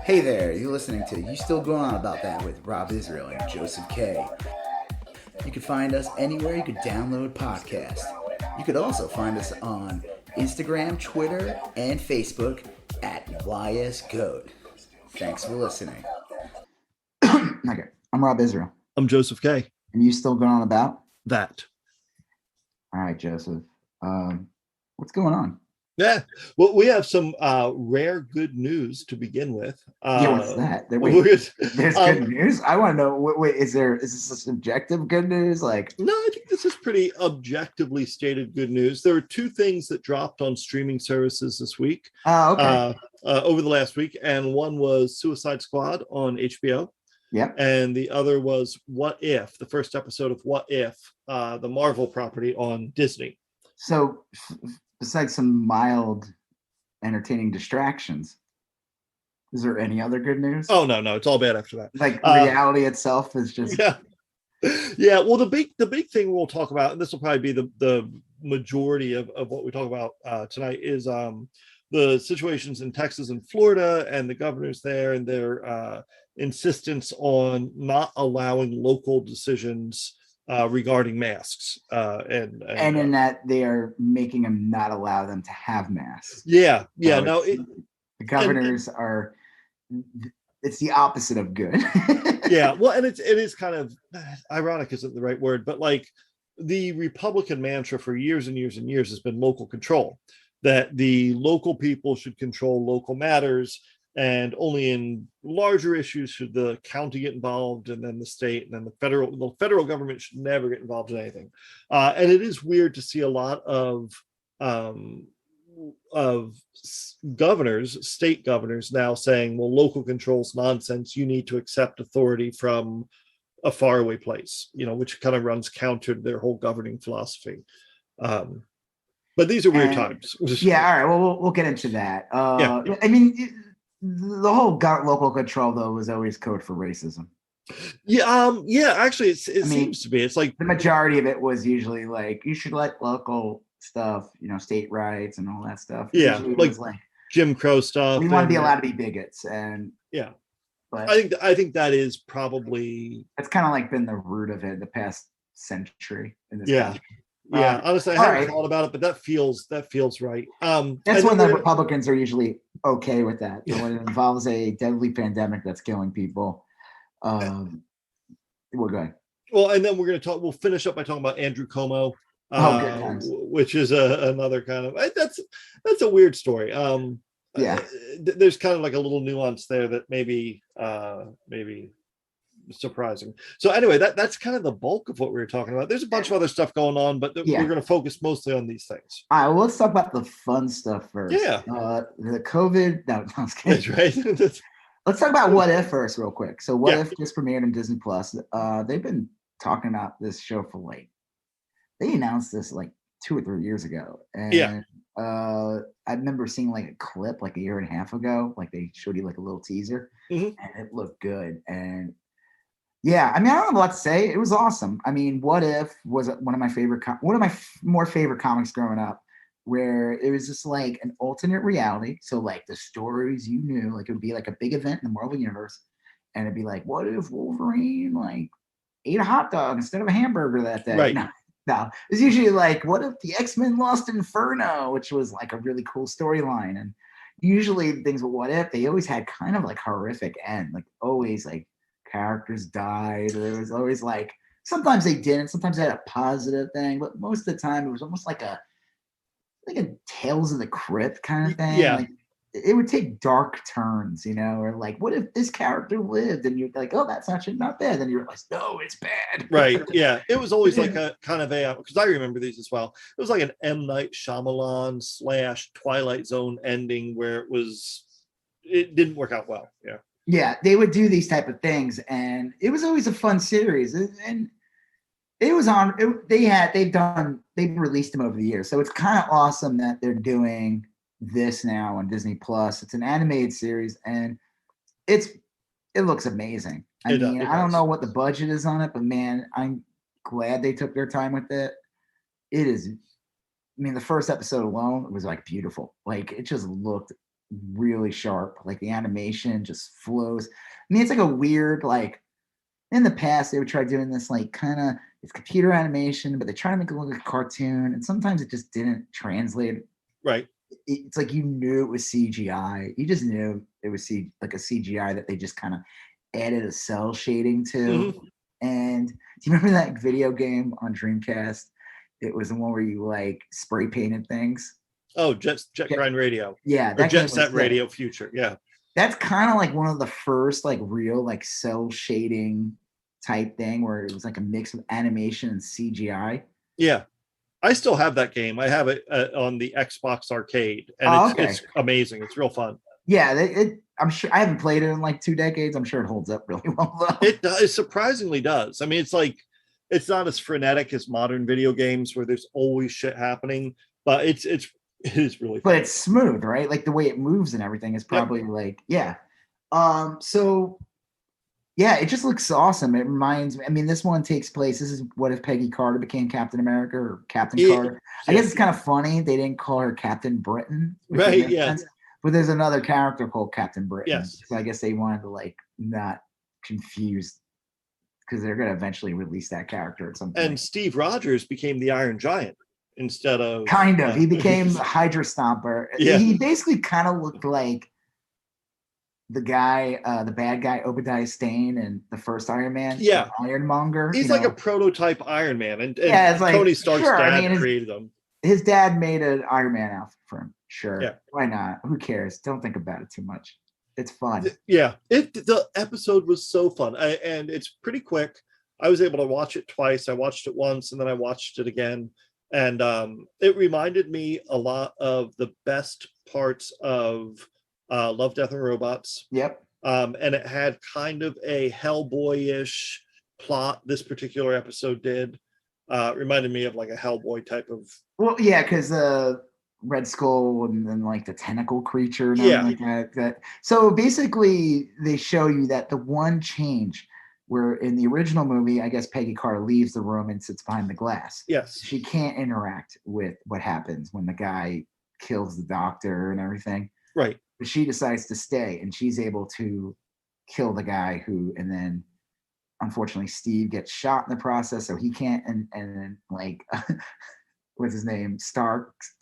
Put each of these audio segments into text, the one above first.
Hey there, you're listening to You Still Going On About That with Rob Israel and Joseph K. You can find us anywhere you could download podcasts. You could also find us on Instagram, Twitter, and Facebook at YSGOAT. Thanks for listening. Okay, I'm Rob Israel. I'm Joseph K. And you still going on about that? All right, Joseph. What's going on? Yeah, well, we have some rare good news to begin with. What's that? Wait, there's good news? I want to know. Wait, is this a subjective good news? Like, no, I think this is pretty objectively stated good news. There are two things that dropped on streaming services this week. Okay. Over the last week, and one was Suicide Squad on HBO. Yep. And the other was What If, the first episode of What If, the Marvel property on Disney. So, besides some mild, entertaining distractions, is there any other good news? Oh, no, it's all bad after that. Like reality itself is just yeah. Well, the big thing we'll talk about, and this will probably be the majority of what we talk about tonight, is the situations in Texas and Florida and the governors there and their insistence on not allowing local decisions regarding masks, and in that they are making them not allow them to have masks. Yeah. The governors are. It's the opposite of good. Yeah, well, and it is kind of ironic, isn't the right word, but like the Republican mantra for years and years and years has been local control, that the local people should control local matters, and only in larger issues should the county get involved, and then the state, and then the federal government should never get involved in anything. And it is weird to see a lot of state governors now saying, well, local control's nonsense. You need to accept authority from a faraway place, which kind of runs counter to their whole governing philosophy. But these are weird times. Yeah, all right. Well, we'll get into that. I mean, the whole local control, though, was always code for racism. Yeah. Actually, it seems to be. It's like the majority of it was usually like, you should let local stuff, state rights and all that stuff. Yeah, like Jim Crow stuff. We want to be allowed to be bigots, and yeah. But I think that is probably that's kind of like been the root of it the past century in this country. Yeah, honestly, I haven't thought about it, but that feels right. That's when the Republicans are usually okay with that. So when it involves a deadly pandemic that's killing people, we're good. Well, and then we'll finish up by talking about Andrew Cuomo, which is another kind of that's a weird story. There's kind of like a little nuance there that maybe surprising. So anyway, that's kind of the bulk of what we were talking about. There's a bunch of other stuff going on, but we're going to focus mostly on these things. All right, well, let's talk about the fun stuff first. Yeah. The COVID. No, I was kidding. That's right. Let's talk about What If first, real quick. So What If just premiered on Disney Plus. They've been talking about this show for they announced this like 2 or 3 years ago, and I remember seeing like a clip like a year and a half ago. Like they showed you like a little teaser, and it looked good. And yeah, I mean, I don't know what to say. It was awesome. I mean, What If was one of my more favorite comics growing up, where it was just like an alternate reality. So like the stories like it would be like a big event in the Marvel universe, and it'd be like, what if Wolverine like ate a hot dog instead of a hamburger that day? Right. No, it's usually like, what if the X-Men lost Inferno, which was like a really cool storyline. And usually things with What If, they always had kind of like horrific end, like always like characters died. There was always like, sometimes they didn't, sometimes they had a positive thing, but most of the time it was almost like a Tales of the Crypt kind of thing. Yeah. Like it would take dark turns, or like, what if this character lived? And you're like, oh, that's actually not bad. Then you realize, no, it's bad. Right. Yeah. It was always like a kind of because I remember these as well. It was like an M. Night Shyamalan / Twilight Zone ending where it didn't work out well. Yeah. Yeah. They would do these type of things, and it was always a fun series. And it was they've released them over the years. So it's kind of awesome that they're doing this now on Disney Plus. It's an animated series, and it looks amazing. I don't know what the budget is on it, but man, I'm glad they took their time with it. It is, the first episode alone was like beautiful. Like it just looked really sharp. Like the animation just flows. I mean, it's like a weird, like in the past they would try doing this like kind of it's computer animation, but they try to make it look like a cartoon, and sometimes it just didn't translate. Right. It's like you knew it was CGI. You just knew it was like a CGI that they just kind of added a cell shading to. Mm-hmm. And do you remember that video game on Dreamcast? It was the one where you like spray painted things. Oh, Jet Grind Radio. Yeah, Or that Jet game Set was Radio Future. Yeah. That's kind of like one of the first like real like cell shading type thing where it was like a mix of animation and CGI. Yeah. I still have that game. I have it on the Xbox Arcade, and it's amazing. It's real fun. Yeah, I'm sure I haven't played it in like 2 decades. I'm sure it holds up really well though. It surprisingly does. I mean, it's like it's not as frenetic as modern video games where there's always shit happening, but it is really fun. But it's smooth, right? Like the way it moves and everything is probably like, yeah. So yeah, it just looks awesome. It reminds me, I mean, this one takes place. This is what if Peggy Carter became Captain America or Captain Carter. I guess it's kind of funny. They didn't call her Captain Britain. Right, yeah. Sense. But there's another character called Captain Britain. Yes. So I guess they wanted to like not confuse because they're going to eventually release that character at some point. And Steve Rogers became the Iron Giant instead of... Kind of. He became the Hydra Stomper. Yeah. He basically kind of looked like the guy, the bad guy, Obadiah Stane, and the first Iron Man, yeah, Ironmonger. He's like a prototype Iron Man, and yeah, it's like, Tony Stark's dad I mean, created him. His dad made an Iron Man outfit for him. Sure, yeah. Why not? Who cares? Don't think about it too much. It's fun. Yeah, the episode was so fun, and it's pretty quick. I was able to watch it twice. I watched it once, and then I watched it again, and it reminded me a lot of the best parts of Love, Death, and Robots. Yep. And it had kind of a Hellboy-ish plot. This particular episode did. Reminded me of like a Hellboy type of. Well, yeah, because Red Skull and then like the tentacle creature. And like that. So basically, they show you that the one change where in the original movie, I guess Peggy Carter leaves the room and sits behind the glass. Yes. She can't interact with what happens when the guy kills the doctor and everything. Right. But she decides to stay, and she's able to kill the guy and then unfortunately Steve gets shot in the process, so he can't, and then like what's his name?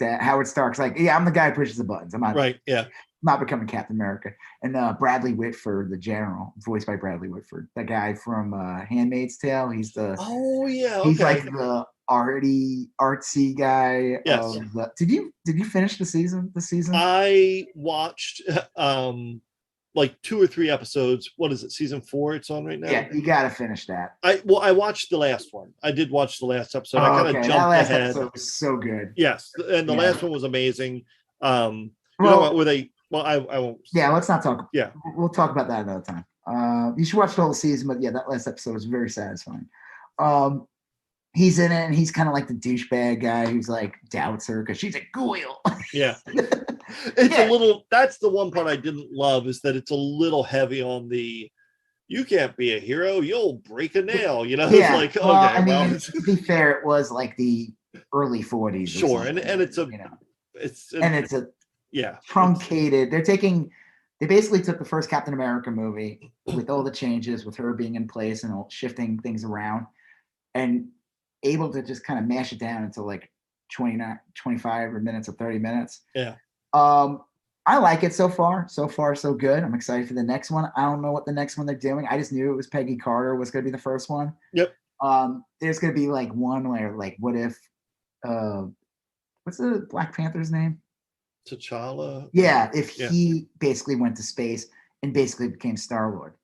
Howard Stark's like, yeah, I'm the guy who pushes the buttons. I'm not right, yeah. Not becoming Captain America. And Bradley Whitford, the general, voiced by Bradley Whitford, the guy from Handmaid's Tale. He's the he's like the artsy guy. Yes. Did you finish the season? I watched like 2 or 3 episodes. What is it? Season 4 it's on right now? Yeah, you gotta finish that. I watched the last one. I did watch the last episode. I kind of jumped that last ahead. Episode was so good. Yes, and the last one was amazing. You know what, were they I won't. Yeah, let's not talk. Yeah. We'll talk about that another time. You should watch the whole season, but yeah, that last episode was very satisfying. He's in it, and he's kind of like the douchebag guy who's like doubts her because she's a Goyle. Yeah. It's a little, that's the one part I didn't love, is that it's a little heavy on the, you can't be a hero, you'll break a nail, you know? Yeah. It's like, well, I mean, to be fair, it was like the early 40s. Sure, and it's a, it's a yeah, truncated. They basically took the first Captain America movie with all the changes, with her being in place and shifting things around, and able to just kind of mash it down into like 25 minutes or 30 minutes. Yeah. I like it so far. So far, so good. I'm excited for the next one. I don't know what the next one they're doing. I just knew it was Peggy Carter was going to be the first one. Yep. There's going to be like one where like, what if, what's the Black Panther's name? T'Challa. Yeah. If he basically went to space and basically became Star-Lord.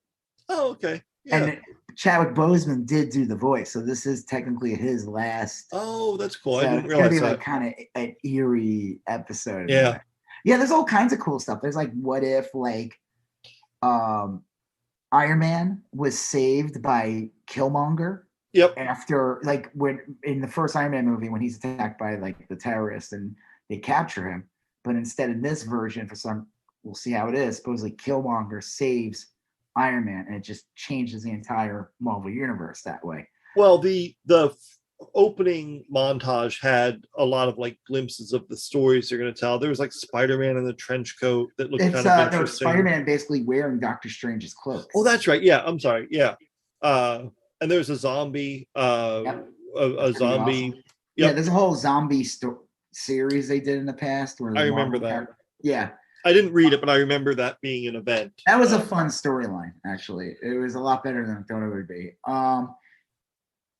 Oh, okay. Yeah. And Chadwick Boseman did do the voice, so this is technically his last. Oh, that's cool. So I didn't it's realize gonna be that. like kind of an eerie episode. Yeah. Yeah, there's all kinds of cool stuff. There's like, what if like Iron Man was saved by Killmonger? Yep. After like when in the first Iron Man movie when he's attacked by like the terrorists and they capture him, but instead in this version we'll see how it is. Supposedly Killmonger saves Iron Man, and it just changes the entire Marvel universe that way. Well, the opening montage had a lot of like glimpses of the stories they're going to tell. There was like Spider-Man in the trench coat that looked kind of interesting. No, Spider-Man basically wearing Doctor Strange's cloak. Oh, that's right. Yeah, I'm sorry. Yeah, and there's a zombie. Yep. A zombie. Awesome. Yep. Yeah, there's a whole zombie series they did in the past where I remember that. Yeah. I didn't read it, but I remember that being an event. That was a fun storyline, actually. It was a lot better than I thought it would be.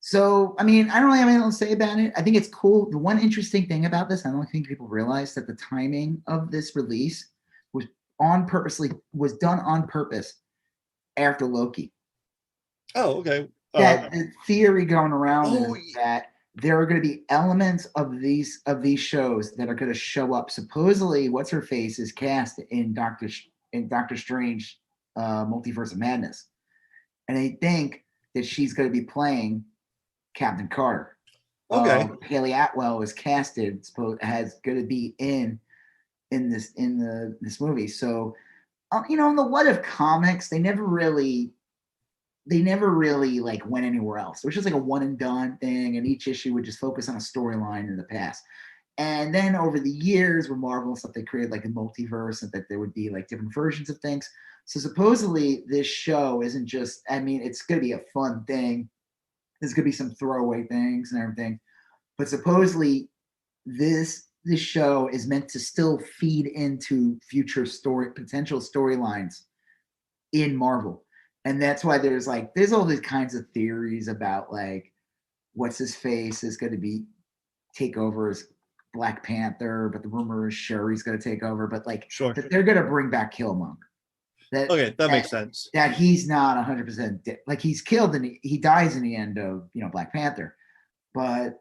So, I mean, I don't really have anything to say about it. I think it's cool. The one interesting thing about this, I don't think people realize that the timing of this release was done on purpose after Loki. Oh, okay. That the theory going around is that there are going to be elements of these shows that are going to show up. Supposedly, what's her face is cast in Doctor Strange, Multiverse of Madness, and they think that she's going to be playing Captain Carter. Okay. Haley Atwell is casted, has going to be in this movie. So, in the What If comics, they never really like went anywhere else. It was just like a one and done thing, and each issue would just focus on a storyline in the past. And then over the years with Marvel and stuff, they created like a multiverse and that there would be like different versions of things. So supposedly this show isn't just, I mean, it's going to be a fun thing. There's going to be some throwaway things and everything. But supposedly this show is meant to still feed into future potential storylines in Marvel. And that's why there's all these kinds of theories about like what's his face is going to take over as Black Panther, but the rumor is Shuri's going to take over, but like that they're going to bring back Killmonger. That makes sense. That he's not 100% like he's killed and he dies in the end of Black Panther, but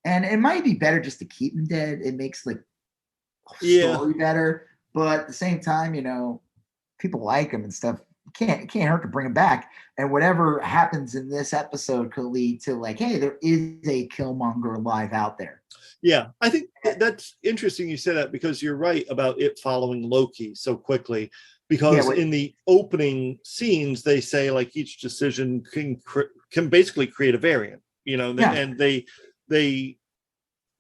and it might be better just to keep him dead. It makes like story better, but at the same time, people like him and stuff. It can't hurt to bring him back, and whatever happens in this episode could lead to like, hey, there is a Killmonger alive out there. Yeah, I think that's interesting you say that, because you're right about it following Loki so quickly, because in the opening scenes they say like each decision can basically create a variant, and they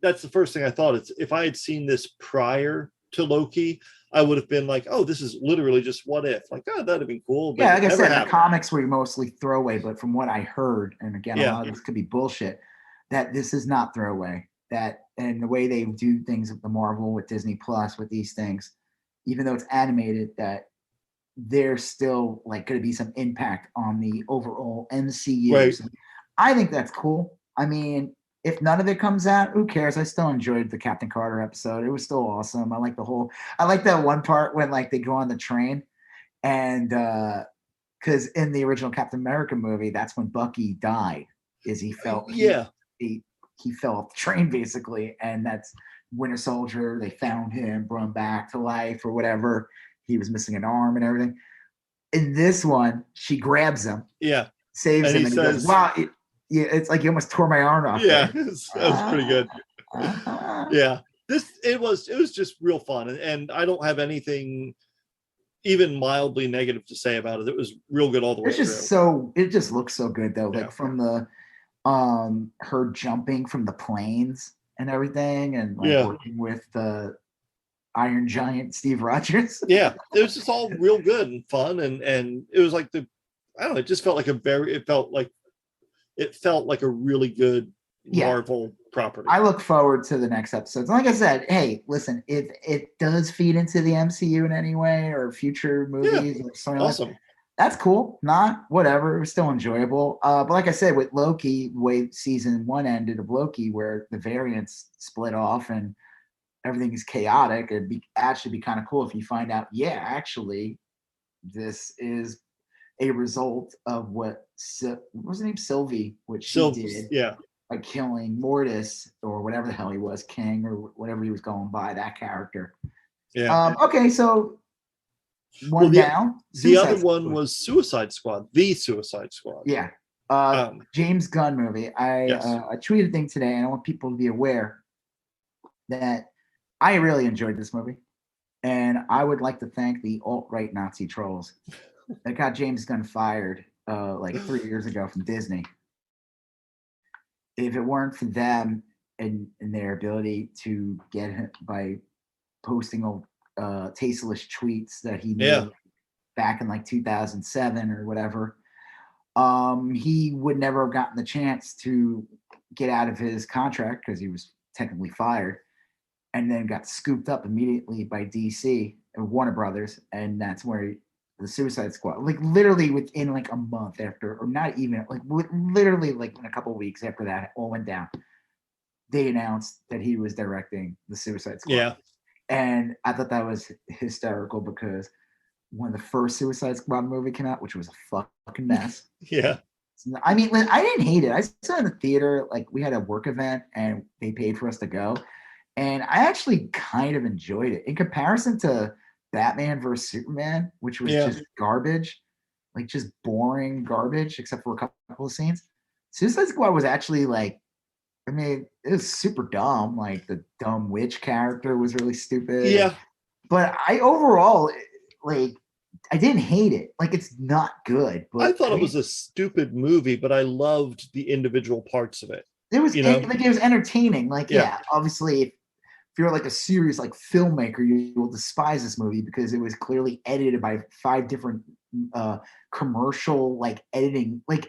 that's the first thing I thought. It's if I had seen this prior to Loki, I would have been like, oh, this is literally just what if. Like, oh, that'd have been cool. But like I said, the comics were mostly throwaway, but from what I heard, and again, a lot of this could be bullshit, that this is not throwaway. That and the way they do things with the Marvel, with Disney Plus, with these things, even though it's animated, that there's still like going to be some impact on the overall MCU. Right. So I think that's cool. I mean, if none of it comes out, who cares? I still enjoyed the Captain Carter episode. It was still awesome. I like that one part when like they go on the train and because in the original Captain America movie, that's when Bucky died, is he felt he fell off the train basically, and that's Winter Soldier. They found him, brought him back to life or whatever. He was missing an arm and everything. In this one, she grabs him, saves him, and he goes, wow, it's like you almost tore my arm off. Yeah, that was pretty good. Yeah, it was just real fun, and I don't have anything even mildly negative to say about it. It was real good all the way through. It just looks so good though. Like from the her jumping from the planes and everything, and like working with the Iron Giant Steve Rogers. Yeah, it was just all real good and fun, and it was like it just felt like it felt like a really good Marvel property. I look forward to the next episodes. Like I said, hey, listen, if it does feed into the MCU in any way or future movies or something awesome. That's cool. Not whatever. It was still enjoyable. But like I said, with Loki, the way season 1 ended of Loki, where the variants split off and everything is chaotic, it'd actually be kind of cool if you find out, actually, this is a result of what was her name? Sylvie, which she did. By killing Mortis or whatever the hell he was, King or whatever he was going by, that character. Yeah. Okay, so one down. The other one was Suicide Squad. The Suicide Squad. Yeah. James Gunn movie. I tweeted a thing today, and I want people to be aware that I really enjoyed this movie, and I would like to thank the alt-right Nazi trolls that got James Gunn fired like 3 years ago from Disney. if it weren't for them and their ability to get him by posting tasteless tweets that he made back in like 2007 or whatever, he would never have gotten the chance to get out of his contract because he was technically fired, and then got scooped up immediately by DC and Warner Brothers, and that's where the Suicide Squad, like literally within like a month after, or not even, like literally like in a couple of weeks after that all went down, they announced that he was directing the Suicide Squad. Yeah. And I thought that was hysterical because when the first Suicide Squad movie came out, which was a fucking mess. Yeah. I mean, I didn't hate it. I saw it in the theater, like we had a work event and they paid for us to go. And I actually kind of enjoyed it in comparison to Batman versus Superman, which was just garbage, like just boring garbage, except for a couple of scenes. Suicide Squad was actually like, I mean, it was super dumb. Like the dumb witch character was really stupid. Yeah. But I overall, like, I didn't hate it. Like, it's not good. But I thought it was a stupid movie, but I loved the individual parts of it. It was like it was entertaining. Like, yeah obviously, if you're like a serious like filmmaker, you will despise this movie because it was clearly edited by 5 different commercial like editing. Like,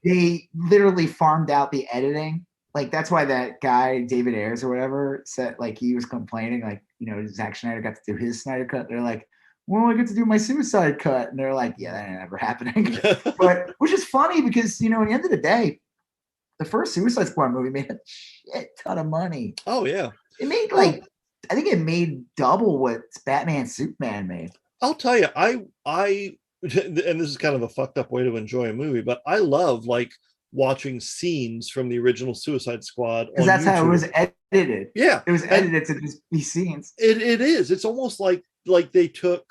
they literally farmed out the editing. Like, that's why that guy, David Ayers or whatever, said, like, he was complaining, like, Zack Snyder got to do his Snyder cut. They're like, well, I get to do my Suicide cut. And they're like, yeah, that ain't ever happening. But, which is funny because, at the end of the day, the first Suicide Squad movie made a shit ton of money. Oh, yeah. It made, like, I think it made double what Batman Superman made. I'll tell you, I and this is kind of a fucked up way to enjoy a movie, but I love, like, watching scenes from the original Suicide Squad because that's YouTube. How it was edited. Yeah, it was edited to just be scenes. It is. It's almost like they took,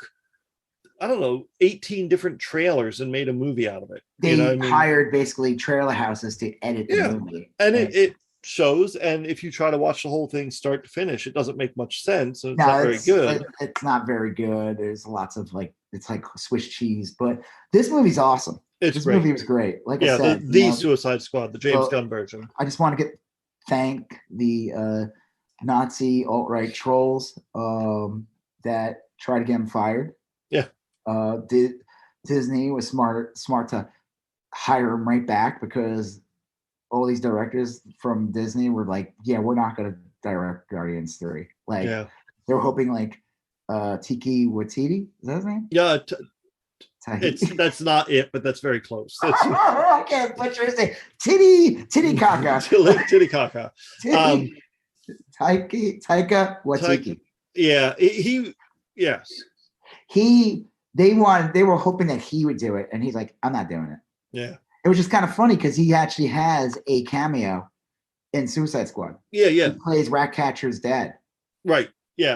I don't know, 18 different trailers and made a movie out of it. They hired basically trailer houses to edit the movie, and it shows. And if you try to watch the whole thing start to finish, it doesn't make much sense. It's not very good. It's not very good. There's lots of like, it's like Swiss cheese, but this movie's awesome. This movie was great. Like I said, the Suicide Squad, the James Gunn version. I just want to thank the Nazi alt-right trolls that tried to get him fired. Yeah. Disney was smart to hire him right back because all these directors from Disney were like, yeah, we're not going to direct Guardians 3. Like, they were hoping like Tiki Watiti, is that his name? Yeah. That's not it, but that's very close. I can't butcher his name. Titty Kaka. Titty Kaka. Taika Waititi. Yeah, they were hoping that he would do it, and he's like, I'm not doing it. Yeah. It was just kind of funny because he actually has a cameo in Suicide Squad. Yeah. He plays Ratcatcher's dad. Right. Yeah.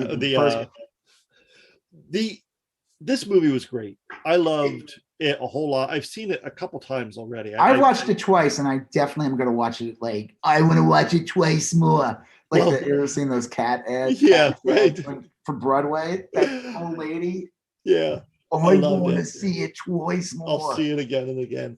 This movie was great. I loved it a whole lot. I've seen it a couple times already. I watched it twice, and I definitely am going to watch it. Like, I want to watch it twice more. Like, you ever seen those cat ads? Yeah, right. For Broadway, that old lady. Yeah. I want to see it twice more. I'll see it again and again.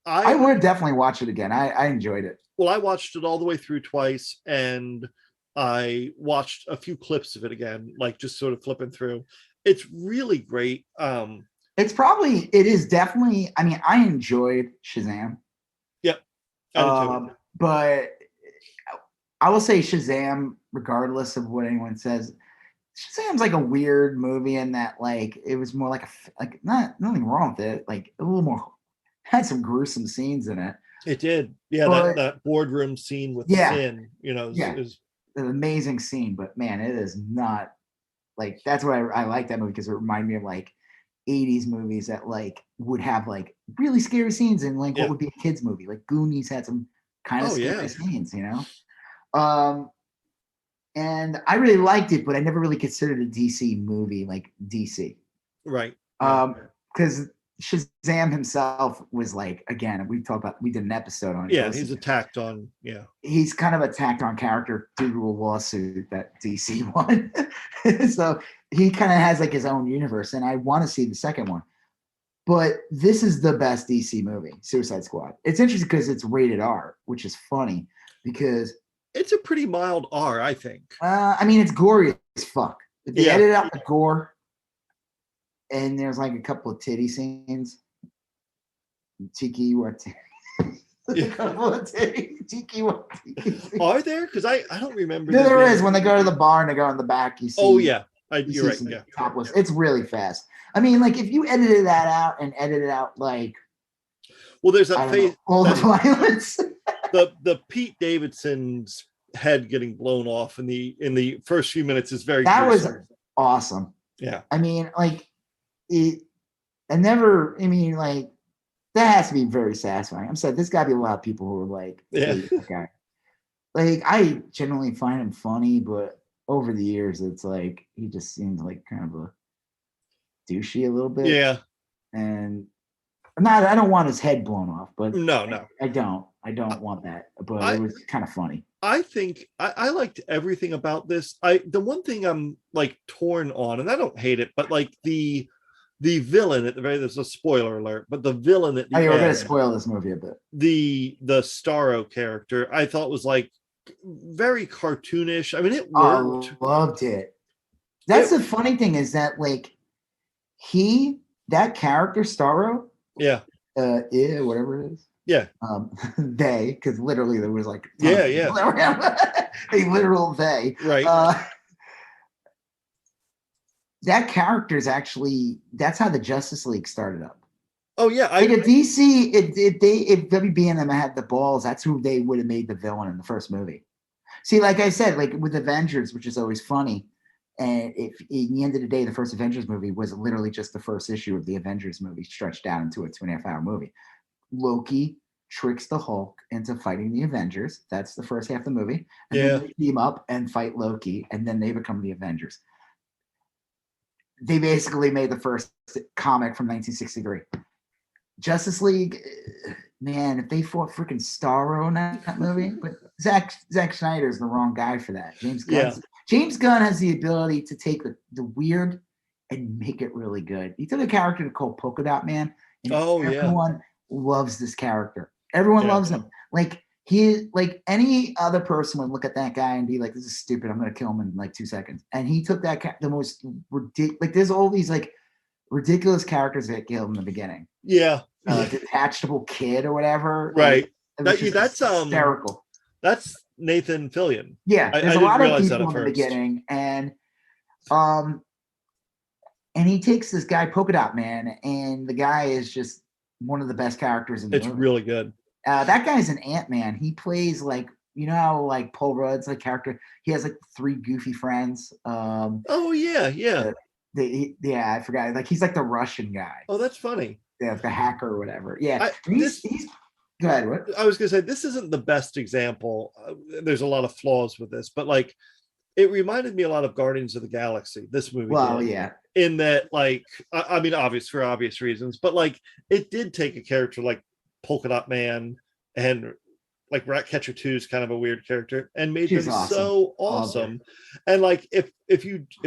I would definitely watch it again. I enjoyed it. Well, I watched it all the way through twice, and I watched a few clips of it again, like just sort of flipping through. It's really great. It is definitely, I mean, I enjoyed Shazam. Yep. But I will say Shazam, regardless of what anyone says, Shazam's like a weird movie in that, like, it was more like nothing wrong with it. Like, a little more, had some gruesome scenes in it. It did. Yeah, but, that boardroom scene with Sin, is an amazing scene, but man, it is not. Like, that's why I like that movie, because it reminded me of like 80s movies that like would have like really scary scenes, and like what would be a kid's movie. Like Goonies had some kind of scary scenes, and I really liked it, but I never really considered a DC movie like DC. Right. Because Shazam himself was like, again, we did an episode on it. Yeah, he's attacked on, He's kind of attacked on character due to a lawsuit that DC won. So he kind of has like his own universe, and I want to see the second one. But this is the best DC movie, Suicide Squad. It's interesting because it's rated R, which is funny because it's a pretty mild R, I think. I mean, it's gory as fuck. If they edit out the gore, and there's like a couple of titty scenes. Tiki what? A couple of tiki what? Are there? Because I don't remember. There is when they go to the bar and they go in the back. You see. Oh yeah, you're right. Yeah, topless. It's really fast. I mean, like if you edited that out and edited out like, well, there's that face, all the violence. the Pete Davidson's head getting blown off in the first few minutes is very. That was awesome. Yeah, I mean, like it. I mean, like that has to be very satisfying. I'm saying there's got to be a lot of people who are like, yeah, okay. Like I generally find him funny, but over the years, it's like he just seems like kind of a douchey a little bit. Yeah. And I don't want his head blown off, but no. I don't want that. But it was kind of funny. I think I liked everything about this. The one thing I'm like torn on, and I don't hate it, but like the villain at the very, there's a spoiler alert, but the villain at the end, we're gonna spoil this movie a bit. The Starro character I thought was like very cartoonish. I mean, it worked. I loved it. That's the funny thing is that like that character Starro, whatever it is, they, because literally there was like a literal they, right. That character is actually, that's how the Justice League started up. Oh yeah, like if DC, if WB and them had the balls, that's who they would have made the villain in the first movie. See, like I said, like with Avengers, which is always funny, and if at the end of the day, the first Avengers movie was literally just the first issue of the Avengers movie stretched out into a 2.5-hour movie. Loki tricks the Hulk into fighting the Avengers. That's the first half of the movie. And then they team up and fight Loki, and then they become the Avengers. They basically made the first comic from 1963. Justice League, man, if they fought freaking Starro in that movie, but Zack Snyder's the wrong guy for that. James Gunn has the ability to take the weird and make it really good. He took a character called Polka Dot Man, and everyone loves this character. Everyone loves him. Like any other person would look at that guy and be like, "This is stupid. I'm going to kill him in like 2 seconds." And he took the most ridiculous. Like there's all these like ridiculous characters that kill him in the beginning. Yeah. Detachable kid or whatever. Right. Like, that's hysterical. That's Nathan Fillion. Yeah. There's a lot of people in the beginning, and he takes this guy Polka Dot Man, and the guy is just one of the best characters in the movie. It's really good. That guy's an Ant-Man. He plays like, you know how like Paul Rudd's like character. He has like 3 goofy friends. I forgot. Like he's like the Russian guy. Oh, that's funny. Yeah, the hacker or whatever. Yeah, he's go ahead. What? I was gonna say this isn't the best example. There's a lot of flaws with this, but like it reminded me a lot of Guardians of the Galaxy. This movie. Well, yeah. In that, like, I mean, for obvious reasons, but like it did take a character like Polka Dot Man and like Ratcatcher 2 is kind of a weird character and made them so awesome. And like if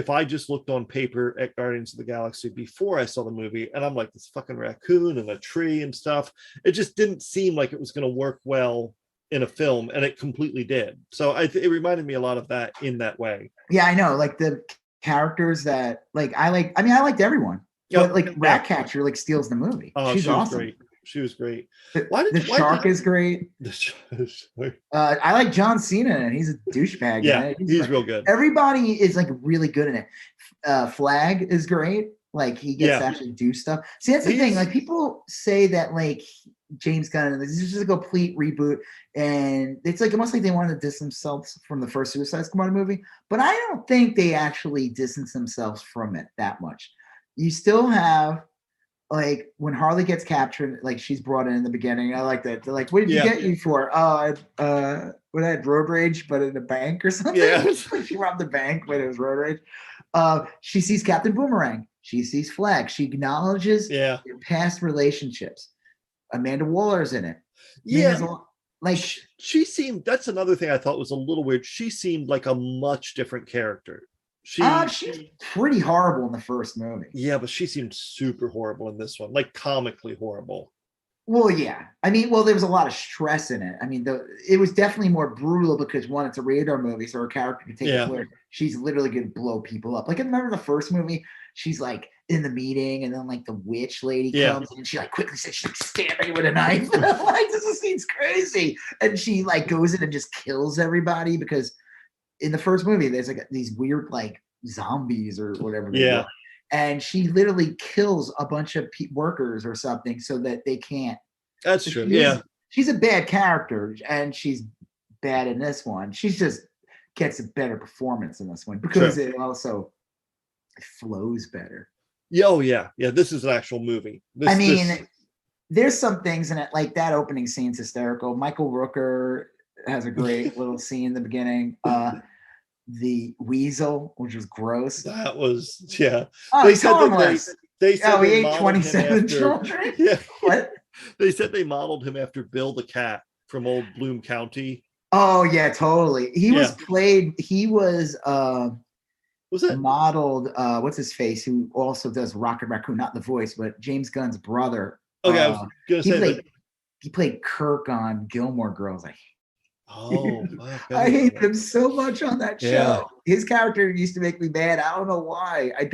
I just looked on paper at Guardians of the Galaxy before I saw the movie and I'm like this fucking raccoon and a tree and stuff, it just didn't seem like it was going to work well in a film, and it completely did. So it reminded me a lot of that in that way. Yeah, I know. Like the characters that like I liked everyone. But like Ratcatcher like steals the movie. Oh, she's awesome. Great. She was great. The shark is great. I like John Cena, and he's a douchebag. Yeah, he's real good. Everybody is like really good in it. Flag is great. Like he gets to actually do stuff. See, that's the thing. Like people say that like James Gunn, this is just a complete reboot, and it's like almost like they wanted to distance themselves from the first Suicide Squad movie. But I don't think they actually distance themselves from it that much. You still have. Like when Harley gets captured, like she's brought in the beginning. I like that. They're like, "What did you get you for?" Oh, I had road rage, but in a bank or something. Yeah, she robbed the bank, but it was road rage. She sees Captain Boomerang. She sees Flag. She acknowledges their past relationships. Amanda Waller's in it. Like she seemed. That's another thing I thought was a little weird. She seemed like a much different character She's pretty horrible in the first movie. Yeah, but she seemed super horrible in this one, like comically horrible. Well, yeah. I mean, well, there was a lot of stress in it. I mean, it was definitely more brutal because one, it's a radar movie, so her character can take it where she's literally going to blow people up. Like, I remember the first movie, she's like in the meeting, and then like the witch lady comes and she like quickly says she's like stabbing with a knife. And I'm like, this scene's crazy. And she like goes in and just kills everybody because in the first movie, there's like these weird like zombies or whatever they were. And she literally kills a bunch of workers or something so that they can't. That's true. She's a bad character, and she's bad in this one. She's just gets a better performance in this one because it also flows better. Yeah. This is an actual movie. There's some things in it, like that opening scene's hysterical. Michael Rooker has a great little scene in the beginning. The weasel, which was gross. That was they said harmless. They said he ate 27 children. Yeah. What? They said they modeled him after Bill the cat from old Bloom County. Oh yeah, totally. He was modeled what's his face, who also does Rocket Raccoon, not the voice, but James Gunn's brother. Okay, I was gonna say he played Kirk on Gilmore Girls. I hate him so much on that show. His character used to make me mad. I don't know why. I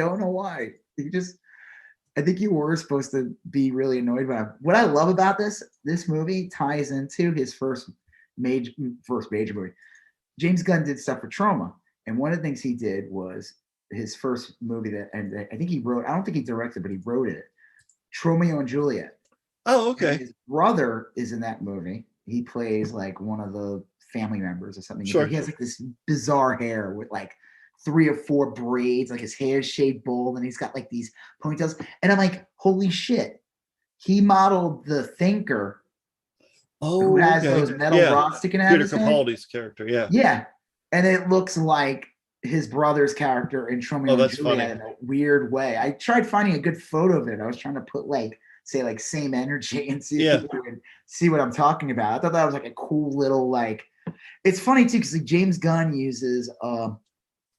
think you were supposed to be really annoyed by him. What I love about this movie ties into his first major movie. James Gunn did stuff for Trauma, and one of the things he did was his first movie and I think he wrote. I don't think he directed, but he wrote it. Romeo and Juliet. Oh, okay. And his brother is in that movie. He plays like one of the family members or something. Sure. He has like this bizarre hair with like 3 or 4 braids, like his hair is shaved bald, and he's got like these ponytails. And I'm like, holy shit. He modeled the Thinker, who has those metal rods sticking out of his head. Peter Capaldi's character, Yeah. And it looks like his brother's character in Romeo and Juliet in a weird way. I tried finding a good photo of it. I was trying to put same energy and see if you could see what I'm talking about. I thought that was like a cool little it's funny too because James Gunn uses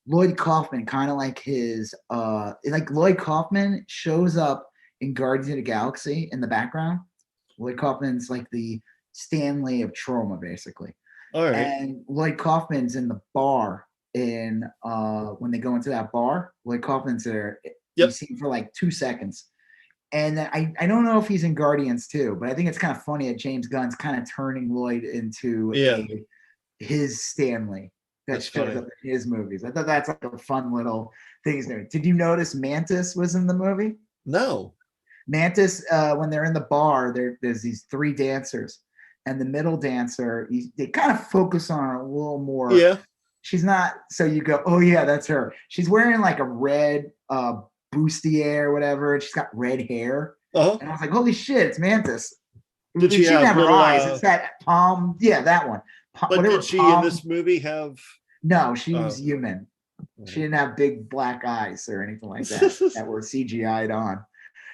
Lloyd Kaufman kind of like his Lloyd Kaufman shows up in Guardians of the Galaxy in the background. Lloyd Kaufman's like the Stanley of Trauma basically. All right. And Lloyd Kaufman's in the bar when they go into that bar. Lloyd Kaufman's there. You see him for like 2 seconds. And I don't know if he's in Guardians too, but I think it's kind of funny that James Gunn's kind of turning Lloyd into his Stanley that shows up in his movies. I thought that's like a fun little thing he's doing. Did you notice Mantis was in the movie? No. Mantis, when they're in the bar, there's these 3 dancers, and the middle dancer, they kind of focus on her a little more. Yeah. She's not, so you go, oh yeah, that's her. She's wearing like a red bustier or whatever, and she's got red hair. And I was like, holy shit, it's Mantis. Did she didn't have her eyes. It's that palm. Yeah, that one. But did she in this movie have? No, she was human. She didn't have big black eyes or anything like that that were CGI'd on.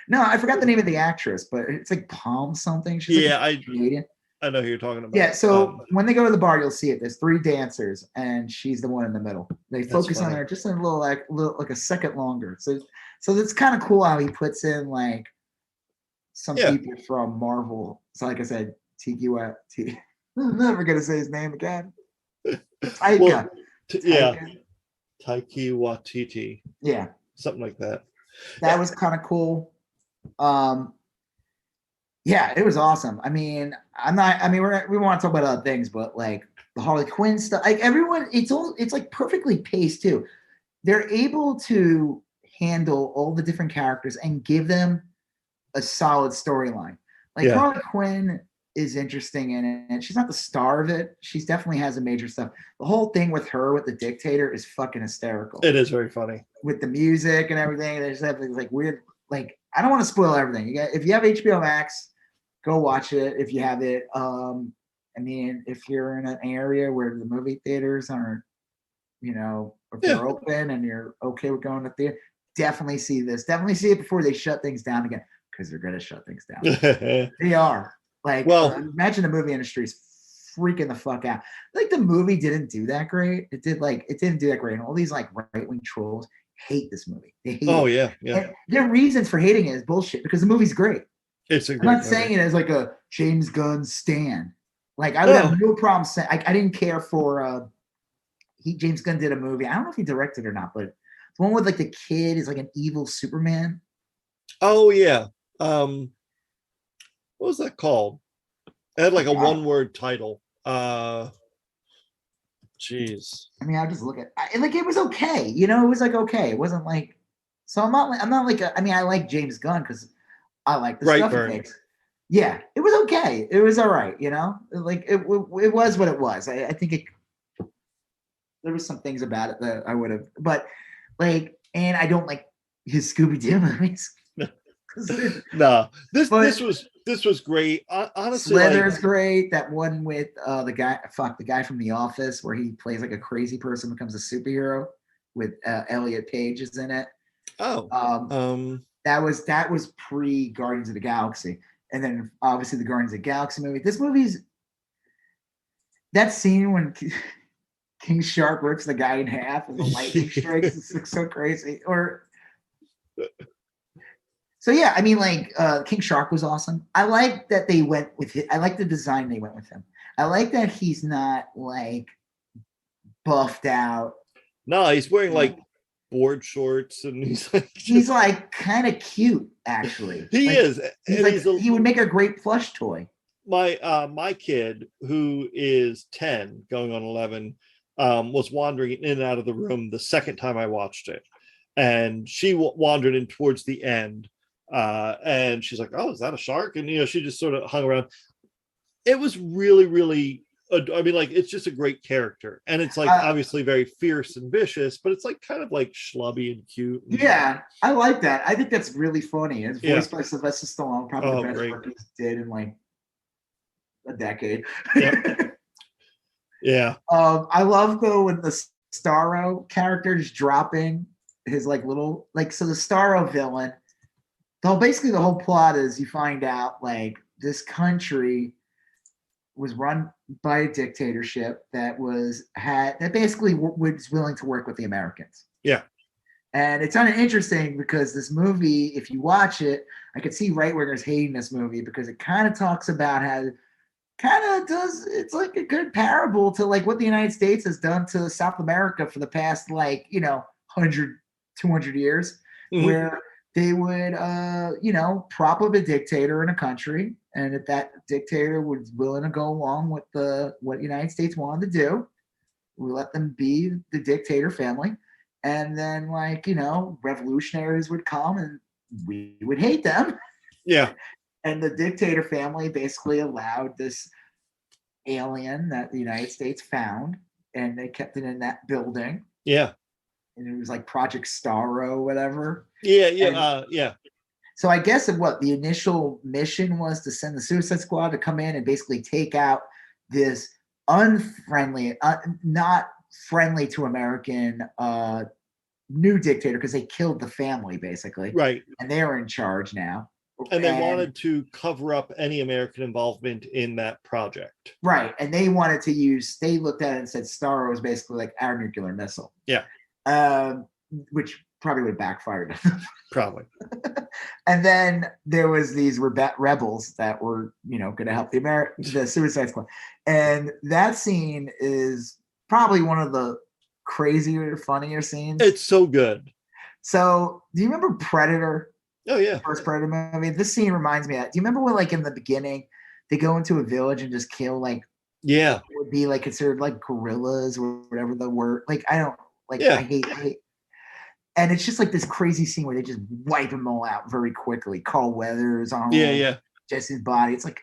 No, I forgot the name of the actress, but it's like Palm something. She's Canadian. I know who you're talking about. Yeah, so when they go to the bar, you'll see it. There's 3 dancers, and she's the one in the middle. They focus on her just a little like a second longer. So it's kind of cool how he puts in like some people from Marvel. So like I said, I'm never gonna say his name again. Taika. Taika Waititi. Yeah. Something like that. That was kind of cool. Yeah, it was awesome. I mean, we want to talk about other things, but like the Harley Quinn stuff, like everyone, it's like perfectly paced too. They're able to handle all the different characters and give them a solid storyline. Like Harley Quinn is interesting in it. She's not the star of it. She definitely has a major stuff. The whole thing with her with the dictator is fucking hysterical. It is very funny with the music and everything. There's things like weird. Like I don't want to spoil everything. If you have HBO Max, go watch it. If you have it, I mean, if you're in an area where the movie theaters aren't, if they're open and you're okay with going to theater, definitely see this. Definitely see it before they shut things down again, because they're going to shut things down. They are. Like, imagine the movie industry is freaking the fuck out. Like the movie didn't do that great. It didn't do that great. And all these like right-wing trolls hate this movie. They hate it. Yeah, yeah. And their reasons for hating it is bullshit because the movie's great. It's a I'm great not movie. saying it as like a James Gunn stan. Like I would have no problem saying I didn't care for James Gunn did a movie. I don't know if he directed or not, but the one with like the kid is like an evil Superman. Oh yeah. What was that called? It had like a one-word title. Jeez. I mean, I'll just look at like it was okay. You know, it was like okay. It wasn't like so I'm not like I mean, I like James Gunn because I like the stuff he makes. Yeah, it was okay. It was all right, you know? Like it was what it was. I think there was some things about it that I would have, but like, and I don't like his Scooby-Doo movies. No, this was great. Honestly, Slither's great. That one with the guy from The Office, where he plays like a crazy person becomes a superhero. With Elliot Page is in it. That was pre Guardians of the Galaxy, and then obviously the Guardians of the Galaxy movie. This movie's that scene when King Shark rips the guy in half and the lightning strikes is so crazy. So yeah, I mean, like King Shark was awesome. I like that they went with it. I like the design they went with him. I like that he's not like buffed out. No, he's wearing like board shorts, and he's like kind of cute, actually. He like, is. He would make a great plush toy. My kid, who is 10, going on 11, was wandering in and out of the room the second time I watched it, and she wandered in towards the end. And she's like, "Oh, is that a shark?" And she just sort of hung around. It was really, really. I mean, like, it's just a great character, and it's like obviously very fierce and vicious, but it's like kind of like schlubby and cute. Yeah, I like that. I think that's really funny. It's voiced by Sylvester Stallone, probably the best work he did in like a decade. Yeah. I love though when the Starro character is dropping his like little so the Starro villain. Basically the whole plot is you find out like this country was run by a dictatorship that basically was willing to work with the Americans. Yeah. And it's kind of interesting because this movie, if you watch it, I could see right wingers hating this movie because it kind of talks about how it's like a good parable to like what the United States has done to South America for the past 100, 200 years, where they would, prop up a dictator in a country. And if that dictator was willing to go along with what the United States wanted to do, we let them be the dictator family. And then, revolutionaries would come and we would hate them. Yeah. And the dictator family basically allowed this alien that the United States found, and they kept it in that building. Yeah. And it was like Project Starro or whatever. Yeah, yeah, yeah. So I guess what the initial mission was to send the Suicide Squad to come in and basically take out this unfriendly, not friendly to American new dictator because they killed the family basically. Right. And they were in charge now. And they wanted to cover up any American involvement in that project. Right. And they wanted to they looked at it and said Starro was basically like our nuclear missile. Yeah. Which probably would have backfired. Probably. And then there was these rebels that were, going to help the Suicide Squad. And that scene is probably one of the crazier, funnier scenes. It's so good. So do you remember Predator? Oh, yeah. First Predator movie. This scene reminds me of that. Do you remember when, in the beginning, they go into a village and just kill, yeah, would be, considered, gorillas or whatever the word. I don't, yeah. I hate. And it's just, this crazy scene where they just wipe them all out very quickly. Carl Weathers on Jesse's body. It's like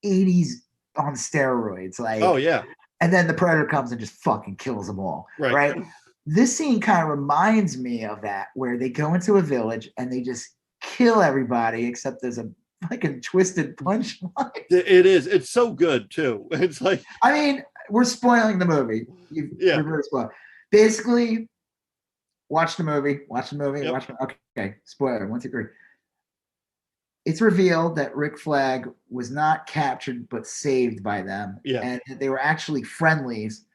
80s on steroids. Oh, yeah. And then the Predator comes and just fucking kills them all. Right? This scene kind of reminds me of that, where they go into a village and they just kill everybody except there's a fucking twisted punchline. It is. It's so good too. It's like, I mean, we're spoiling the movie. Basically, watch the movie. Yep. Okay, spoiler. 1, 2, 3. it's revealed that Rick Flag was not captured but saved by them, and they were actually friendlies.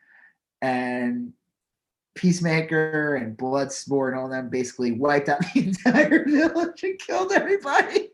And Peacemaker and Bloodsport and all them basically wiped out the entire village and killed everybody.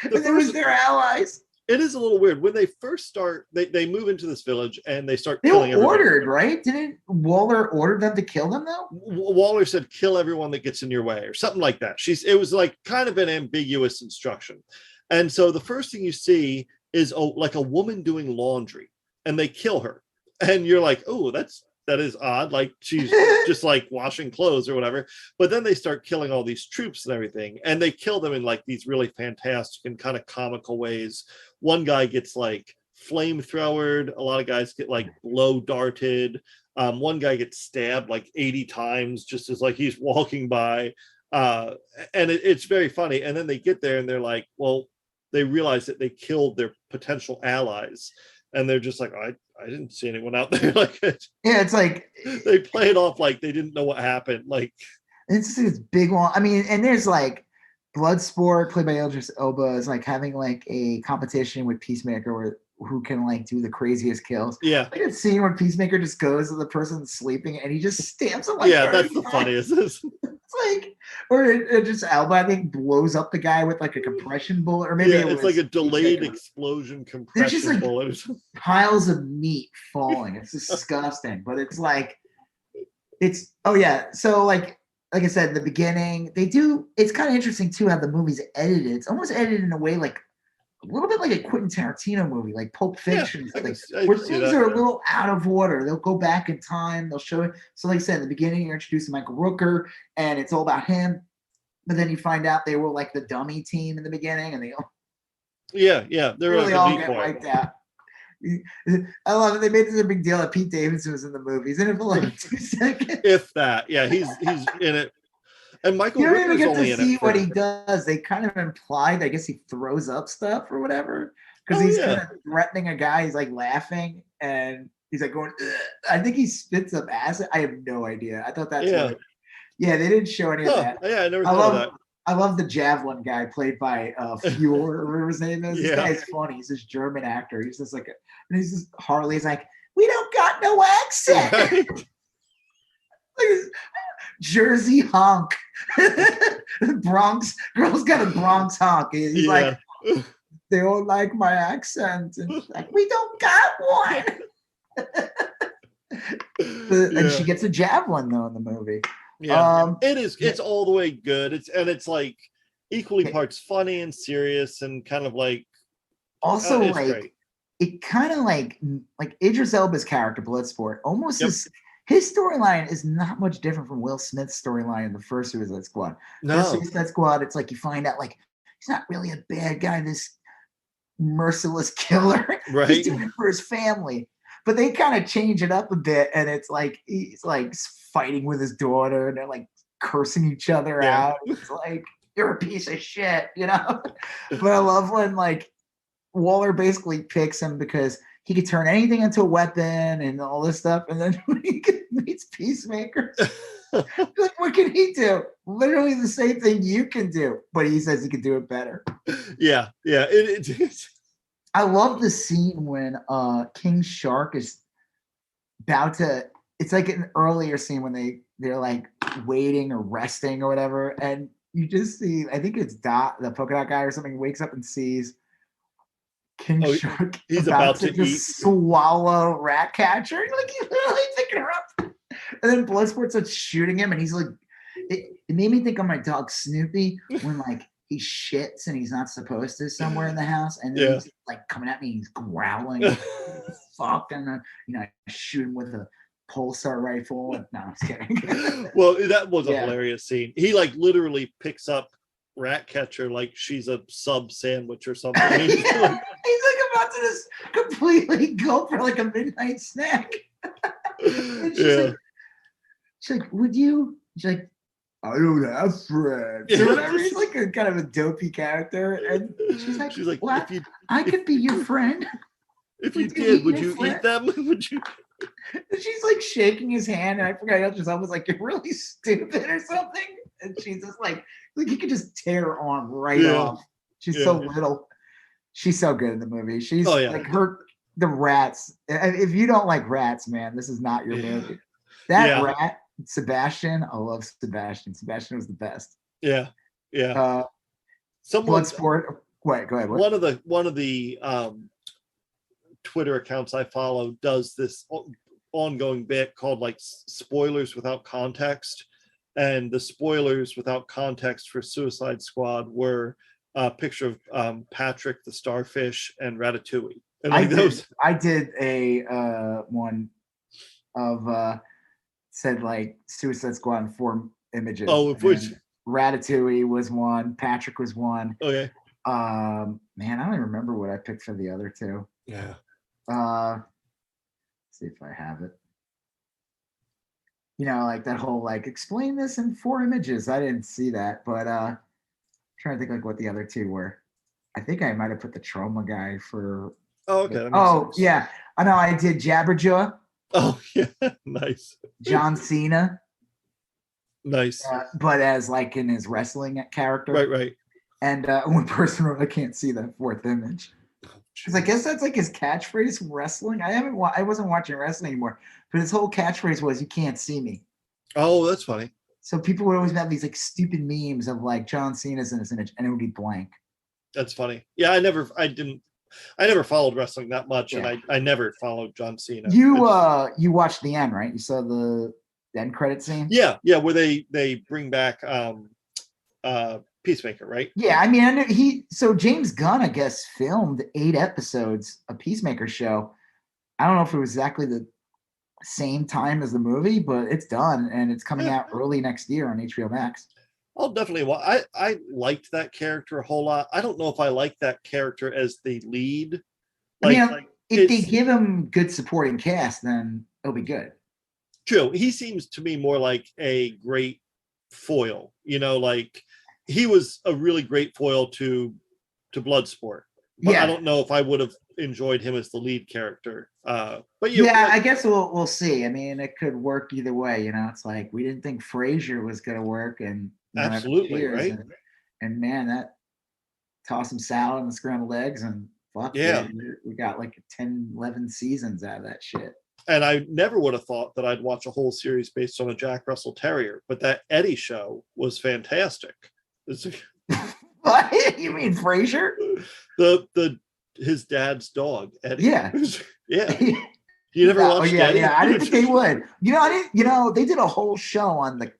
And it was their allies. It is a little weird when they first start. They move into this village and they start. They were ordered, right? Didn't Waller order them to kill them though? Waller said, "Kill everyone that gets in your way," or something like that. It was like kind of an ambiguous instruction. And so the first thing you see is like a woman doing laundry, and they kill her, and you're like, "Oh, that is odd." Like she's just like washing clothes or whatever. But then they start killing all these troops and everything, and they kill them in like these really fantastic and kind of comical ways. One guy gets like flamethrowered. A lot of guys get like blow darted. One guy gets stabbed like 80 times just as like he's walking by. And it's very funny. And then they get there and they're like, well, they realize that they killed their potential allies. And they're just like, I didn't see anyone out there. Like, yeah, it's like they play it off like they didn't know what happened. Like, it's this big one. I mean, and there's like Bloodsport, played by Idris Elba, is like having like a competition with Peacemaker where who can like do the craziest kills. Yeah, like a scene where Peacemaker just goes to the person sleeping and he just stamps him like that's the funniest. It's like, or it just Alba, I think, blows up the guy with like a compression bullet, or maybe it's like a delayed explosion compression just, like, bullet. Piles of meat falling. It's disgusting, but it's like so like I said in the beginning, it's kind of interesting too how the movie's edited. It's almost edited in a way like a little bit like a Quentin Tarantino movie, like Pulp Fiction, where things are a little out of order. They'll go back in time, they'll show it. So like I said, in the beginning, you're introducing Michael Rooker, and it's all about him. But then you find out they were like the dummy team in the beginning, and they all they really all get wiped out. I love it. They made this a big deal that Pete Davidson was in the movies, and it for like 2 seconds. If that, he's in it. And Michael you don't even get to see what he does. They kind of implied, I guess, he throws up stuff or whatever because he's kind of threatening a guy. He's like laughing and he's like going. Ugh. I think he spits up acid. I have no idea. I thought that's what. Yeah, they didn't show any of that. Yeah, I never thought of that. I love the Javelin guy played by Fuel or whatever his name is. This guy's funny. He's this German actor. He's just like, and he's just Harley's like, we don't got no accent. Right. Like Jersey honk. Bronx girl's got a Bronx honk. He's like, they don't like my accent. And she's like, we don't got one. And she gets a javelin though in the movie. It's all the way good. It's like equally parts funny and serious and kind of like also like great. It kind of like Idris Elba's character Bloodsport almost is his storyline is not much different from Will Smith's storyline in the first Suicide Squad. First Suicide Squad, it's like you find out like he's not really a bad guy, this merciless killer. Right. He's doing it for his family. But they kind of change it up a bit, and it's like he's like fighting with his daughter, and they're like cursing each other out. It's like you're a piece of shit, you know. But I love when like Waller basically picks him because he could turn anything into a weapon and all this stuff. And then when he meets Peacemaker, like, what can he do? Literally the same thing you can do, but he says he can do it better. Yeah. I love the scene when King Shark is about to. It's like an earlier scene when they're like waiting or resting or whatever, and you just see. I think it's Dot, the polka dot guy or something, wakes up and sees King Shark. He's about to just swallow Ratcatcher. Like he's literally picking her up, and then Bloodsport starts shooting him, and he's like, it made me think of my dog Snoopy when like. He shits and he's not supposed to somewhere in the house, and then he's like coming at me. He's growling, fuck, and I shoot him with a pulsar rifle. No, I'm just kidding. Well, that was a hilarious scene. He like literally picks up Ratcatcher like she's a sub sandwich or something. He's like about to just completely go for like a midnight snack. She's like, would you? She's like, I don't have friends. Or whatever. He's like a kind of a dopey character. And she's like what? I could be your friend. If you did, would you eat them? Would you? And she's like shaking his hand, and I forgot Idris Elba was like, you're really stupid or something. And she's just like you could just tear her arm right off. She's so little. She's so good in the movie. She's like the rats. If you don't like rats, man, this is not your movie. That rat, Sebastian, I love Sebastian. Sebastian was the best. Yeah. Bloodsport. Wait, go ahead. One of the Twitter accounts I follow does this ongoing bit called like spoilers without context, and the spoilers without context for Suicide Squad were a picture of Patrick the starfish and Ratatouille. And like I did a one of said like Suicide Squad in 4 images. Oh, which Ratatouille was one, Patrick was one. Okay. Man, I don't even remember what I picked for the other 2. Yeah. Let's see if I have it. Like that whole like explain this in 4 images. I didn't see that, but I'm trying to think like what the other 2 were. I think I might have put the trauma guy for. Oh, okay. Yeah. I know I did Jabberjaw. Oh yeah, nice. John Cena. Nice. But as like in his wrestling character. Right. And one person wrote, I can't see that 4th image. Because I guess that's like his catchphrase from wrestling. I wasn't watching wrestling anymore, but his whole catchphrase was "You can't see me." Oh, that's funny. So people would always have these like stupid memes of like John Cena's in his image, and it would be blank. That's funny. Yeah, I never followed wrestling that much, and I never followed John Cena. You watched the end, right? You saw the end credit scene. Yeah, where they bring back Peacemaker, right? Yeah, I mean, so James Gunn, I guess, filmed 8 episodes of Peacemaker show. I don't know if it was exactly the same time as the movie, but it's done and it's coming out early next year on HBO Max. I'll definitely. I liked that character a whole lot. I don't know if I like that character as the lead. If they give him good supporting cast, then it'll be good. True. He seems to me more like a great foil. Like he was a really great foil to Bloodsport. But I don't know if I would have enjoyed him as the lead character. But I guess we'll see. I mean, it could work either way. It's like we didn't think Frasier was going to work, and absolutely right. And man, that toss some salad and the scrambled eggs, and fuck we got like 10, 11 seasons out of that shit. And I never would have thought that I'd watch a whole series based on a Jack Russell Terrier, but that Eddie show was fantastic. What? You mean Frasier? His dad's dog, Eddie. Yeah. Yeah. You never watched Eddie? Yeah, I didn't think they would. They did a whole show on the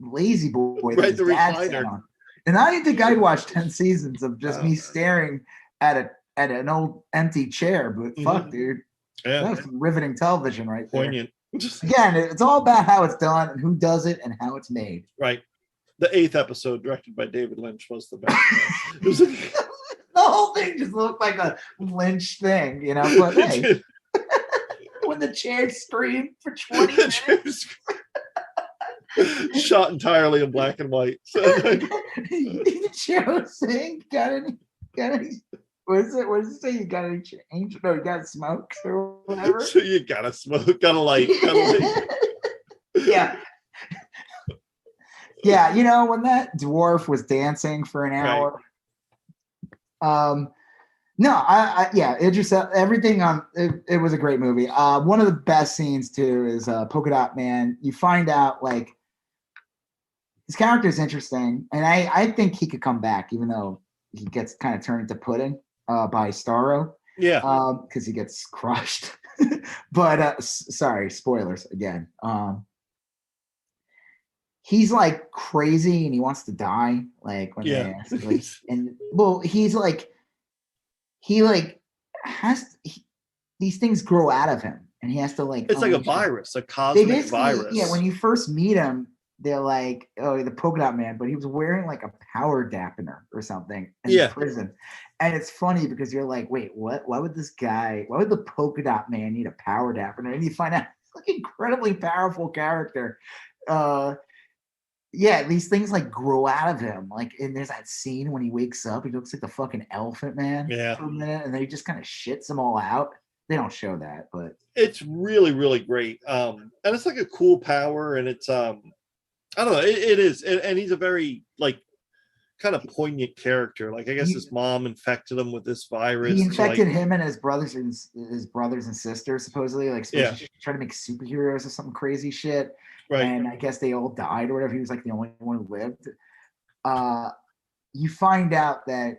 Lazy Boy that his dad sat on. And I didn't think I'd watch 10 seasons of just me staring at an old empty chair, but fuck, dude. Yeah. That was some riveting television right there. Poignant. Again, it's all about how it's done and who does it and how it's made. Right. The 8th episode, directed by David Lynch, was the best. The whole thing just looked like a Lynch thing, But hey, when the chair screamed for 20 minutes. Shot entirely in black and white. The chair was saying, got any? What is it? What does it say? You got any change? No, you got smoke or whatever. So you gotta smoke, gotta light. Yeah. Yeah, when that dwarf was dancing for an hour. Right. Idris, everything on it was a great movie. One of the best scenes too is Polka Dot Man. You find out like his character is interesting, and I think he could come back, even though he gets kind of turned into pudding by Starro. Yeah. Because he gets crushed. But sorry, spoilers again. He's like crazy and he wants to die. Like when they ask, like, and well, he's like, these things grow out of him, and he has to like. It's like a virus, a cosmic virus. Yeah, when you first meet him, they're like, "Oh, the Polka Dot Man," but he was wearing like a power dampener or something in prison. And it's funny because you're like, "Wait, what? Why would the Polka Dot Man need a power dampener?" And you find out it's like an incredibly powerful character. These things like grow out of him. Like, and there's that scene when he wakes up, he looks like the fucking Elephant Man for a minute, and then he just kind of shits them all out. They don't show that, but it's really, really great. And it's like a cool power, and it's I don't know, it is, and he's a very like kind of poignant character. Like I guess his mom infected him with this virus. He infected him and his brothers and sisters, supposedly, like trying to make superheroes or something crazy shit. Right. And I guess they all died or whatever. He was like the only one who lived. You find out that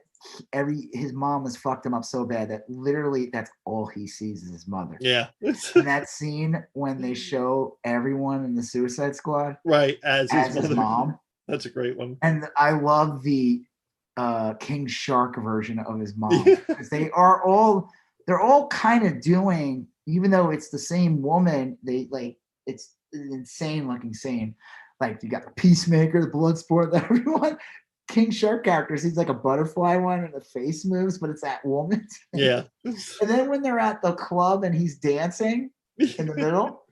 his mom has fucked him up so bad that literally that's all he sees is his mother. Yeah. And that scene when they show everyone in the Suicide Squad, right, as his mom. That's a great one. And I love the King Shark version of his mom, because they're all kind of doing, even though it's the same woman, they like, it's insane looking scene. Like you got the Peacemaker, the Bloodsport, everyone. King Shark character seems like a butterfly one and the face moves, but it's that woman. Yeah. And then when they're at the club and he's dancing in the middle,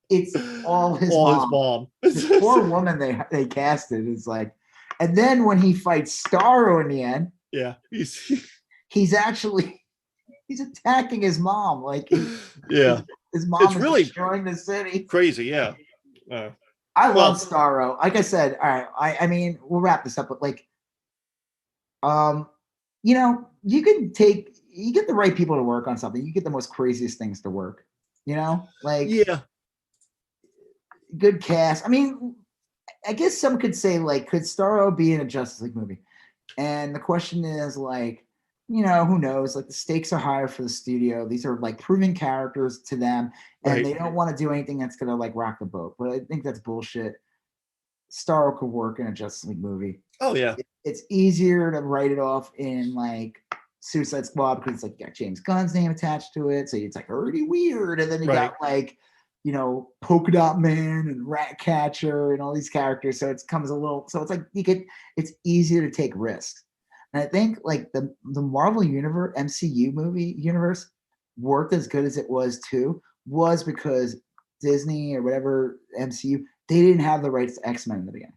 it's all his mom. This poor woman they casted is like, and then when he fights Starro in the end, yeah, he's attacking his mom. Like, his mom is really destroying the city. Crazy, yeah. I love Starro. Like I said, all right. I mean, we'll wrap this up, but like, you know, you get the right people to work on something. You get the most craziest things to work. You know, like, good cast. I mean, I guess some could say, like, could Starro be in a Justice League movie? And the question is, like, you know, who knows? Like, the stakes are higher for the studio. These are like proven characters to them, and they don't want to do anything that's gonna like rock the boat. But I think that's bullshit. Starro could work in a Justice League movie. Oh yeah, it's easier to write it off in like Suicide Squad because it's like got James Gunn's name attached to it, so it's like already weird. And then you got like, you know, Polka Dot Man and Ratcatcher and all these characters, so it comes a little. So it's like it's easier to take risks. And I think like the Marvel universe, MCU movie universe worked as good as it was too, was because Disney or whatever MCU, they didn't have the rights to X-Men in the beginning.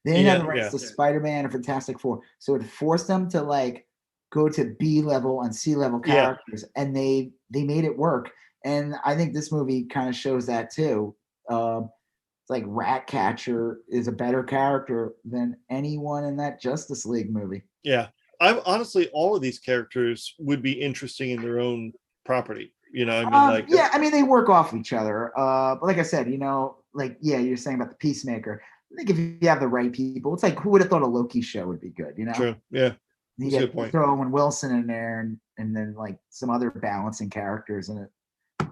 They didn't have the rights to Spider-Man or Fantastic Four. So it forced them to like go to B level and C level characters, and they made it work. And I think this movie kind of shows that too. It's like Ratcatcher is a better character than anyone in that Justice League movie. Yeah. I'm honestly, all of these characters would be interesting in their own property. You know, I mean, like, I mean, they work off each other. But like I said, you know, like, you're saying about the Peacemaker. I think if you have the right people, it's like, who would have thought a Loki show would be good, you know? True. Yeah. You get throw Owen Wilson in there and then like some other balancing characters, and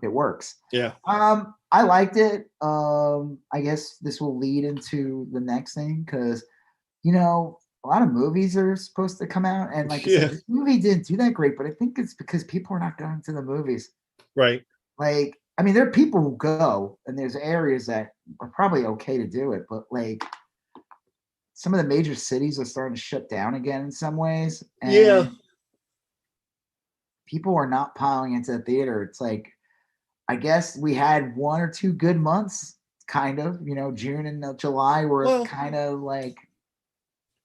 it works. Yeah. I liked it. I guess this will lead into the next thing, because, you know, a lot of movies are supposed to come out, and like I said, this movie didn't do that great, but I think it's because people are not going to the movies. Right. Like, I mean, there are people who go, and there's areas that are probably okay to do it, but like some of the major cities are starting to shut down again in some ways. And people are not piling into the theater. It's like, I guess we had 1 or 2 good months, kind of, you know, June and July were kind of like,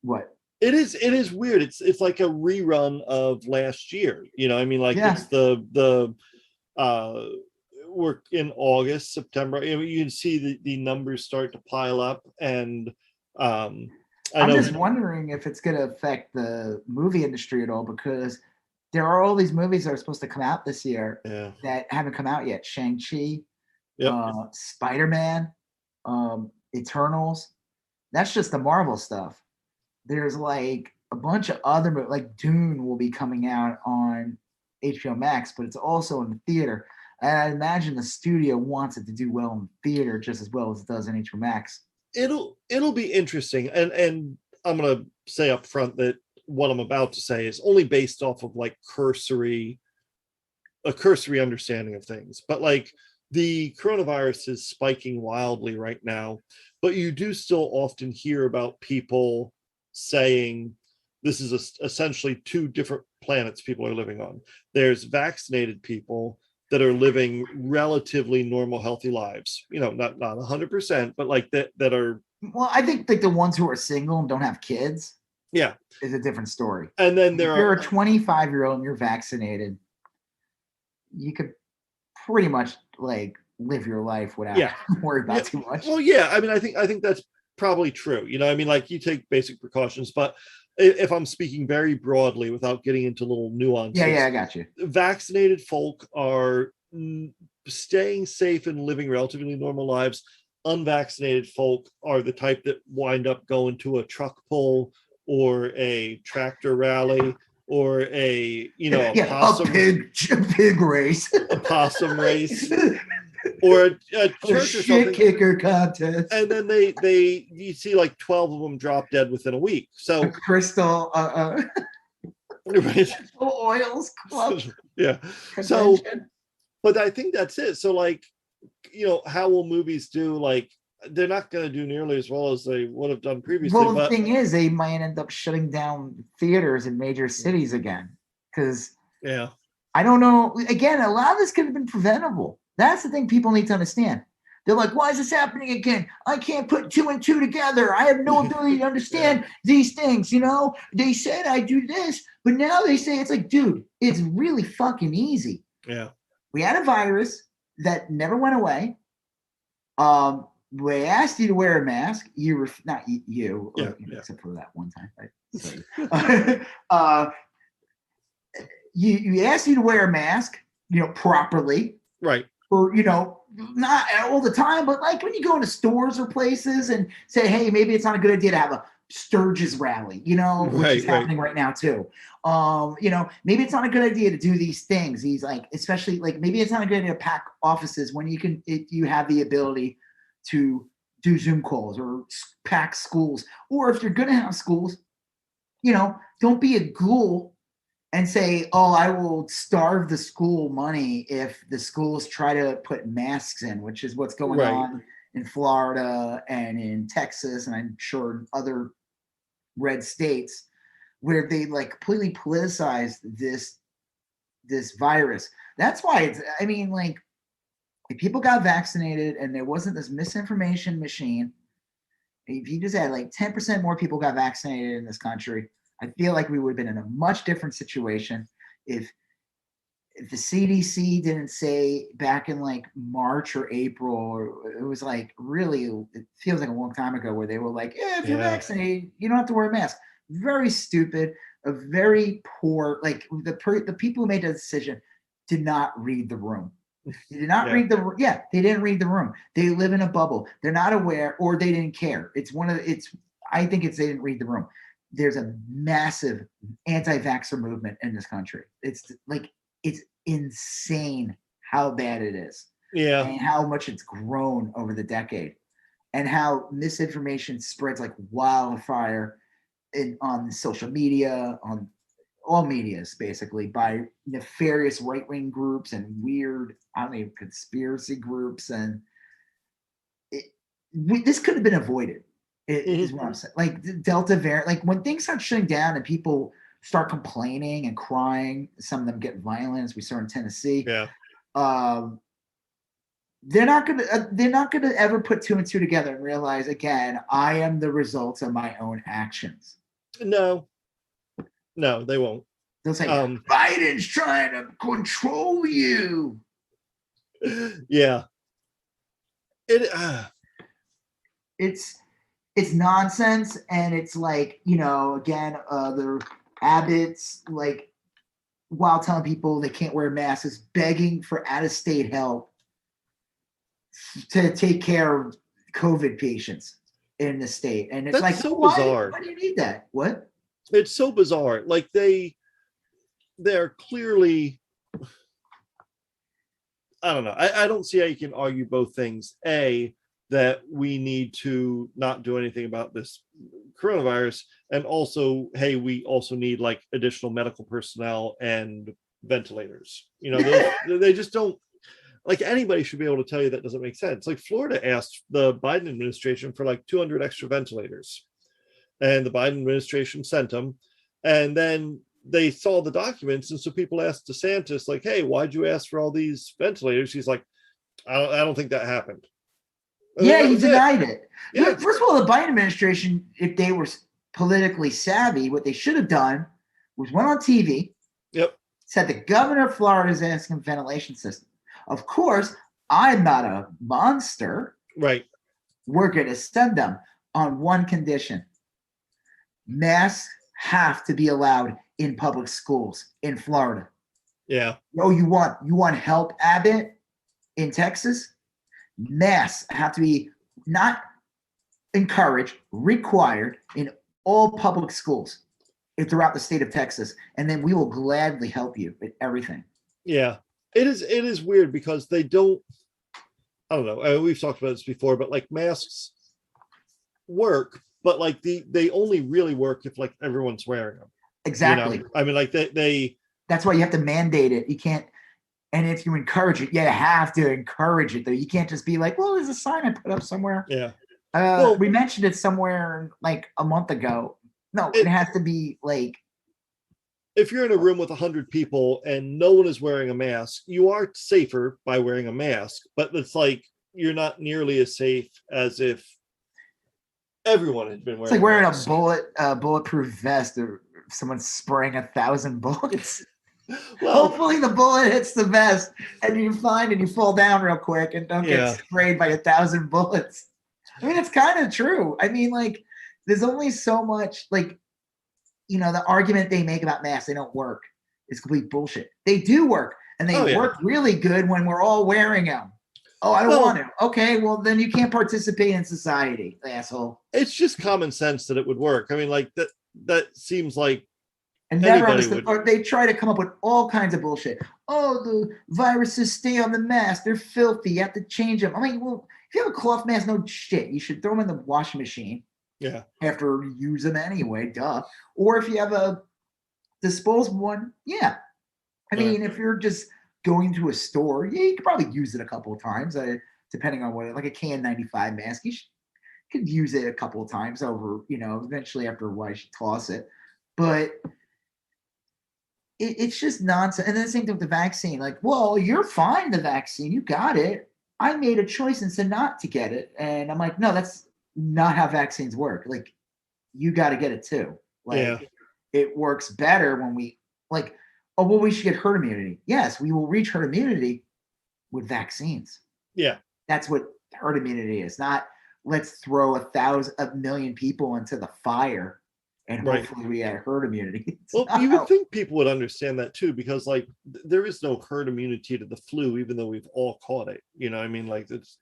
what? It is weird. It's like a rerun of last year. You know, I mean, like it's the we're in August, September. You can see the numbers start to pile up, and I'm just wondering if it's going to affect the movie industry at all, because there are all these movies that are supposed to come out this year that haven't come out yet. Shang-Chi, Spider-Man, Eternals. That's just the Marvel stuff. There's like a bunch of other movies, like Dune will be coming out on HBO Max, but it's also in the theater. And I imagine the studio wants it to do well in theater just as well as it does in HBO Max. It'll be interesting, and I'm gonna say up front that what I'm about to say is only based off of like a cursory understanding of things. But like the coronavirus is spiking wildly right now, but you do still often hear about people saying this is essentially 2 different planets people are living on. There's vaccinated people that are living relatively normal, healthy lives, you know, not 100%, but like that are. Well, I think like the ones who are single and don't have kids is a different story. And then if you're a 25-year-old and you're vaccinated, you could pretty much like live your life without worry about too much. Well, yeah, I mean, I think that's probably true. You know, I mean, like you take basic precautions, but if I'm speaking very broadly without getting into little nuances. Yeah, I got you. Vaccinated folk are staying safe and living relatively normal lives. Unvaccinated folk are the type that wind up going to a truck pull or a tractor rally or a pig race, a possum race, or a church or shit kicker contest, and then they you see like 12 of them drop dead within a week. So a crystal right. oils club, yeah. Convention. So, but I think that's it. So like, how will movies do? Like, they're not going to do nearly as well as they would have done previously. Well, the thing is, they might end up shutting down theaters in major cities again, because I don't know. Again, a lot of this could have been preventable. That's the thing people need to understand. They're like, why is this happening again? I can't put 2 and 2 together. I have no ability to understand these things. They said I do this, but now they say it's like, dude, it's really fucking easy. Yeah. We had a virus that never went away. We asked you to wear a mask. You were not you, except for that one time. Right? So, you asked you to wear a mask, properly. Right. Or, not all the time, but like when you go into stores or places and say, hey, maybe it's not a good idea to have a Sturgis rally, which is happening right now too. Maybe it's not a good idea to do these things. These especially maybe it's not a good idea to pack offices when you have the ability to do Zoom calls or pack schools. Or if you're going to have schools, don't be a ghoul and say, oh, I will starve the school money if the schools try to put masks in, which is what's going on in Florida and in Texas, and I'm sure other red states, where they completely politicized this virus. That's why if people got vaccinated and there wasn't this misinformation machine, if you just had 10% more people got vaccinated in this country, I feel like we would have been in a much different situation. If the CDC didn't say back in March or April, or it was really, it feels like a long time ago, where they were like, if you're vaccinated, you don't have to wear a mask. Very stupid, a very poor, the people who made that decision did not read the room. They did not read they didn't read the room. They live in a bubble. They're not aware, or they didn't care. I think they didn't read the room. There's a massive anti-vaxxer movement in this country. It's insane how bad it is. Yeah. And how much it's grown over the decade, and how misinformation spreads like wildfire on social media, on all medias, basically, by nefarious right-wing groups and weird, conspiracy groups. And this could have been avoided. Is what I'm saying. The Delta variant, when things start shutting down and people start complaining and crying, some of them get violent, as we saw in Tennessee. Yeah. They're not gonna ever put 2 and 2 together and realize, again, I am the results of my own actions. No, they won't. They'll say, Biden's trying to control you. Yeah. It's nonsense, and it's again, the Abbott's while telling people they can't wear masks, is begging for out-of-state help to take care of COVID patients in the state. And it's so bizarre. Why do you need that? What? It's so bizarre. They're clearly, I don't know. I don't see how you can argue both things. A, that we need to not do anything about this coronavirus, and also, hey, we also need additional medical personnel and ventilators. They just don't, anybody should be able to tell you that doesn't make sense. Florida asked the Biden administration for 200 extra ventilators, and the Biden administration sent them, and then they saw the documents, and so people asked DeSantis, hey, why'd you ask for all these ventilators? He's like, I don't think that happened. Yeah, he denied it. Yeah. First of all, the Biden administration, if they were politically savvy, what they should have done was went on TV, said the governor of Florida is asking ventilation system. Of course, I'm not a monster. Right. We're going to send them on one condition. Masks have to be allowed in public schools in Florida. Yeah. Oh, you want help, Abbott, in Texas? Masks have to be not encouraged, required in all public schools throughout the state of Texas, and then we will gladly help you with everything. Yeah. It is weird because they don't, I don't know. We've talked about this before, but like masks work, but like they only really work if like everyone's wearing them. Exactly. You know? I mean, like they that's why you have to mandate it. You can't, and if you encourage it, you have to encourage it though. You can't just be like, well, there's a sign I put up somewhere. Yeah. We mentioned it somewhere like a month ago. No, it has to be like, if you're in a room with 100 people and no one is wearing a mask, you are safer by wearing a mask, but it's like you're not nearly as safe as if everyone had been wearing. It's like wearing a bulletproof vest, or someone spraying 1,000 bullets. Well, hopefully the bullet hits the vest and you fall down real quick and don't get sprayed by 1,000 bullets. I mean, it's kind of true. I mean, like, there's only so much, like, you know, the argument they make about masks, they don't work. It's complete bullshit. They do work, and they work really good when we're all wearing them. Oh, I don't want to. Okay, well, then you can't participate in society, asshole. It's just common sense that it would work. I mean, like, that seems like and never understood. Or they try to come up with all kinds of bullshit. Oh, the viruses stay on the mask. They're filthy. You have to change them. I mean, well, if you have a cloth mask, no shit. You should throw them in the washing machine. Yeah. After you use them anyway, duh. Or if you have a disposable one, yeah. I mean, if you're just going to a store, you could probably use it a couple of times, depending on what, like a KN95 mask. You could use it a couple of times over, you know, eventually after a while you should toss it. But it's just nonsense. And then the same thing with the vaccine. Like, well, you're fine, the vaccine. You got it. I made a choice and said not to get it. And I'm like, no, that's not how vaccines work. Like, you got to get it too. Like, it works better when we, like, oh, well, we should get herd immunity. Yes, we will reach herd immunity with vaccines. Yeah. That's what herd immunity is. Not let's throw a million people into the fire and hopefully we have herd immunity. Well, you would think people would understand that too, because like there is no herd immunity to the flu, even though we've all caught it. You know, I mean, like there's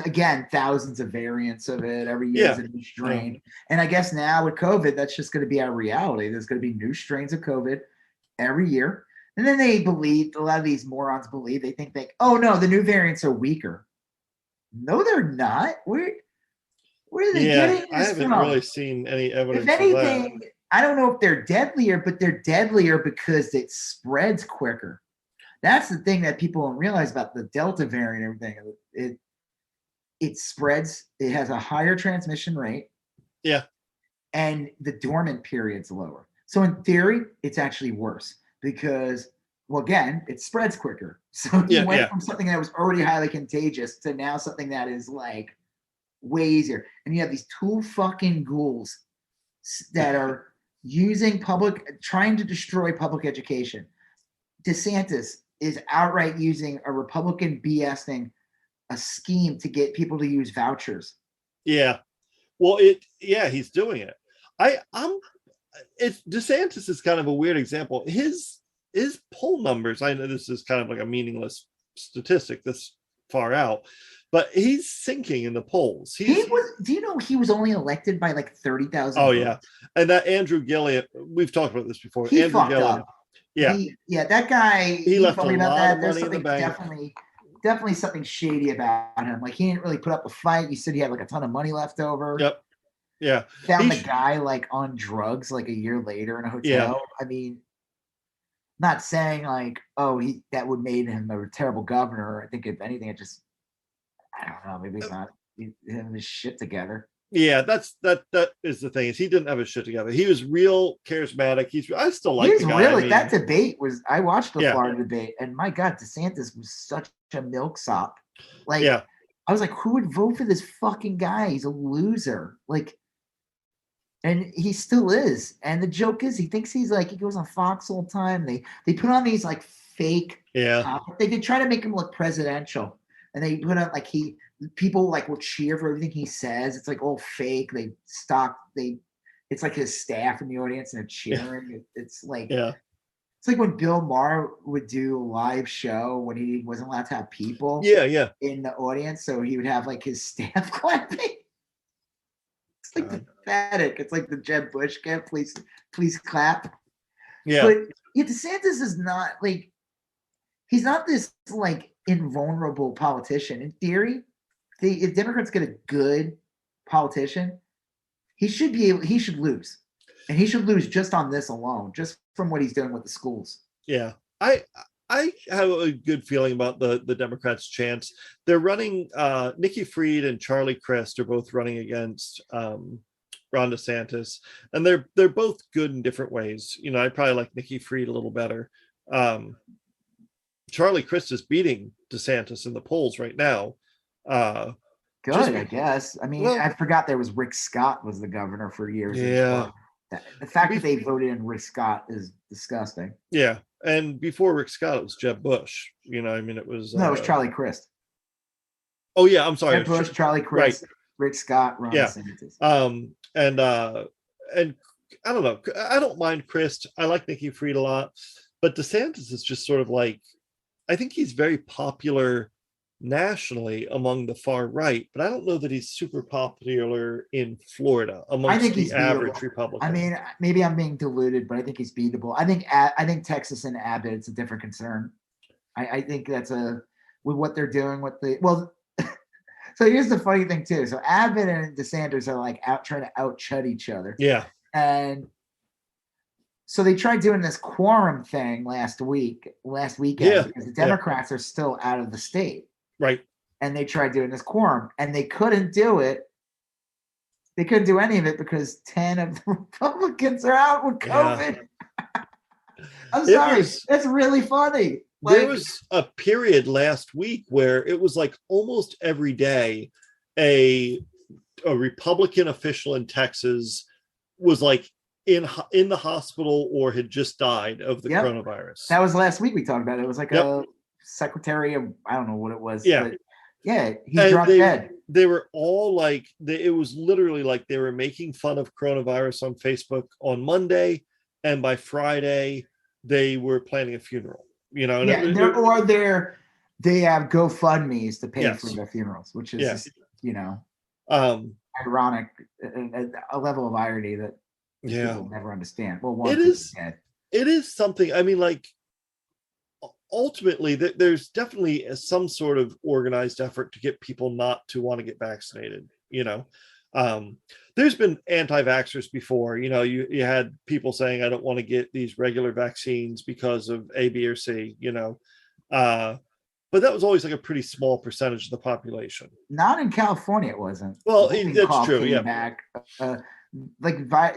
again thousands of variants of it every year. Is a new strain, and I guess now with COVID, that's just going to be our reality. There's going to be new strains of COVID every year, and then they believe, a lot of these morons believe, they think like, oh no, the new variants are weaker. No, they're not. Where are they getting this I haven't really seen any evidence. If anything, I don't know if they're deadlier, but they're deadlier because it spreads quicker. That's the thing that people don't realize about the Delta variant and everything. It spreads. It has a higher transmission rate. Yeah. And the dormant period's lower. So in theory, it's actually worse because, well, again, it spreads quicker. So you went from something that was already highly contagious to now something that is like way easier. And you have these two fucking ghouls that are trying to destroy public education. DeSantis is outright using a Republican BS thing, a scheme to get people to use vouchers. Yeah. Well, he's doing it. DeSantis is kind of a weird example. His poll numbers, I know this is kind of like a meaningless statistic this far out, but he's sinking in the polls. Do you know he was only elected by like 30,000 votes? Yeah. And that Andrew Gilliam, we've talked about this before. He fucked up. Yeah. That guy, he left a lot of There's money in the bank. Definitely something shady about him. Like, he didn't really put up a fight. You said he had like a ton of money left over. Yep. Yeah. Found the guy like on drugs like a year later in a hotel. Yeah. I mean, not saying like, oh, that would made him a terrible governor. I think if anything, I don't know, maybe it's not him his shit together. Yeah, that is the thing, is he didn't have his shit together. He was real charismatic. I still like the guy. Really, that debate I watched the Florida debate, and my God, DeSantis was such a milksop. Like, I was like, who would vote for this fucking guy? He's a loser. Like, and he still is. And the joke is, he thinks he goes on Fox all the time. They put on these like fake. Yeah. They could try to make him look presidential, and they put on like people like will cheer for everything he says. It's like all fake. They it's like his staff in the audience and they're cheering. It's like Yeah. It's like when Bill Maher would do a live show when he wasn't allowed to have people Yeah. in the audience, so he would have like his staff clapping. It's like pathetic. It's like the Jeb Bush camp. Please clap. Yeah. But DeSantis is not like, he's not this like invulnerable politician. In theory, if Democrats get a good politician, he should lose. And he should lose just on this alone, just from what he's doing with the schools. Yeah. I have a good feeling about the Democrats' chance. They're running, Nikki Fried and Charlie Crist are both running against Ron DeSantis, and they're both good in different ways. You know, I probably like Nikki Fried a little better. Charlie Crist is beating DeSantis in the polls right now. Good, I guess. I mean, I forgot there was Rick Scott was the governor for years. Yeah. The fact that they voted in Rick Scott is disgusting. Yeah. And before Rick Scott, it was Jeb Bush. You know, I mean, it was... No, it was Charlie Crist. Oh, yeah, I'm sorry. Jeb Bush, Charlie Crist, right. Rick Scott, Ron DeSantis. And I don't know. I don't mind Crist. I like Nikki Fried a lot. But DeSantis is just sort of like... I think he's very popular nationally among the far right, but I don't know that he's super popular in Florida amongst the average Republican. I mean, maybe I'm being deluded, but I think he's beatable. I think Texas and Abbott, it's a different concern. I think that's with what they're doing with the so here's the funny thing too. So Abbott and DeSantis are like trying to out-chud each other. Yeah. And so they tried doing this quorum thing last weekend, because the Democrats are still out of the state. Right. And they tried doing this quorum and they couldn't do it. They couldn't do any of it because 10 of the Republicans are out with COVID. Yeah. I'm sorry. That's really funny. There was a period last week where it was like almost every day a Republican official in Texas was like in the hospital or had just died of the coronavirus. That was last week we talked about it. It was like a secretary of, I don't know what it was. Yeah. But he dropped dead. They were all like, it was literally like they were making fun of coronavirus on Facebook on Monday. And by Friday, they were planning a funeral, you know? They have GoFundMe's to pay for their funerals, which is, ironic, a level of irony that people never understand. Well, it is something, I mean, like, ultimately there's definitely some sort of organized effort to get people not to want to get vaccinated. There's been anti-vaxxers before. You had people saying, I don't want to get these regular vaccines because of A, B, or C, but that was always like a pretty small percentage of the population. Not in California, it wasn't. Well, that's true. Back.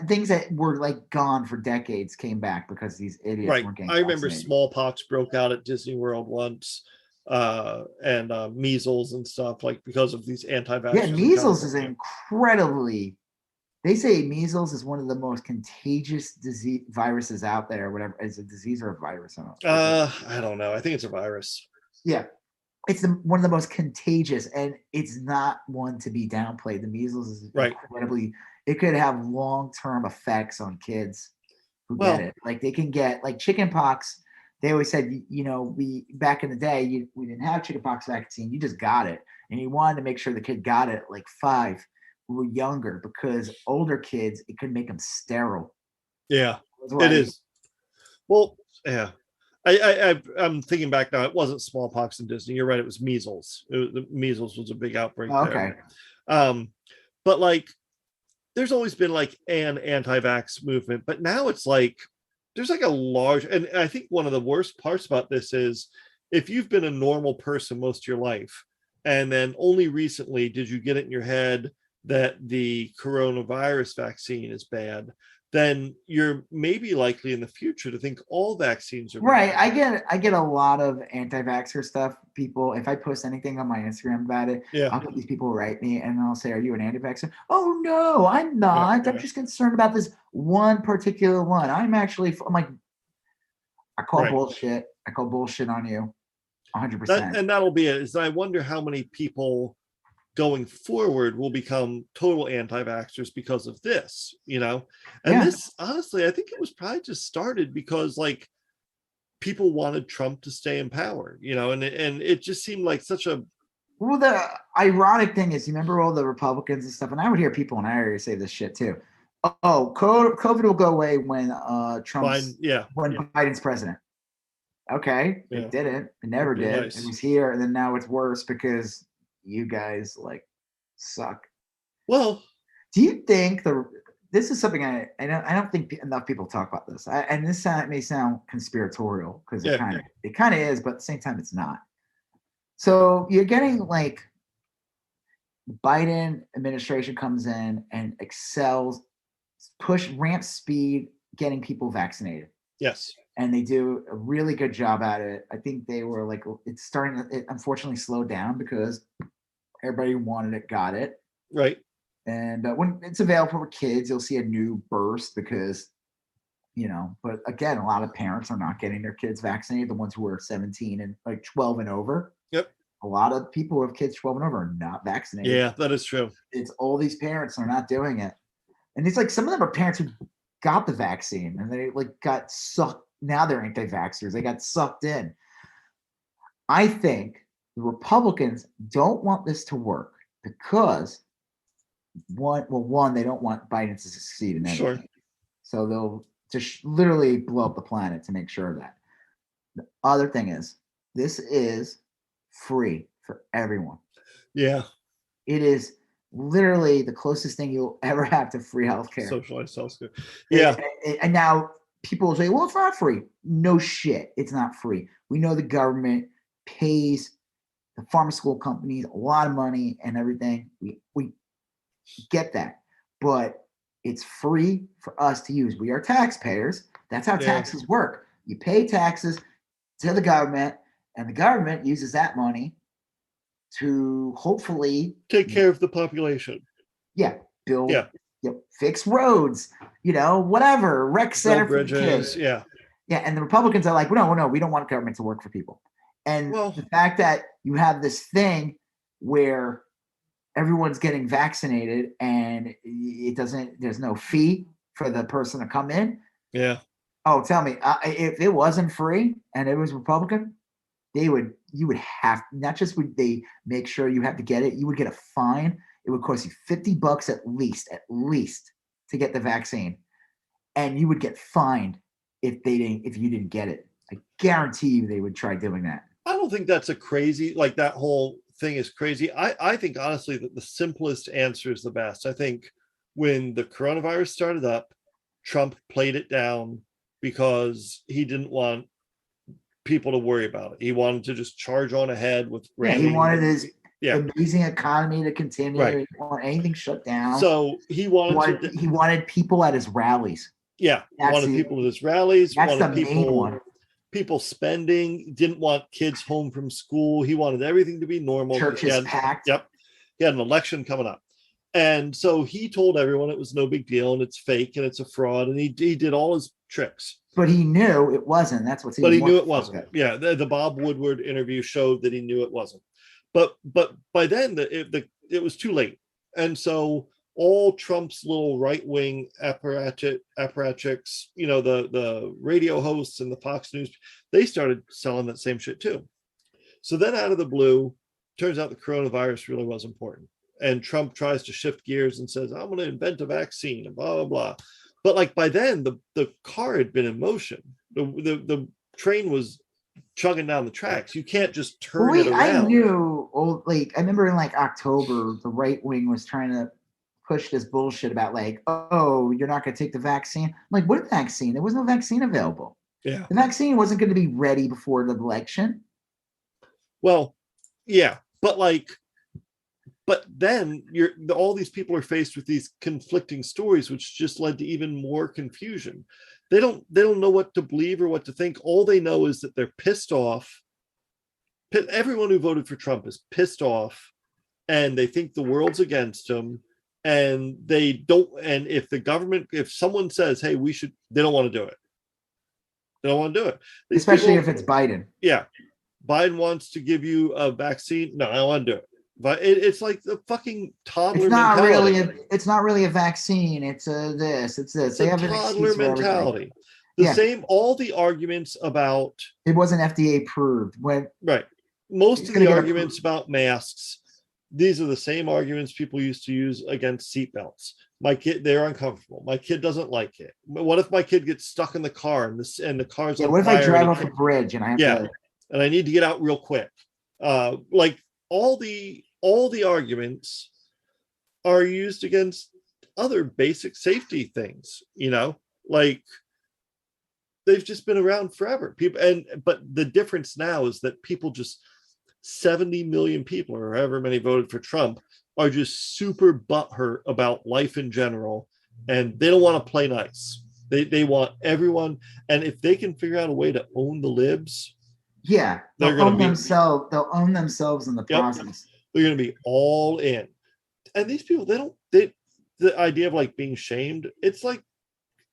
Things that were like gone for decades came back because these idiots weren't getting vaccinated. Remember smallpox broke out at Disney World once, and measles and stuff, like because of these anti-vaxxers. Yeah, measles is incredibly. They say measles is one of the most contagious viruses out there. Whatever, is it a disease or a virus? I don't know. I think it's a virus. Yeah, it's one of the most contagious, and it's not one to be downplayed. The measles is incredibly. It could have long-term effects on kids who get it. Like they can get like chicken pox. They always said, we back in the day, we didn't have chicken pox vaccine. You just got it. And you wanted to make sure the kid got it like 5 or younger, because older kids, it could make them sterile. Yeah, it is. Well, yeah. I'm thinking back now. It wasn't smallpox in Disney. You're right. It was measles. The measles was a big outbreak. Oh, okay. There. But like, there's always been like an anti-vax movement, but now it's like there's like a large, and I think one of the worst parts about this is if you've been a normal person most of your life, and then only recently did you get it in your head that the coronavirus vaccine is bad, then you're maybe likely in the future to think all vaccines are right. Bad. I get a lot of anti-vaxxer stuff. People, if I post anything on my Instagram about it, I'll get these people write me and I'll say, "Are you an anti-vaxxer?" "Oh no, I'm not. I'm just concerned about this one particular one. I'm like, I call bullshit. I call bullshit on you, 100%." And that'll be it. Is I wonder how many people going forward will become total anti-vaxxers because of this, and this, honestly, I think it was probably just started because like people wanted Trump to stay in power, and it just seemed like such a. Well, the ironic thing is, you remember all the Republicans and stuff, and I would hear people in our area say this shit too. Oh, COVID will go away when Biden's president. Okay, it didn't. It never did. Nice. It was here, and then now it's worse because you guys like suck. Well, do you think this is something I don't think enough people talk about this, and this may sound conspiratorial because it kind of is, but at the same time it's not. So you're getting like Biden administration comes in and excels, ramp speed, getting people vaccinated. Yes. And they do a really good job at it. I think they were like, it unfortunately slowed down because everybody wanted it, got it. Right. And when it's available for kids, you'll see a new burst because, but again, a lot of parents are not getting their kids vaccinated. The ones who are 17 and like 12 and over. Yep. A lot of people who have kids 12 and over are not vaccinated. Yeah, that is true. It's all these parents are not doing it. And it's like some of them are parents who got the vaccine and they like got sucked. Now they're anti-vaxxers. They got sucked in. I think the Republicans don't want this to work because one, they don't want Biden to succeed in anything. Sure. So they'll just literally blow up the planet to make sure of that. The other thing is, this is free for everyone. Yeah. It is literally the closest thing you'll ever have to free healthcare. Socialized healthcare. Yeah. And now people say, well, it's not free. No shit. It's not free. We know the government pays the pharmaceutical companies a lot of money and everything. We get that. But it's free for us to use. We are taxpayers. That's how taxes work. You pay taxes to the government, and the government uses that money to hopefully take care of the population. Yeah. Build. Yeah. Fix roads, whatever, rec center for kids. Yeah. Yeah. And the Republicans are like, no, we don't want government to work for people. And the fact that you have this thing where everyone's getting vaccinated and there's no fee for the person to come in. Yeah. Oh, tell me, if it wasn't free and it was Republican, you would have, not just would they make sure you have to get it, you would get a fine. It would cost you $50 at least to get the vaccine. And you would get fined if you didn't get it. I guarantee you they would try doing that. I don't think that's that whole thing is crazy. I think honestly that the simplest answer is the best. I think when the coronavirus started up, Trump played it down because he didn't want people to worry about it. He wanted to just charge on ahead with he wanted his amazing economy to continue. Right. He didn't want anything shut down. So he wanted people at his rallies. Yeah, wanted people at his rallies. That's the main one. People spending, didn't want kids home from school. He wanted everything to be normal. Churches packed. Yep. He had an election coming up. And so he told everyone it was no big deal and it's fake and it's a fraud. And he did all his tricks. But he knew it wasn't. That's what's. But he knew it wasn't. Yeah, the Bob Woodward interview showed that he knew it wasn't. But by then it was too late. And so all Trump's little right-wing apparatchiks, the radio hosts and the Fox News, they started selling that same shit too. So then out of the blue, turns out the coronavirus really was important. And Trump tries to shift gears and says, I'm going to invent a vaccine and blah, blah, blah. But like by then, the car had been in motion. The train was chugging down the tracks. You can't just turn it around. I remember in like October, the right wing was trying to push this bullshit about like, oh, you're not going to take the vaccine. I'm like, what vaccine? There was no vaccine available. Yeah. The vaccine wasn't going to be ready before the election. Well, yeah, but then all these people are faced with these conflicting stories, which just led to even more confusion. They don't know what to believe or what to think. All they know is that they're pissed off. Everyone who voted for Trump is pissed off, and they think the world's against him. And they don't. And if someone says, "Hey, they don't want to do it. They don't want to do it." Especially if it's Biden. Yeah, Biden wants to give you a vaccine. No, I don't want to do it. But it's like the fucking toddler It's not mentality. really a vaccine. It's a this. It's this. It's They a have an toddler excuse for everything. mentality. The Yeah, same, all the arguments about it wasn't FDA approved. When right, most it's of gonna the get arguments approved. about masks, these are the same arguments people used to use against seatbelts. My kid, they're uncomfortable. My kid doesn't like it. What if my kid gets stuck in the car and the car's Yeah, on what if I fire and drive he off a can't? bridge and I have Yeah, to? and I need to get out real quick. Like all the arguments are used against other basic safety things. Like they've just been around forever. But the difference now is that people just 70 million people or however many voted for Trump are just super butthurt about life in general, and they don't want to play nice. They want everyone, and if they can figure out a way to own the libs, Yeah, they're going to be They'll own themselves in the yep, process. they're going to be all in. And these people, they the idea of like being shamed, it's like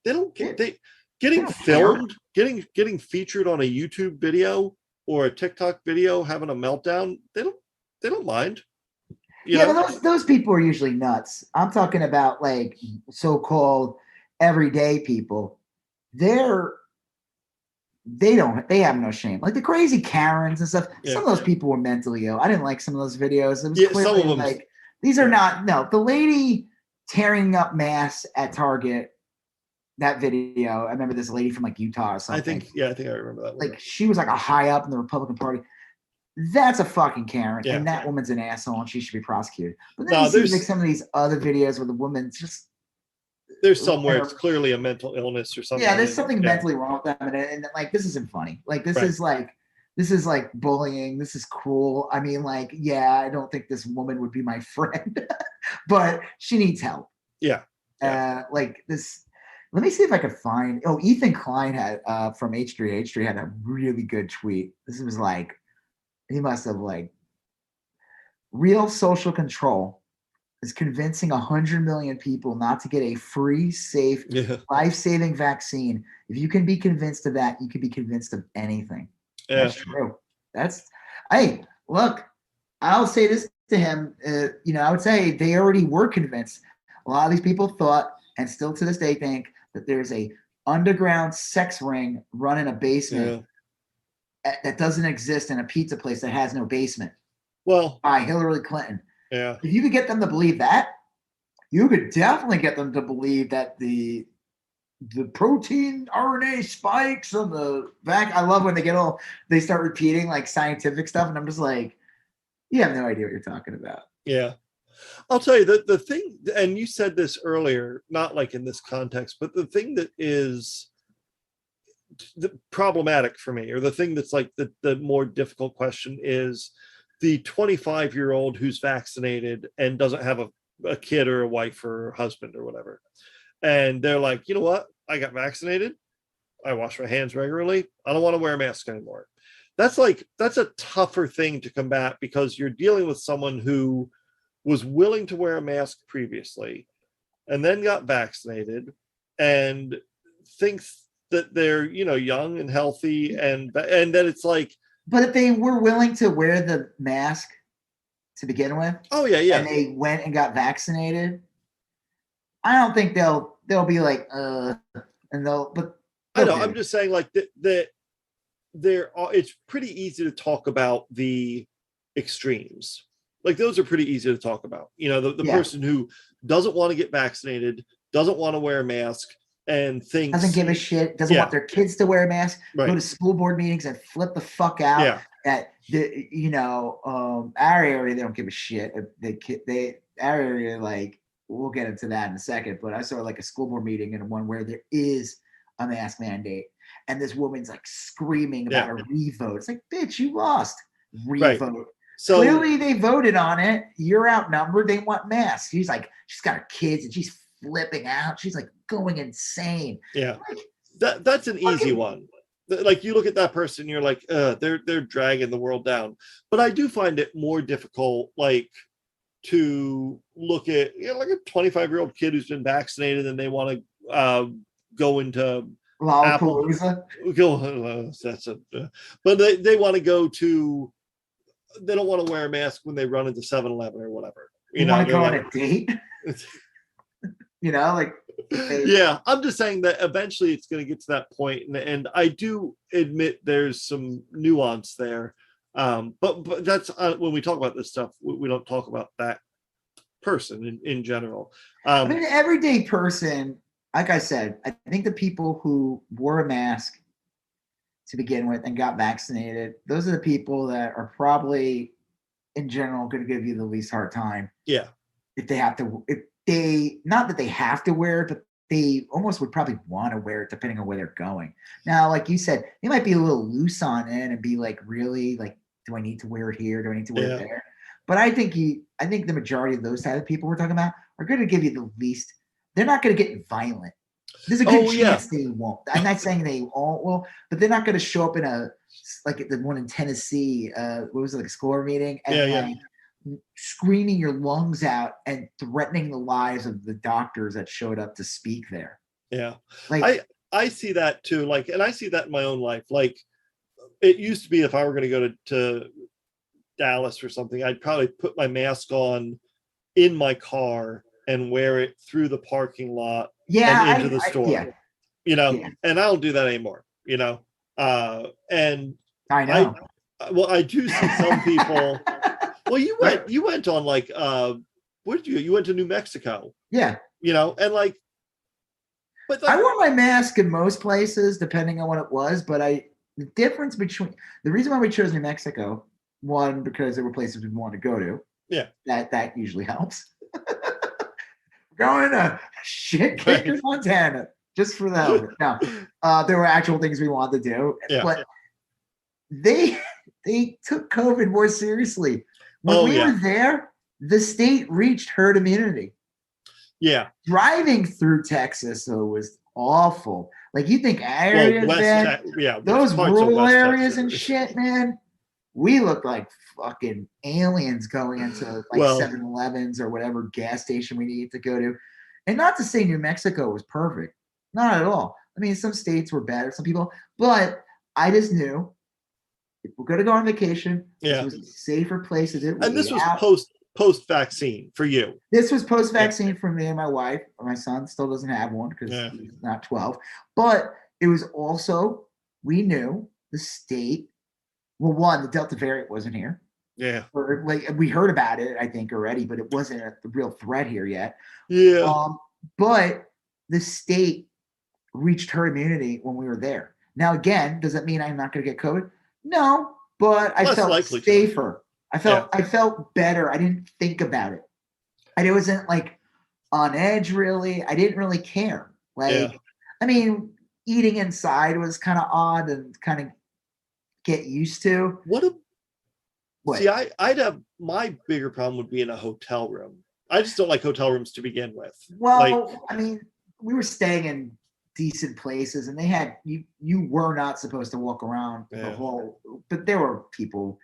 they don't get they getting filmed, getting featured on a YouTube video or a TikTok video, having a meltdown. They don't mind. But those people are usually nuts. I'm talking about like so-called everyday people. They're they have no shame. Like the crazy Karens and stuff. Yeah. Some of those people were mentally ill. I didn't like some of those videos. It was Some of them, like these are not the lady tearing up masks at Target. That video, I remember this lady from like Utah or something. I think I remember that one. Like she was like a high up in the Republican Party. That's a fucking Karen, and that woman's an asshole, and she should be prosecuted. But then you see like some of these other videos where the woman's just there's somewhere it's clearly a mental illness or something. Yeah, there's something mentally wrong with them, and like this isn't funny. Like this is like bullying. This is cruel. I mean, like, yeah, I don't think this woman would be my friend, but she needs help. Yeah. Like this. Let me see if I could find. Oh, Ethan Klein had from H3H3 had a really good tweet. This was like, he must have like, real social control is convincing 100 million people not to get a free, safe, life-saving vaccine. If you can be convinced of that, you can be convinced of anything. Yeah. That's true. Hey, look, I'll say this to him. I would say they already were convinced. A lot of these people thought, and still to this day think, that there's a underground sex ring run in a basement that doesn't exist in a pizza place that has no basement. Well, by Hillary Clinton. Yeah. If you could get them to believe that, you could definitely get them to believe that the protein RNA spikes on the back. I love when they start repeating like scientific stuff, and I'm just like, you have no idea what you're talking about. Yeah. I'll tell you the thing, and you said this earlier, not like in this context, but the thing that is problematic for me, or the thing that's like the more difficult question, is the 25-year-old who's vaccinated and doesn't have a kid or a wife or a husband or whatever. And they're like, you know what? I got vaccinated. I wash my hands regularly. I don't want to wear a mask anymore. That's a tougher thing to combat, because you're dealing with someone who was willing to wear a mask previously and then got vaccinated and thinks that they're, young and healthy, and then it's like, but if they were willing to wear the mask to begin with, and they went and got vaccinated, I don't think they'll be like, and but I know. I'm just saying, like that. It's pretty easy to talk about the extremes. Like those are pretty easy to talk about. The person who doesn't want to get vaccinated, doesn't want to wear a mask, and thinks doesn't give a shit, doesn't want their kids to wear a mask, go to school board meetings and flip the fuck out. At our area, they don't give a shit. Our area, like, we'll get into that in a second, but I saw like a school board meeting and one where there is a mask mandate, and this woman's like screaming about a revote. It's like, bitch, you lost. Revote. Right. So clearly they voted on it. You're outnumbered. They want masks. She's like, she's got her kids and she's flipping out. She's like going insane. Yeah. Like, that's an easy one. Like you look at that person, you're like, they're dragging the world down. But I do find it more difficult, like, to look at like a 25-year-old kid who's been vaccinated and they want to go into Apple. But they want to go to they don't want to wear a mask when they run into 7-Eleven or whatever. You want to go on a date? Like yeah, I'm just saying that eventually it's going to get to that point, and I do admit there's some nuance there, but that's when we talk about this stuff, we don't talk about that person in general. I mean, everyday person, like I said, I think the people who wore a mask to begin with and got vaccinated, those are the people that are probably in general going to give you the least hard time. Yeah. If they not that they have to wear it, but they almost would probably want to wear it depending on where they're going. Now, like you said, they might be a little loose on it and be like, really, like, do I need to wear it here? Do I need to wear it there? But I think the majority of those type of people we're talking about are going to give you the least. They're not going to get violent. There's a good chance they won't. I'm not saying they all will, but they're not going to show up in like the one in Tennessee. What was it, like a school meeting? And screaming your lungs out and threatening the lives of the doctors that showed up to speak there. Yeah. Like I see that too. Like, and I see that in my own life. Like, it used to be if I were going to go to Dallas or something, I'd probably put my mask on in my car and wear it through the parking lot and into the store. And I don't do that anymore, and I know. I do see some people. Well, you went on like where did you went to New Mexico? Yeah. And like, but I wore my mask in most places depending on what it was, but the difference between the reason why we chose New Mexico, one, because there were places we wanted to go to. Yeah. That usually helps. Going to shit kickers, Montana, just for the hell of it. No, there were actual things we wanted to do, but they took COVID more seriously. When we were there, the state reached herd immunity. Yeah. Driving through Texas, though, was awful. Like, you think areas, those rural areas and shit, man, we looked like fucking aliens going into like 7-Elevens or whatever gas station we needed to go to. And not to say New Mexico was perfect. Not at all. I mean, some states were better, some people, but I just knew if we're going to go on vacation, this was a safer place to do. And this was post-vaccine for you. This was post-vaccine for me and my wife. My son still doesn't have one because he's not 12. But it was also, we knew the state. Well, one, the Delta variant wasn't here. Yeah. Or like we heard about it, I think, already, but it wasn't a real threat here yet. Yeah. But the state reached herd immunity when we were there. Now, again, does that mean I'm not going to get COVID? No, but I felt safer. I felt better. I didn't think about it. I wasn't like on edge, really. I didn't really care. Like, I mean, eating inside was kind of odd and kind of get used to. See, I'd have, my bigger problem would be in a hotel room. I just don't like hotel rooms to begin with. Well, I mean, we were staying in decent places, and they had you were not supposed to walk around the hall, but there were people,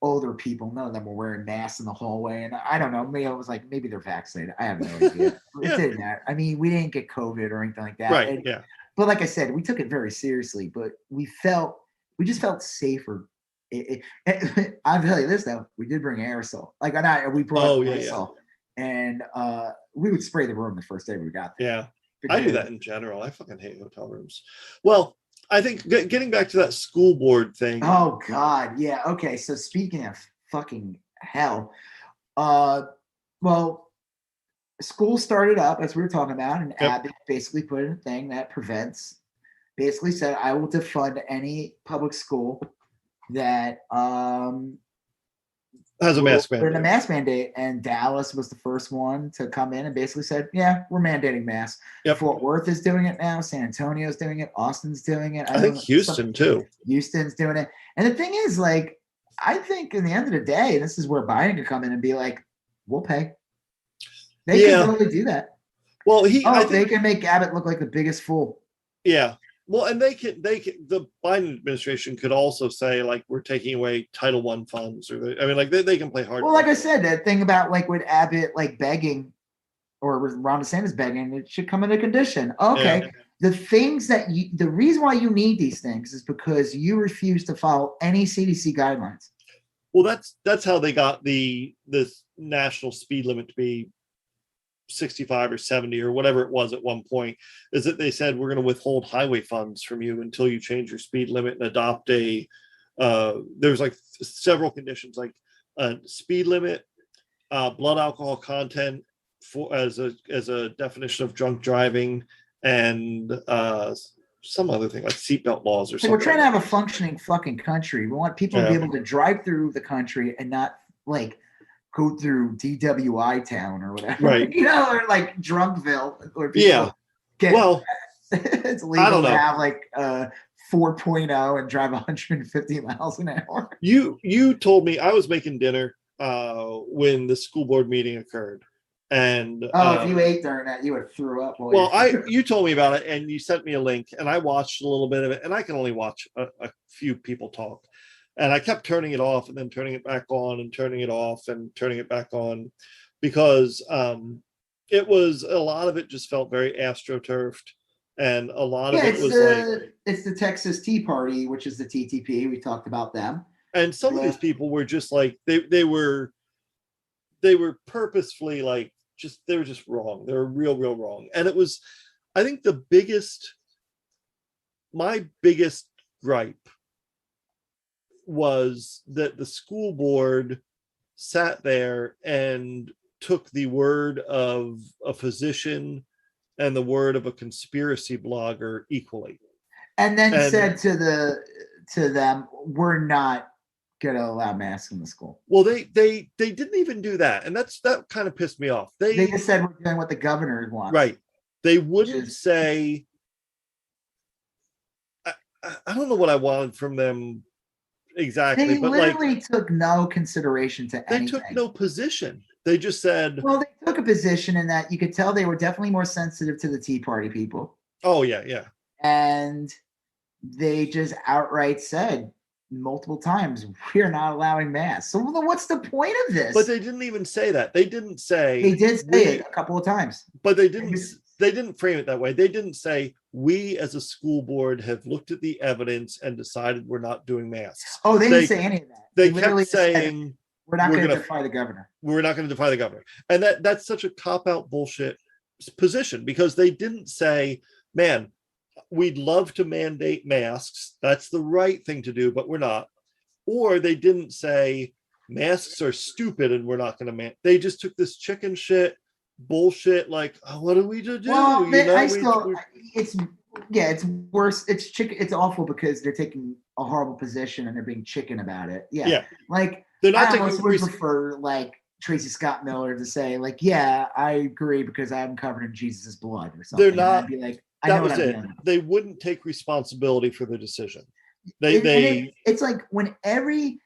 older people. None of them were wearing masks in the hallway, and I don't know. Maybe I was like, maybe they're vaccinated. I have no idea. It didn't matter. I mean, we didn't get COVID or anything like that. Right. But like I said, we took it very seriously. But we just felt safer. I'll tell you this though, we did bring aerosol. Like we brought aerosol, and we would spray the room the first day we got there. Yeah. I do that in general. I fucking hate hotel rooms. Well, I think getting back to that school board thing. Oh God, yeah. Okay, so speaking of fucking hell, well, school started up as we were talking about, and Abbott basically put in a thing that basically said, I will defund any public school that has a mask mandate. A mask mandate, and Dallas was the first one to come in and basically said, "Yeah, we're mandating masks." Fort Worth is doing it now. San Antonio's doing it. Austin's doing it. I think Houston too. Houston's doing it. And the thing is, like, I think in the end of the day, this is where Biden could come in and be like, "We'll pay." They can totally do that. Well, they can make Abbott look like the biggest fool. Yeah. Well, and they can. The Biden administration could also say, like, we're taking away Title I funds, or they can play hard. Well, like I said, that thing about like with Abbott like begging, or Ron DeSantis begging, it should come in a condition. Okay, the things that the reason why you need these things is because you refuse to follow any CDC guidelines. Well, that's how they got this national speed limit to be 65 or 70 or whatever it was at one point, is that they said we're going to withhold highway funds from you until you change your speed limit and adopt there's like several conditions, like a speed limit, blood alcohol content as a definition of drunk driving, and some other thing like seatbelt laws or something. We're trying to have a functioning fucking country. We want people to be able to drive through the country and not like go through DWI town or whatever, right? Or like Drunkville, or people it's legal to have like 4.0 and drive 150 miles an hour. You told me, I was making dinner when the school board meeting occurred, and if you ate during that, you would have threw up. You told me about it, and you sent me a link, and I watched a little bit of it, and I can only watch a few people talk. And I kept turning it off and then turning it back on and turning it off and turning it back on, because it was, a lot of it just felt very astroturfed. And a lot of it was it's the Texas Tea Party, which is the TTP. We talked about them. And some of these people were just like, they were purposefully like, they were just wrong. They were real wrong. And it was, I think my biggest gripe was that the school board sat there and took the word of a physician and the word of a conspiracy blogger equally, and then said to them, we're not gonna allow masks in the school. Well, they didn't even do that, and that kind of pissed me off. They just said we're doing what the governor wants. Right. They wouldn't say, I don't know what I wanted from them exactly. They literally took no consideration to anything. They took no position. They just said, well, they took a position in that you could tell they were definitely more sensitive to the Tea Party people. Oh yeah. And they just outright said multiple times, we're not allowing masks. So what's the point of this? But they didn't even say that. They didn't say. They did say it a couple of times. But they didn't frame it that way. They didn't say, we as a school board have looked at the evidence and decided we're not doing masks. Oh, they didn't say any of that. They kept saying, we're not going to defy the governor. We're not going to defy the governor. And that's such a cop-out bullshit position, because they didn't say, man, we'd love to mandate masks. That's the right thing to do, but we're not. Or they didn't say masks are stupid and we're not going to They just took this chicken shit bullshit, like, oh, what are we to do? Well, it's worse. It's chicken. It's awful because they're taking a horrible position and they're being chicken about it. Yeah. Like, they're not. I would prefer like Tracy Scott Miller to say like, yeah, I agree because I'm covered in Jesus' blood or something. They're not. I'd be like, that was it. They wouldn't take responsibility for the decision. It's like when every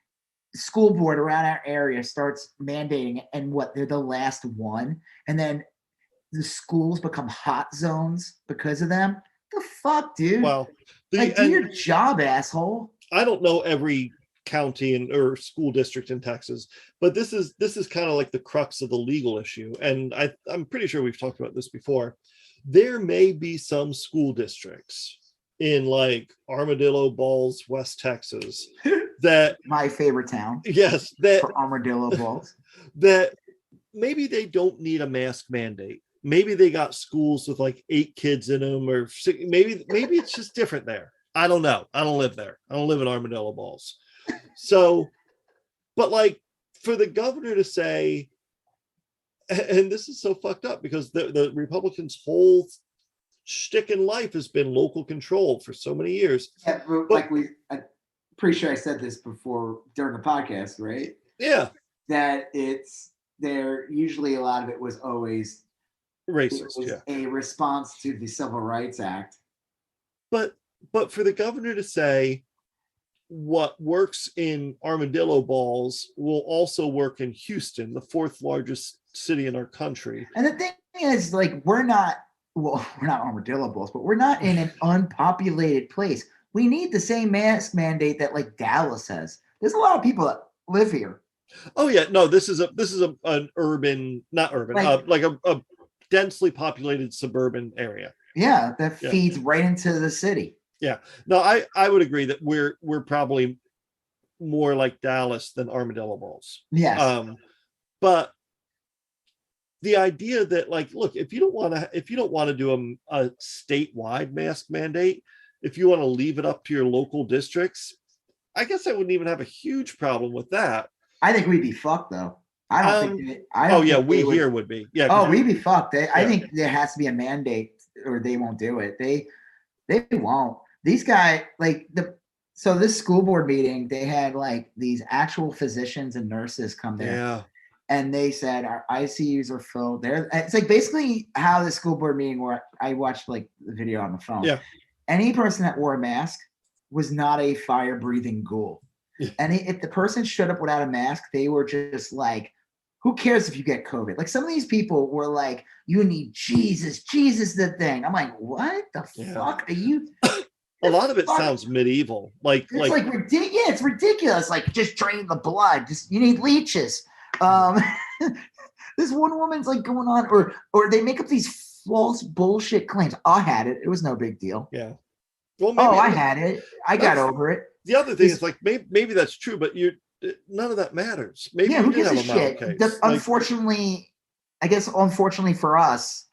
school board around our area starts mandating it, and they're the last one, and then the schools become hot zones because of them. The fuck, dude? Well, do your job, asshole. I don't know every county or school district in Texas, but this is kind of like the crux of the legal issue, and I'm pretty sure we've talked about this before. There may be some school districts in like Armadillo Balls, West Texas, that my favorite town. Yes, that for Armadillo Balls. That maybe they don't need a mask mandate. Maybe they got schools with like 8 kids in them, or 6, maybe it's just different there. I don't know. I don't live there. I don't live in Armadillo Balls. So, but like for the governor to say, and this is so fucked up because the Republicans' whole shtick in life has been local control for so many years. Yeah, but I'm pretty sure I said this before during the podcast, right? Yeah. That usually a lot of it was always racist. A response to the Civil Rights Act. But for the governor to say what works in Armadillo Balls will also work in Houston, the 4th largest city in our country. And the thing is, like, we're not Armadillo Balls, but we're not in an unpopulated place. We need the same mask mandate that like Dallas has. There's a lot of people that live here. Oh yeah, no, this is an urban, not urban, like a densely populated suburban area. Yeah, that feeds right into the city. Yeah, no, I would agree that we're probably more like Dallas than armadillo balls. Yes. But the idea that, like, look, if you don't want to do a statewide mask mandate, if you want to leave it up to your local districts, I guess I wouldn't even have a huge problem with that. I think we'd be fucked though. I don't think. We here would be. Yeah. Oh, we'd be fucked. I think there has to be a mandate, or they won't do it. They won't. These guys, like so this school board meeting, they had like these actual physicians and nurses come there. Yeah. And they said our ICUs are filled. It's like basically how the school board meeting where I watched like the video on the phone. Yeah. Any person that wore a mask was not a fire-breathing ghoul. Yeah. And if the person showed up without a mask, they were just like, who cares if you get COVID? Like some of these people were like, you need Jesus the thing. I'm like, what the fuck are you? A lot of it sounds medieval. It's like ridiculous. Yeah, it's ridiculous. Like just drain the blood. Just you need leeches. This one woman's like going on, or they make up these false bullshit claims. I had it. It was no big deal. Yeah. Well, I had it. I got over it. The other thing is like maybe that's true, but none of that matters. Maybe who gives a shit? Unfortunately, I guess unfortunately for us,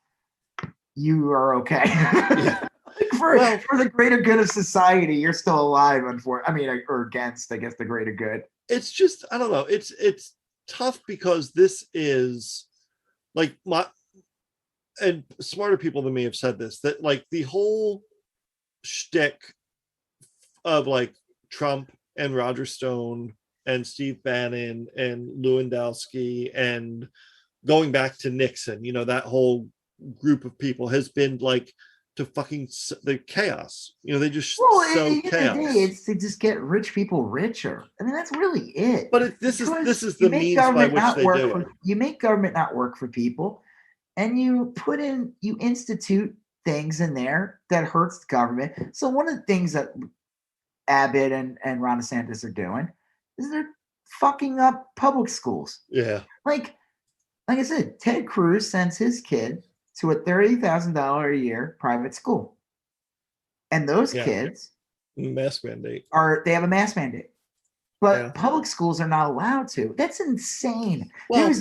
you are okay. Yeah. For the greater good of society, you're still alive. Or against, I guess, the greater good. It's just, I don't know. It's tough because this is like and smarter people than me have said this, that like the whole shtick of like Trump and Roger Stone and Steve Bannon and Lewandowski and going back to Nixon, that whole group of people has been like to fucking the chaos. They just chaos. They just get rich people richer. I mean, that's really it. But this is the means by which they do it. You make government not work for people, and you institute things in there that hurts the government. So one of the things that Abbott and Ron DeSantis are doing is they're fucking up public schools. Yeah. Like I said, Ted Cruz sends his kid to a $30,000 a year private school. And those kids mask mandate. They have a mask mandate. But public schools are not allowed to. That's insane. Well,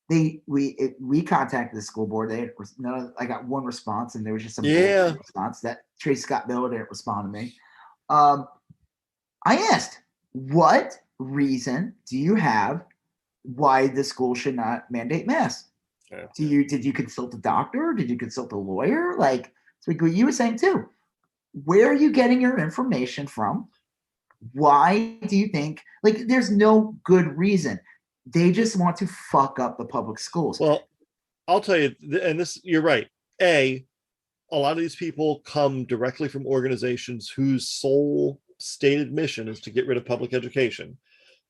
we contacted the school board. I got one response, and there was just some response that Tracy Scott Miller didn't respond to me. I asked, what reason do you have why the school should not mandate masks? Yeah. Did you consult a doctor? Did you consult a lawyer? Like, it's like what you were saying too. Where are you getting your information from? Why do you think, like, there's no good reason? They just want to fuck up the public schools. Well, I'll tell you, and this, you're right. A lot of these people come directly from organizations whose sole stated mission is to get rid of public education.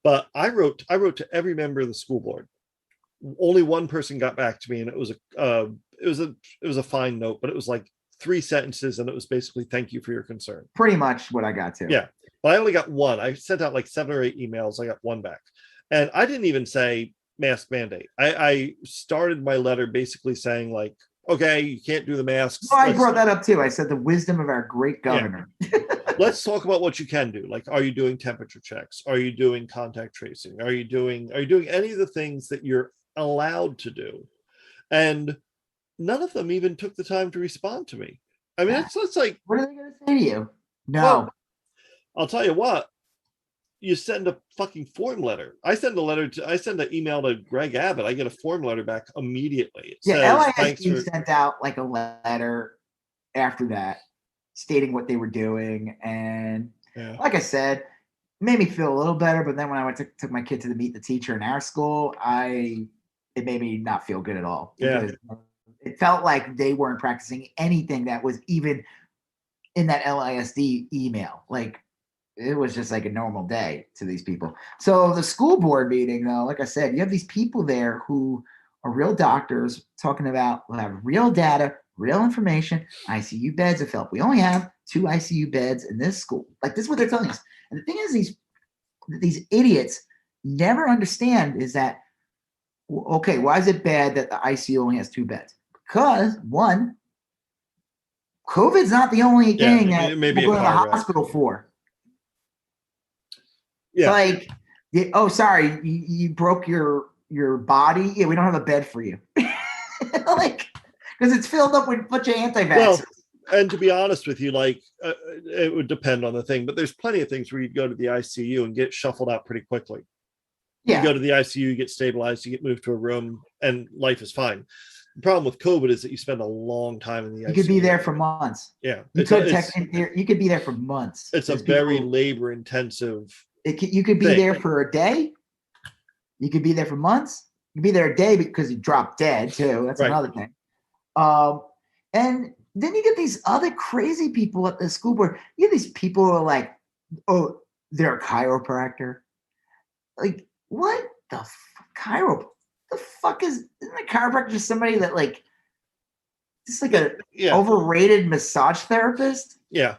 But I wrote to every member of the school board. Only one person got back to me, and it was a fine note, but it was like 3 sentences, and it was basically thank you for your concern. Pretty much what I got to. Yeah, but I only got one. I sent out like 7 or 8 emails. I got one back, and I didn't even say mask mandate. I started my letter basically saying like, okay, you can't do the masks. Well, I brought that up too. I said the wisdom of our great governor. Yeah. Let's talk about what you can do. Like, are you doing temperature checks? Are you doing contact tracing? Are you doing any of the things that you're allowed to do? And none of them even took the time to respond to me. I mean, it's like, what are they going to say to you? No. Well, I'll tell you what. You send a fucking form letter. I send an email to Greg Abbott. I get a form letter back immediately. LISG sent out like a letter after that stating what they were doing. And like I said, made me feel a little better. But then when I took my kid to meet the teacher in our school, it made me not feel good at all. Yeah. It felt like they weren't practicing anything that was even in that LISD email. Like, it was just like a normal day to these people. So the school board meeting, though, like I said, you have these people there who are real doctors talking about, we'll have real data, real information, ICU beds of help. We only have 2 ICU beds in this school. Like, this is what they're telling us. And the thing is, these idiots never understand is that, okay, why is it bad that the ICU only has 2 beds? Because, one, COVID's not the only thing that we're going to the hospital for. Yeah. Like, oh, sorry, you broke your body. Yeah, we don't have a bed for you. Like, because it's filled up with a bunch of anti-vaxxers. Well, and to be honest with you, like it would depend on the thing, but there's plenty of things where you go to the ICU and get shuffled out pretty quickly. Yeah. You go to the ICU, you get stabilized, you get moved to a room, and life is fine. The problem with COVID is that you spend a long time in the ICU. You could be there for months. Yeah. You could be there for months. It's a very labor intensive. You could be there for a day. You could be there for months. You could be there a day because you dropped dead too. That's another thing. And then you get these other crazy people at the school board. You get these people who are like, oh, they're a chiropractor. Like, what the the fuck isn't a chiropractor just somebody that like just like a overrated massage therapist? Yeah.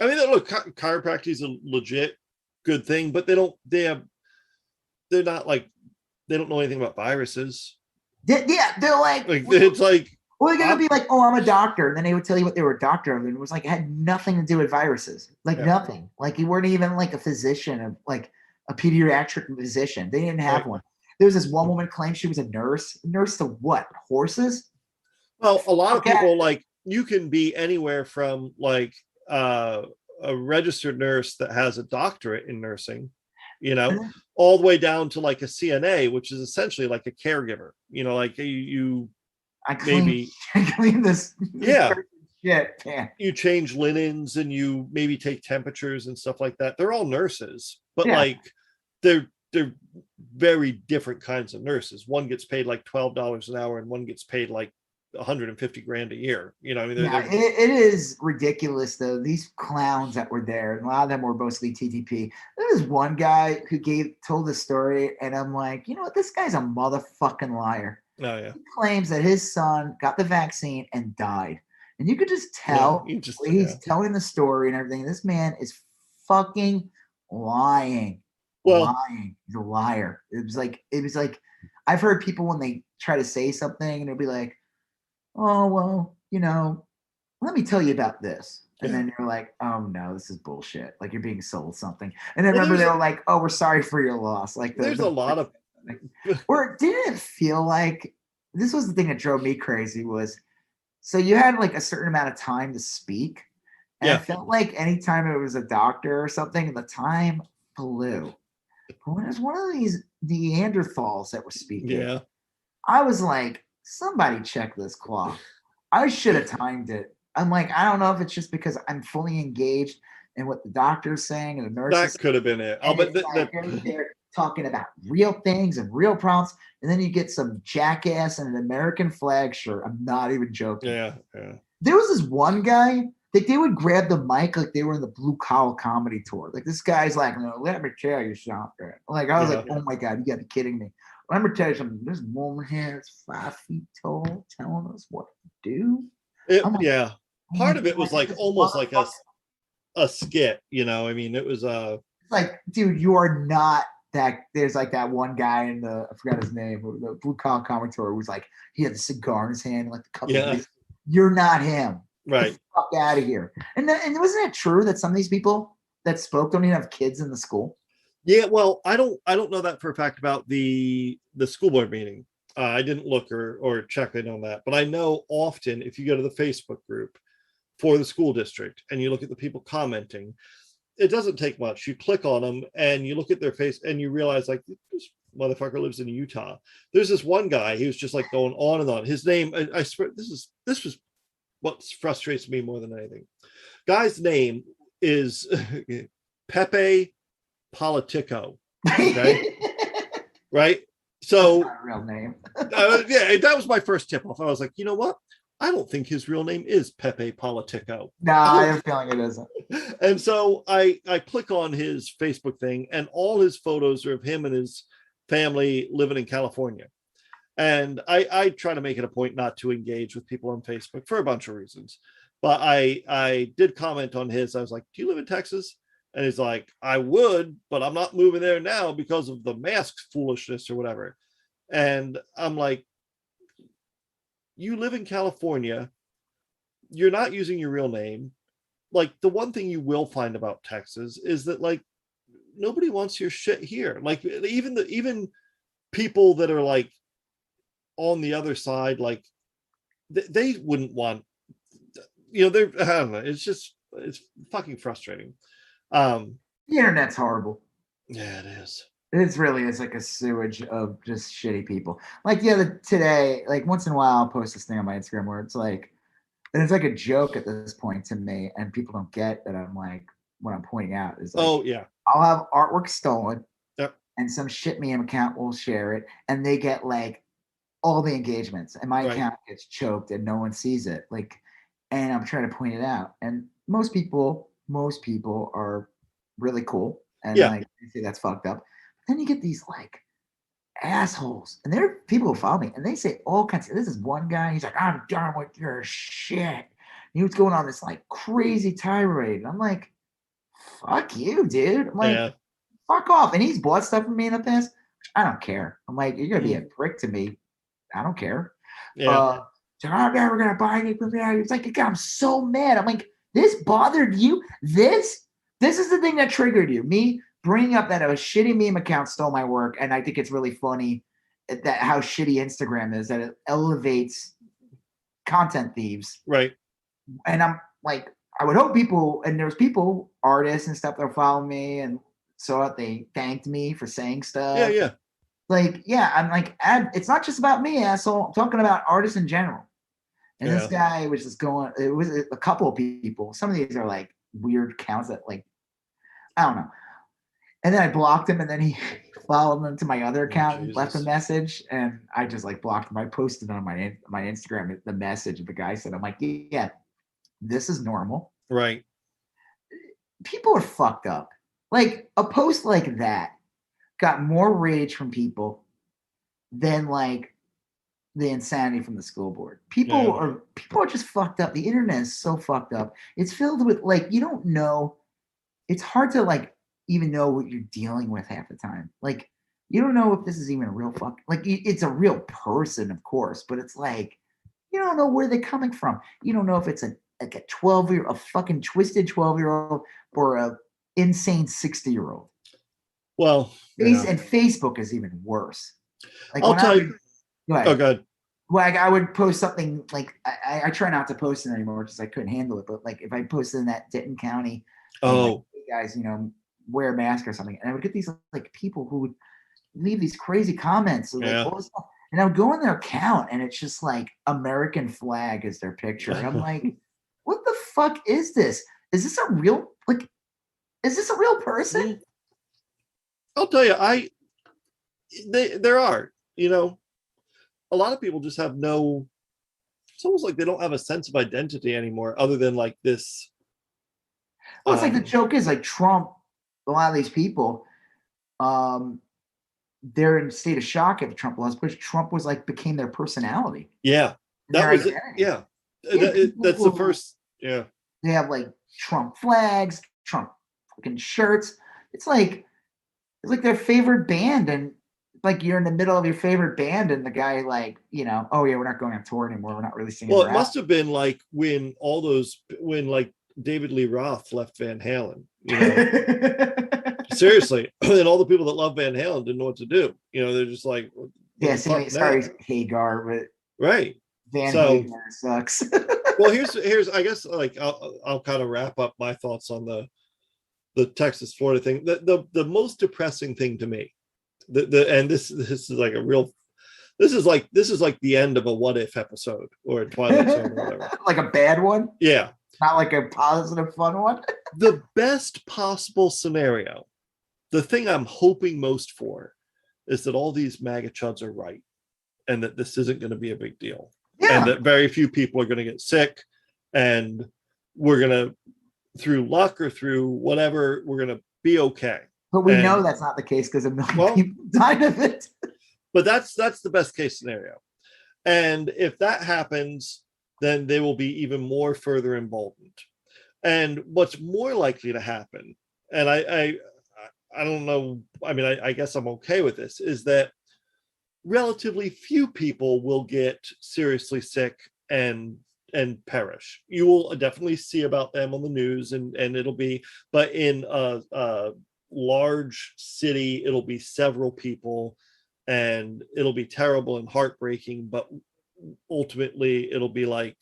I mean, look, chiropractic is a legit good thing, but they're not like, they don't know anything about viruses. Yeah, they're like it's like, well, they're gonna be like, oh, I'm a doctor, and then they would tell you what they were a doctor of, and it was like it had nothing to do with viruses, like nothing. Like you weren't even like a physician, of like a pediatric physician. They didn't have one. There was this one woman claimed she was a nurse. Nurse to what? Horses? Well, a lot of people, like, you can be anywhere from like a registered nurse that has a doctorate in nursing, all the way down to like a CNA, which is essentially like a caregiver. Like I clean this shit, man. You change linens and you maybe take temperatures and stuff like that. They're all nurses, but like they're very different kinds of nurses. One gets paid like $12 an hour and one gets paid like 150 grand a year. I mean, it is ridiculous though. These clowns that were there, and a lot of them were mostly TTP. There was one guy who told the story, and I'm like, you know what? This guy's a motherfucking liar. Oh, yeah. He claims that his son got the vaccine and died. And you could just tell he's telling the story and everything. This man is fucking lying. Lying. He's a liar. It was like I've heard people when they try to say something and they'll be like, oh, well, let me tell you about this. And then you're like, oh no, this is bullshit. Like you're being sold something. And then remember they were like, oh, we're sorry for your loss. Like there's a lot of or didn't it feel like this was the thing that drove me crazy was so you had like a certain amount of time to speak. And I felt like anytime it was a doctor or something, the time flew. But when it was one of these Neanderthals that were speaking, I was like, somebody check this clock. I should have timed it. I'm like, I don't know if it's just because I'm fully engaged in what the doctor's saying and the nurse. That could have been it. They're talking about real things and real problems, and then you get some jackass in an American flag shirt. I'm not even joking. Yeah. There was this one guy that they would grab the mic like they were in the Blue Collar Comedy Tour. Like this guy's like, no, let me tell you something. Like I was like, oh my god, you got to be kidding me. Let me tell you something. This woman here is 5 feet tall, telling us what to do. Part of it was like almost like a skit. I mean, it was like, dude, you are not that. There's like that one guy in I forgot his name, the Blue Collar Comedy Tour, who was like, he had the cigar in his hand, like the cup of beer. You're not him. Right. Get the fuck out of here. And wasn't it true that some of these people that spoke don't even have kids in the school? Yeah, well, I don't know that for a fact about the school board meeting. I didn't look or check in on that, but I know often if you go to the Facebook group for the school district and you look at the people commenting, it doesn't take much. You click on them and you look at their face and you realize like this motherfucker lives in Utah. There's this one guy who's just like going on and on. His name, I swear, this was what frustrates me more than anything. Guy's name is Pepe Politico. Okay. Right. So that's not a real name. That was my first tip off. I was like, you know what? I don't think his real name is Pepe Politico. No, I have a feeling it isn't. And so I click on his Facebook thing, and all his photos are of him and his family living in California. And I try to make it a point not to engage with people on Facebook for a bunch of reasons. But I did comment on his. I was like, do you live in Texas? And he's like, I would, but I'm not moving there now because of the mask foolishness or whatever. And I'm like, you live in California. You're not using your real name. Like, the one thing you will find about Texas is that, like, nobody wants your shit here. Like even people that are like on the other side, like they wouldn't want, they're, I don't know, it's fucking frustrating. The internet's horrible. Yeah, it is. It's really is like a sewage of just shitty people. Like today, like once in a while I'll post this thing on my Instagram where it's like, and it's like a joke at this point to me, and people don't get that I'm like, what I'm pointing out is like, oh yeah, I'll have artwork stolen, yep, and some shit meme account will share it, and they get like all the engagements, and my account gets choked, and no one sees it. Like, and I'm trying to point it out, and most people are really cool, and like they say that's fucked up. But then you get these like assholes, and there are people who follow me, and they say all kinds of. This is one guy. He's like, "I'm done with your shit." He was going on this like crazy tirade, and I'm like, "Fuck you, dude!" I'm like, "Fuck off!" And he's bought stuff from me in the past. I don't care. I'm like, "You're gonna be a prick to me. I don't care." So I'm never gonna buy anything from you. It's like, I'm so mad. I'm like, this bothered you? This is the thing that triggered you. Me bringing up that a shitty meme account stole my work, and I think it's really funny that how shitty Instagram is, that it elevates content thieves. Right. And I'm like, I would hope people, and there's people, artists and stuff that follow me, and so they thanked me for saying stuff. Yeah. Like, I'm like, it's not just about me, asshole. I'm talking about artists in general. And this guy was just going, it was a couple of people. Some of these are like weird accounts that like, I don't know. And then I blocked him, and then he followed him to my other account and left a message, and I just like blocked him. I posted on my Instagram the message the guy said. I'm like, yeah, this is normal. Right. People are fucked up. Like a post like that got more rage from people than like the insanity from the school board. People are just fucked up. The internet is so fucked up. It's filled with like, you don't know. It's hard to like even know what you're dealing with half the time. Like, you don't know if this is even a real like it's a real person, of course, but it's like, you don't know where they're coming from. You don't know if it's like a 12-year, a fucking twisted 12-year-old or a insane 60-year-old. Well, and Facebook is even worse. Like, I'll tell you. Go ahead. Oh, good. Like, I would post something like I try not to post it anymore because I couldn't handle it. But like if I posted in that Denton County, like, hey guys, wear a mask or something, and I would get these like people who would leave these crazy comments, so, like all this stuff, and I would go in their account, and it's just like American flag is their picture, and I'm like, what the fuck is this? Is this a real person? I'll tell you, there are, a lot of people just have it's almost like they don't have a sense of identity anymore other than like this. Well, it's like the joke is like Trump, a lot of these people, they're in a state of shock at the Trump laws, because Trump became their personality. Yeah. That was it. Yeah. That's the first. Yeah. They have like Trump flags, Trump fucking shirts. It's like their favorite band, and like you're in the middle of your favorite band, and the guy like, oh yeah, we're not going on tour anymore. We're not really singing. Well, it must have been like when like David Lee Roth left Van Halen. Seriously, and all the people that love Van Halen didn't know what to do. They're just like, sorry, Hagar, but right. Van Halen sucks. Well, here's I guess like I'll kind of wrap up my thoughts on the Texas Florida thing. The most depressing thing to me, and this is like a real, this is like the end of a What If episode or a Twilight Zone or whatever. Like a bad one? Yeah. Not like a positive, fun one. The best possible scenario, the thing I'm hoping most for, is that all these MAGA chuds are right, and that this isn't going to be a big deal, and that very few people are going to get sick, and we're going to, through luck or through whatever, we're going to be okay. But we know that's not the case because a million people died of it. But that's the best case scenario, and if that happens, then they will be even more further emboldened. And what's more likely to happen, and I don't know, I mean, I guess I'm okay with this, is that relatively few people will get seriously sick and perish. You will definitely see about them on the news, and it'll be, but in large city, it'll be several people, and it'll be terrible and heartbreaking, but ultimately it'll be like,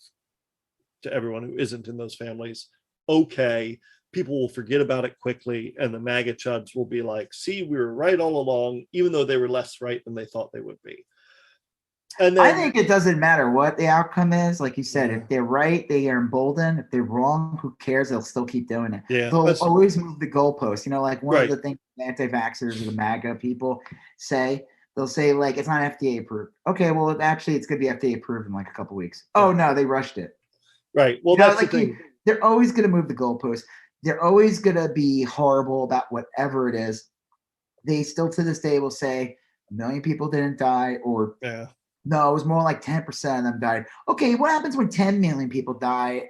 to everyone who isn't in those families, okay, people will forget about it quickly, and the MAGA chuds will be like, see, we were right all along, even though they were less right than they thought they would be. And then, I think it doesn't matter what the outcome is. Like you said, if they're right, they are emboldened. If they're wrong, who cares? They'll still keep doing it. Yeah, They'll always move the goalpost. You know, like one right. of the things anti-vaxxers or the MAGA people say, they'll say, like, it's not FDA approved. Okay, well, actually, it's going to be FDA approved in like a couple weeks. Oh, no, they rushed it. Right. Well, that's like the thing. They're always going to move the goalpost. They're always going to be horrible about whatever it is. They still to this day will say 1 million people didn't die, or no, it was more like 10% of them died. Okay, what happens when 10 million people die?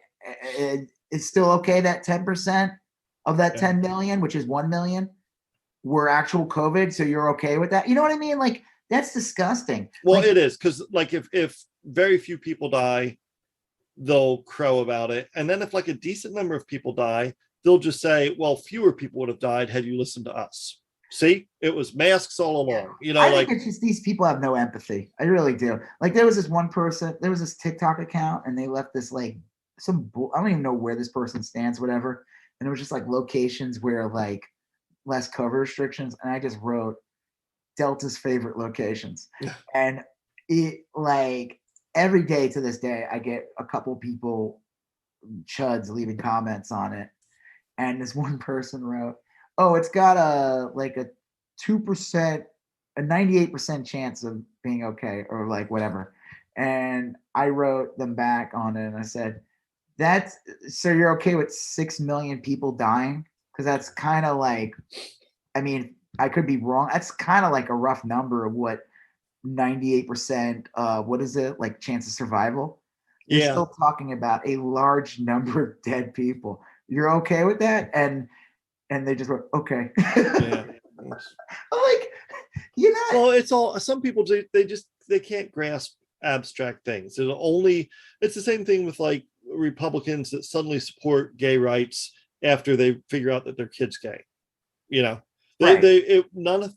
It's still okay that 10% of that 10 million, which is 1 million, were actual COVID. So you're okay with that? You know what I mean? Like, that's disgusting. Well, like, it is, because like if very few people die, they'll crow about it. And then if like a decent number of people die, they'll just say, well, fewer people would have died had you listened to us. See, it was masks all along. You know, I think it's just these people have no empathy. I really do. Like, there was this one person, there was this TikTok account, and they left this like I don't even know where this person stands, whatever. And it was just like locations where like less COVID restrictions. And I just wrote Delta's favorite locations. And it, like, every day to this day, I get a couple people, chuds, leaving comments on it. And this one person wrote, oh, it's got a 2%, a 98% chance of being okay, or like whatever. And I wrote them back on it, and I said, that's, so you're okay with 6 million people dying? Because that's kind of like, I mean, I could be wrong. That's kind of like a rough number of what 98%, what is it, like, chance of survival? You're still talking about a large number of dead people. You're okay with that? And they just went, okay. I'm like, you know. Well, it's all, some people, they can't grasp abstract things. It's the same thing with like Republicans that suddenly support gay rights after they figure out that their kid's gay. You know,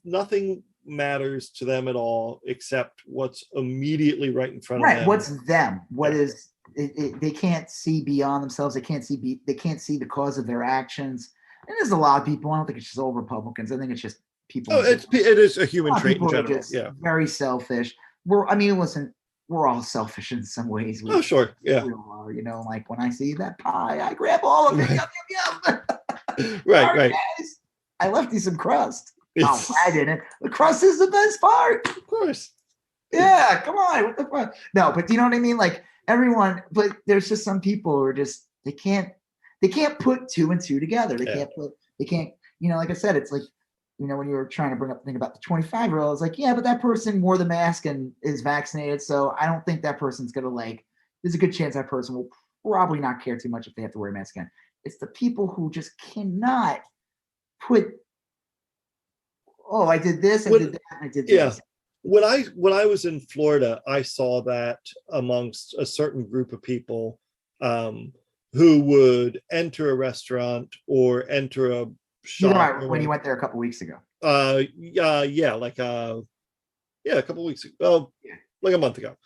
nothing matters to them at all except what's immediately right in front of them. What's them? What is it? They can't see beyond themselves. They can't see the cause of their actions. And there's a lot of people. I don't think it's just all Republicans. I think it's just people. It is a human trait in general. Very selfish. Listen, we're all selfish in some ways. Sure. Yeah. We all are, you know, like when I see that pie, I grab all of it. Yum, yum, yum. Right. Guys, I left you some crust. Oh, I didn't. The crust is the best part. Of course. Yeah, come on. What the fuck? No, but you know what I mean? Like, everyone, but there's just some people who are just, they can't put two and two together. They can't, you know, like I said, it's like, you know, when you were trying to bring up the thing about the 25-year-old, it's like, yeah, but that person wore the mask and is vaccinated. So I don't think that person's going to, like, there's a good chance that person will probably not care too much if they have to wear a mask again. It's the people who just cannot put, oh, I did this, I did that, I did this. When I was in Florida, I saw that amongst a certain group of people who would enter a restaurant or enter a shop. When you went there a couple weeks ago. A couple weeks ago. Like a month ago.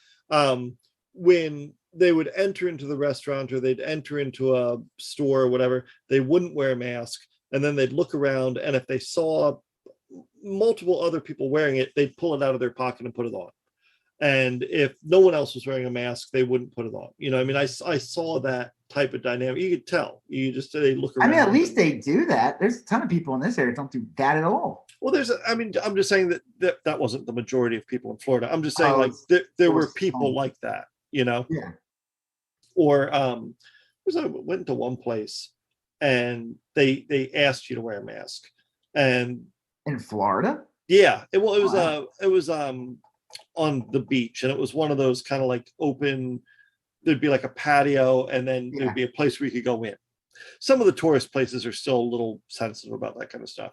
When they would enter into the restaurant or they'd enter into a store or whatever, they wouldn't wear a mask, and then they'd look around, and if they saw multiple other people wearing it, they'd pull it out of their pocket and put it on. And if no one else was wearing a mask, they wouldn't put it on. You know, I mean, I saw that type of dynamic. You could tell. They look around. I mean, at least they do that. There's a ton of people in this area that don't do that at all. Well, I'm just saying that wasn't the majority of people in Florida. I'm just saying, there were people like that, you know? Yeah. Or I went to one place and they asked you to wear a mask. And in Florida? Yeah. It was on the beach, and it was one of those kind of like open, there'd be like a patio, and then there'd be a place where you could go in. Some of the tourist places are still a little sensitive about that kind of stuff.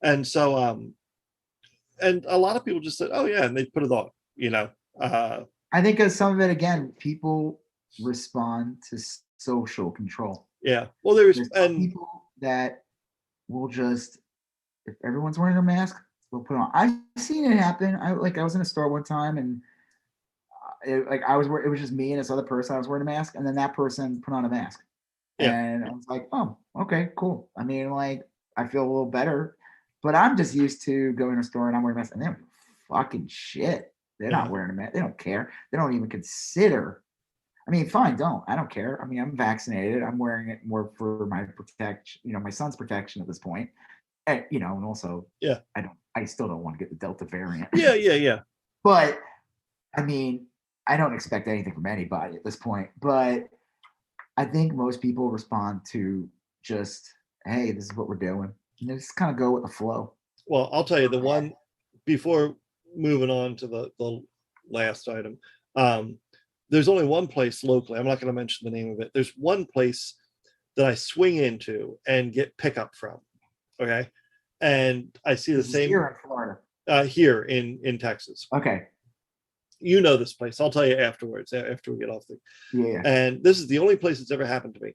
And so, and a lot of people just said, oh yeah, and they put it on, you know. I think of some of it, again, people respond to social control. Yeah. Well, there's people that will just if everyone's wearing a mask, we'll put on. I've seen it happen. I was in a store one time and it was just me and this other person. I was wearing a mask, and then that person put on a mask, and I was like, oh, okay, cool. I mean, like, I feel a little better, but I'm just used to going to a store and I'm wearing a mask, and they're fucking shit. They're not wearing a mask. They don't care. They don't even consider. I mean, fine, don't. I don't care. I mean, I'm vaccinated. I'm wearing it more for my protection, my son's protection at this point. And, and also, I still don't want to get the Delta variant. Yeah. But I mean, I don't expect anything from anybody at this point. But I think most people respond to just, hey, this is what we're doing. And they just kind of go with the flow. Well, I'll tell you the one before moving on to the last item. There's only one place locally. I'm not going to mention the name of it. There's one place that I swing into and get pickup from. Okay. And I see the same here in Florida. Here in Texas. Okay. You know this place. I'll tell you afterwards, after we get off the. Yeah. And this is the only place that's ever happened to me.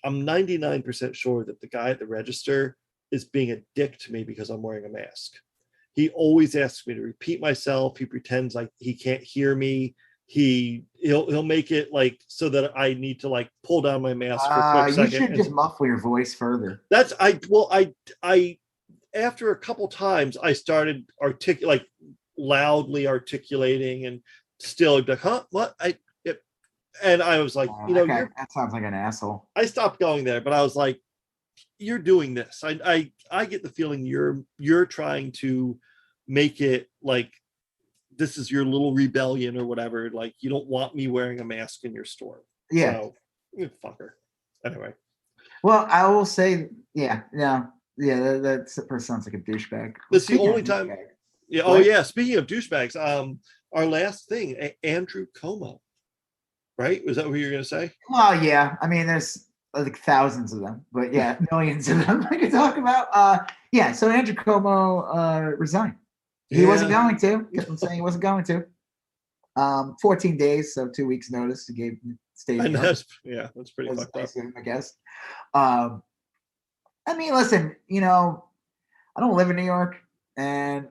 I'm 99% sure that the guy at the register is being a dick to me because I'm wearing a mask. He always asks me to repeat myself. He pretends like he can't hear me. He'll make it like so that I need to like pull down my mask for a quick second. You should just muffle your voice further. That's I after a couple times I started loudly articulating and still like, huh? What? And I was like, that sounds like an asshole. I stopped going there, but I was like, you're doing this. I get the feeling you're trying to make it like this is your little rebellion or whatever. Like you don't want me wearing a mask in your store. Yeah. So, fucker. Anyway. Well, I will say, that person sounds like a douchebag. That's the only time. Yeah. What? Oh yeah. Speaking of douchebags, our last thing, Andrew Cuomo. Right? Was that what you were going to say? Well, yeah. I mean, there's like thousands of them, but yeah, millions of them I could talk about. So Andrew Cuomo resigned. He wasn't going to. Kept on saying he wasn't going to. 14 days, so 2 weeks notice to give state. That's pretty fucked up. I guess. I mean, listen, I don't live in New York, and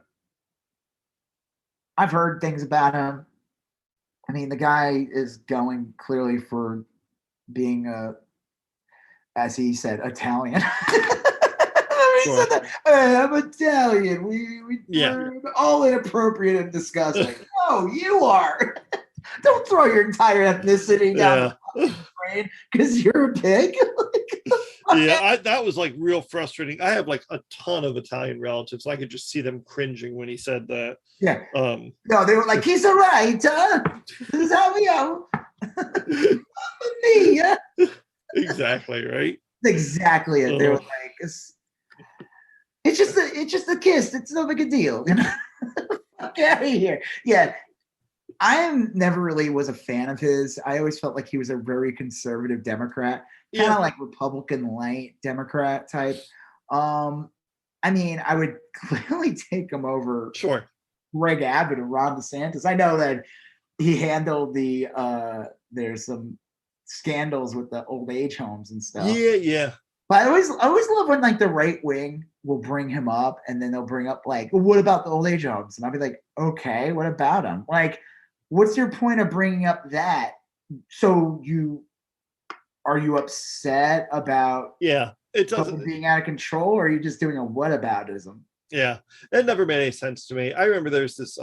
I've heard things about him. I mean, the guy is going clearly for being as he said, Italian. He said that, hey, I'm Italian. We're all inappropriate and disgusting. No, you are. Don't throw your entire ethnicity down the drain because you're a pig. That was like real frustrating. I have like a ton of Italian relatives. I could just see them cringing when he said that. Yeah. No, they were like, he's all right, huh? This is how we go. Me, yeah. Exactly, right? Exactly it. They were like, it's just a kiss. It's no big a deal. Fuck out of here. Yeah. I never really was a fan of his. I always felt like he was a very conservative Democrat, kind of like Republican light Democrat type. I mean, I would clearly take him over Greg Abbott and Ron DeSantis. I know that he handled there's some scandals with the old age homes and stuff. Yeah. But I always love when like the right wing will bring him up, and then they'll bring up like, well, what about the old age homes? And I'll be like, okay, what about them? Like, what's your point of bringing up that? So are you upset about it doesn't being out of control, or are you just doing a whataboutism? Yeah, it never made any sense to me. I remember there's this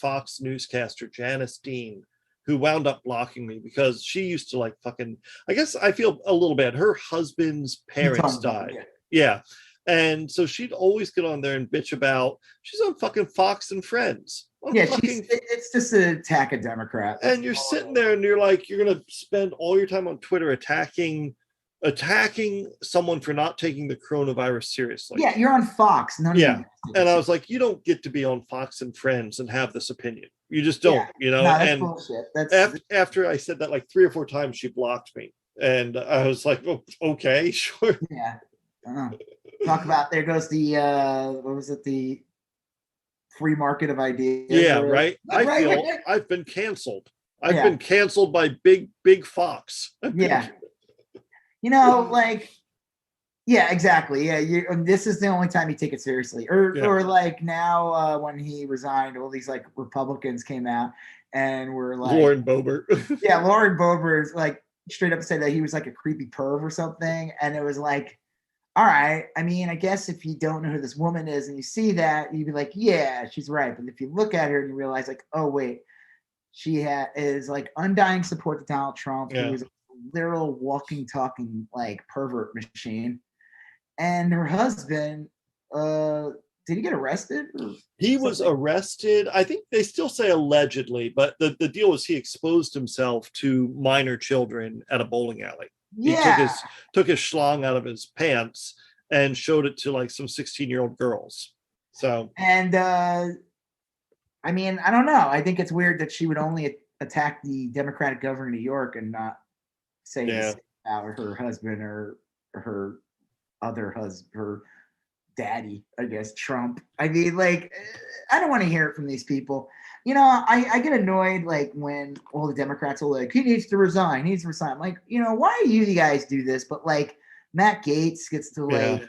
Fox newscaster, Janice Dean, who wound up blocking me because she used to like fucking, I guess I feel a little bad. Her husband's parents died. Yeah. And so she'd always get on there and bitch about, she's on fucking Fox and Friends. It's just an attack of Democrats. And you're sitting there and you're like, you're going to spend all your time on Twitter attacking someone for not taking the coronavirus seriously. Yeah, you're on Fox. And I was like, you don't get to be on Fox and Friends and have this opinion. You just don't, No, that's bullshit. After I said that like 3 or 4 times, she blocked me. And I was like, oh, okay, sure. Yeah. Talk about, there goes the, what was it? The free market of ideas. Yeah, right. I've been canceled. I've been canceled by big Fox. Yeah. Like, Yeah, exactly. Yeah, this is the only time you take it seriously. Or like now when he resigned, all these like Republicans came out and were like, Lauren Boebert. yeah, Lauren Boebert like straight up said that he was like a creepy perv or something, and it was like, all right. I mean, I guess if you don't know who this woman is and you see that, you'd be like, yeah, she's right. But if you look at her and you realize, like, oh wait, is like undying support to Donald Trump, who is a literal walking, talking like pervert machine, and her husband, did he get arrested? He was arrested. I think they still say allegedly, but the deal was he exposed himself to minor children at a bowling alley. Yeah. He took his schlong out of his pants and showed it to like some 16-year-old girls. So, and I mean, I don't know. I think it's weird that she would only attack the Democratic governor of New York and not say about her husband or her other husband, her daddy, I guess, Trump. I mean, like, I don't want to hear it from these people. You know, I get annoyed like when all the Democrats are like, he needs to resign. He needs to resign. I'm like, you know, why do you guys do this? But like Matt Gaetz gets to like.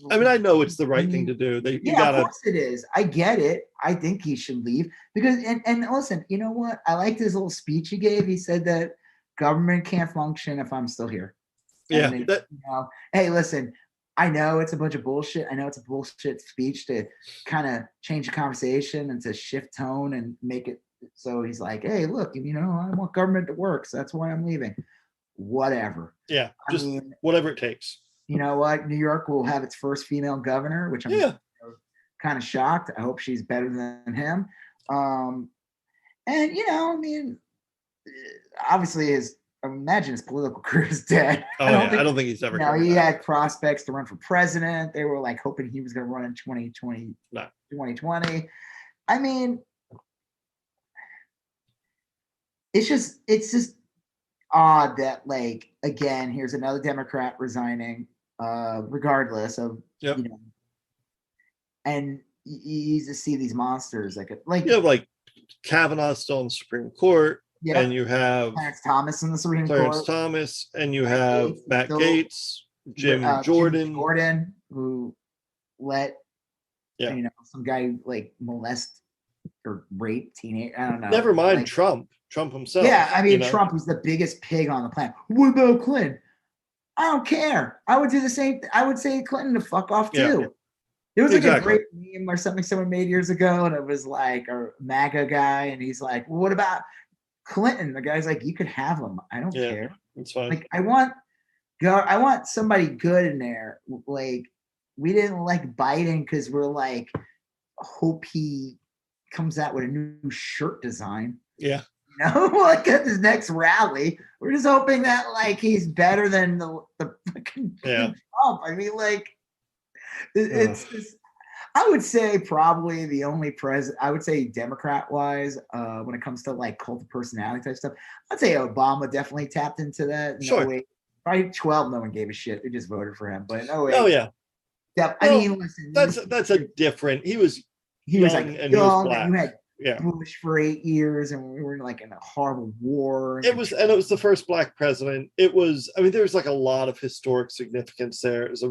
I mean, I know it's the right thing to do. Of course it is. I get it. I think he should leave because and listen, you know what? I liked his little speech he gave. He said that government can't function if I'm still here. Yeah. You know, hey, listen, I know it's a bunch of bullshit. I know it's a bullshit speech to kind of change the conversation and to shift tone and make it so he's like, hey, look, you know, I want government to work, so that's why I'm leaving. Whatever. Yeah, just whatever it takes. You know what? New York will have its first female governor, which I'm kind of shocked. I hope she's better than him. And you know, I mean, obviously I imagine his political career is dead. I don't think he's ever. You know, he had prospects to run for president. They were like hoping he was going to run in 2020. I mean, it's just odd that like again, here's another Democrat resigning, regardless of you know, and you just see these monsters like you have like Kavanaugh still in the Supreme Court. Yeah. And you have Clarence Thomas in the Supreme Court. Thomas, and you have Matt Gaetz, Jim Jordan, who let you know some guy like molest or rape teenage. I don't know. Never mind like, Trump himself. Yeah, I mean Trump was the biggest pig on the planet. What about Clinton? I don't care. I would do the same. I would say Clinton to fuck off too. Yeah. There was like a great meme or something someone made years ago, and it was like a MAGA guy, and he's like, well, "What about Clinton?" The guy's like, "You could have him. I don't care. It's fine. Like, I want somebody good in there. Like, we didn't like Biden because we're like, hope he comes out with a new shirt design. Yeah, you know, like at his next rally, we're just hoping that like he's better than the fucking Trump. I mean, like." It's just, I would say probably the only president, I would say Democrat wise, when it comes to like cult of personality type stuff, I'd say Obama definitely tapped into that. Sure. By 12, no one gave a shit. They just voted for him. But yeah. I mean, listen, that's a different. He was like and young. You had Bush for 8 years, and we were like in a horrible war. It was the first black president. It was. I mean, there's like a lot of historic significance there. It was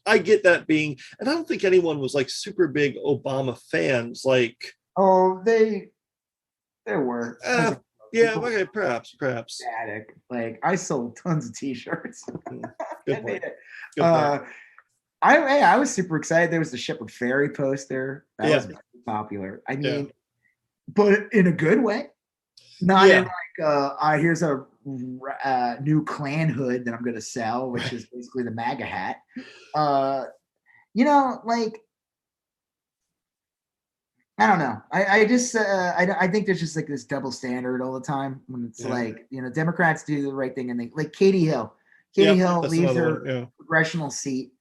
I get that being, and I don't think anyone was like super big Obama fans. Like, there were. Okay, perhaps. Static. Like, I sold tons of T-shirts. Good I was super excited. There was the Shepard Fairey poster. That was very popular. I mean, but in a good way. Not in like, here's a new Klan hood that I'm going to sell, which is basically the MAGA hat. You know, like, I don't know. I just, I think there's just like this double standard all the time when it's like, you know, Democrats do the right thing and they like Katie Hill leaves her congressional seat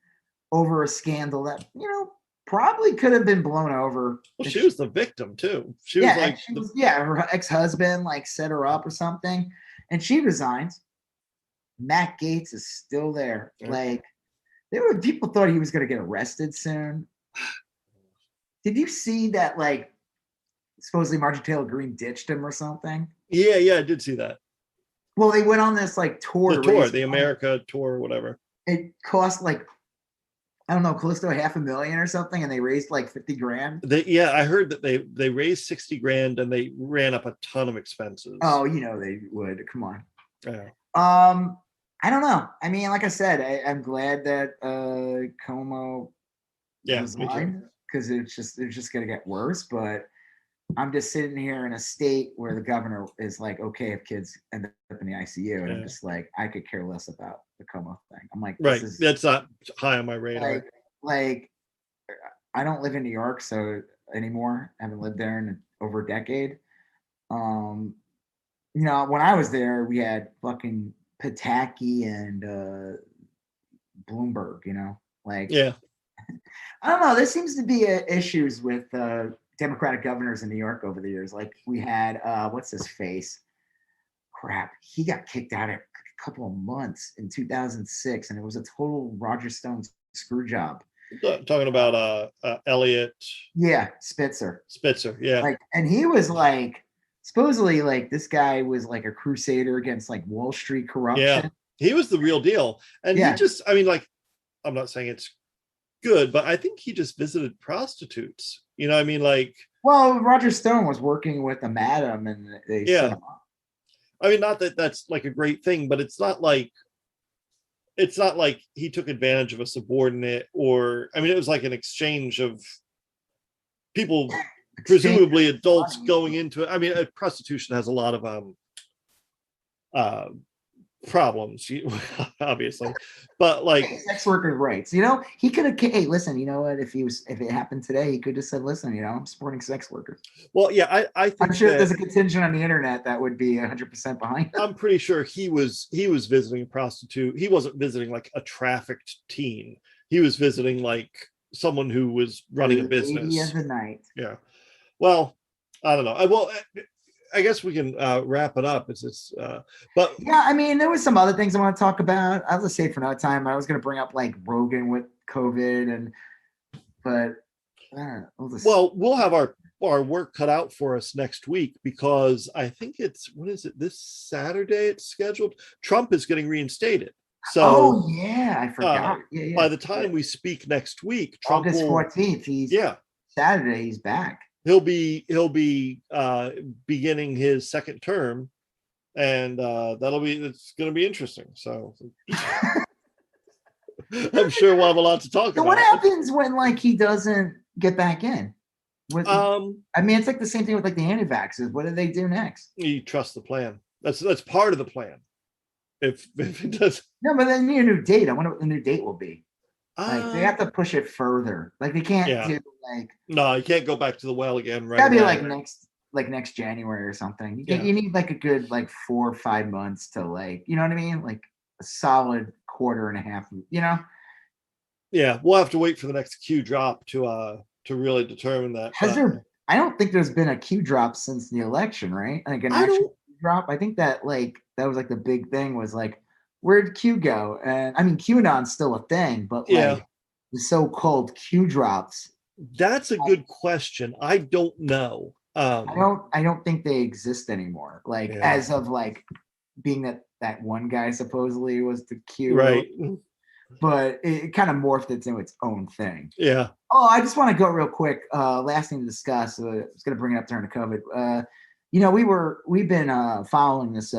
over a scandal that, you know, probably could have been blown over. Well, she was the victim too. She was like, her ex-husband like set her up or something, and she resigns. Matt Gaetz is still there. Yeah. Like, people thought he was going to get arrested soon. Did you see that? Like, supposedly Marjorie Taylor Greene ditched him or something. Yeah, I did see that. Well, they went on this like tour. The tour, the America tour, or whatever. It cost like, I don't know, close to $500,000 or something, and they raised like 50 grand. Yeah, I heard that they raised 60 grand and they ran up a ton of expenses. Oh, you know they would. Come on. Yeah. I don't know. I mean, like I said, I'm glad that Como resigned, because it's just gonna get worse. But I'm just sitting here in a state where the governor is like, okay, if kids end up in the ICU, and I'm just like, I could care less about the Como thing. I'm like, right, that's not high on my radar. Like I don't live in New York so anymore. I haven't lived there in over a decade. You know, when I was there, we had fucking Pataki and Bloomberg. You know, like, yeah. I don't know. There seems to be issues with Democratic governors in New York over the years. Like we had, what's his face? Crap, he got kicked out a couple of months in 2006, and it was a total Roger Stone screw job. Talking about Elliot. Yeah, Spitzer. Yeah. Like, and he was like, supposedly, like this guy was like a crusader against like Wall Street corruption. Yeah, he was the real deal, and he just, I mean, like, I'm not saying it's good, but I think he just visited prostitutes. You know, I mean, like, well, Roger Stone was working with a madam, and they set him up. I mean, not that that's like a great thing, but it's not like he took advantage of a subordinate, or, I mean, it was like an exchange of people, presumably adults, going into it. I mean, prostitution has a lot of problems, obviously, but like sex workers' rights. You know, he could have. Hey, listen. You know what? If it happened today, he could have said, "Listen, you know, I'm supporting sex workers." Well, yeah, I think I'm sure there's a contingent on the internet that would be 100% behind him. I'm pretty sure he was visiting a prostitute. He wasn't visiting like a trafficked teen. He was visiting like someone who was running a business. Lady of the night. Yeah. Well, I don't know. I guess we can wrap it up. But yeah, I mean, there was some other things I want to talk about. I'll just save for another time. I was going to bring up like Rogan with COVID, but we'll have our work cut out for us next week, because I think what is it, this Saturday it's scheduled? Trump is getting reinstated. So I forgot. By the time we speak next week, Trump August 14th, Saturday, he's back. He'll be beginning his second term, and it's going to be interesting. So I'm sure we'll have a lot to talk about. What happens when like he doesn't get back in? I mean, it's like the same thing with like the anti-vaxxers. What do they do next? You trust the plan. That's part of the plan. If it does. No, but then need a new date. I wonder what the new date will be. Like they have to push it further. Like they can't do like. No, you can't go back to the well again. Right. Gotta be next January or something. You need like a good like 4 or 5 months to like, you know what I mean? Like a solid quarter and a half. You know. Yeah, we'll have to wait for the next Q drop to really determine that. I don't think there's been a Q drop since the election, right? Like an actual Q drop. I think that like that was like the big thing was like, where'd Q go? And I mean, QAnon's still a thing, but like the so-called Q drops. That's a good question. I don't know. I don't think they exist anymore. Like as of like being that one guy supposedly was the Q, right? But it kind of morphed into its own thing. Yeah. Oh, I just want to go real quick. Last thing to discuss. I was going to bring it up during the COVID. You know, we've been following this,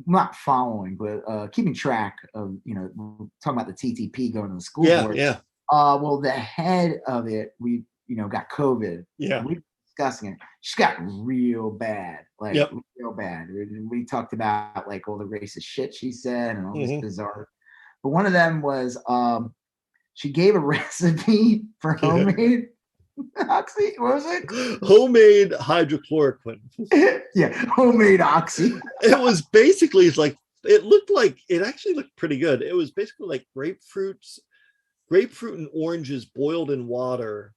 not following, but keeping track of, you know, talking about the TTP going to the school board. Yeah. Well, the head of it, we, you know, got COVID. Yeah. We were discussing it. She got real bad, like real bad. We talked about like all the racist shit she said and all this bizarre. But one of them was she gave a recipe for homemade oxy. What was it? Homemade hydrochloroquine. Yeah, homemade oxy. It was basically it actually looked pretty good. It was basically like grapefruit and oranges boiled in water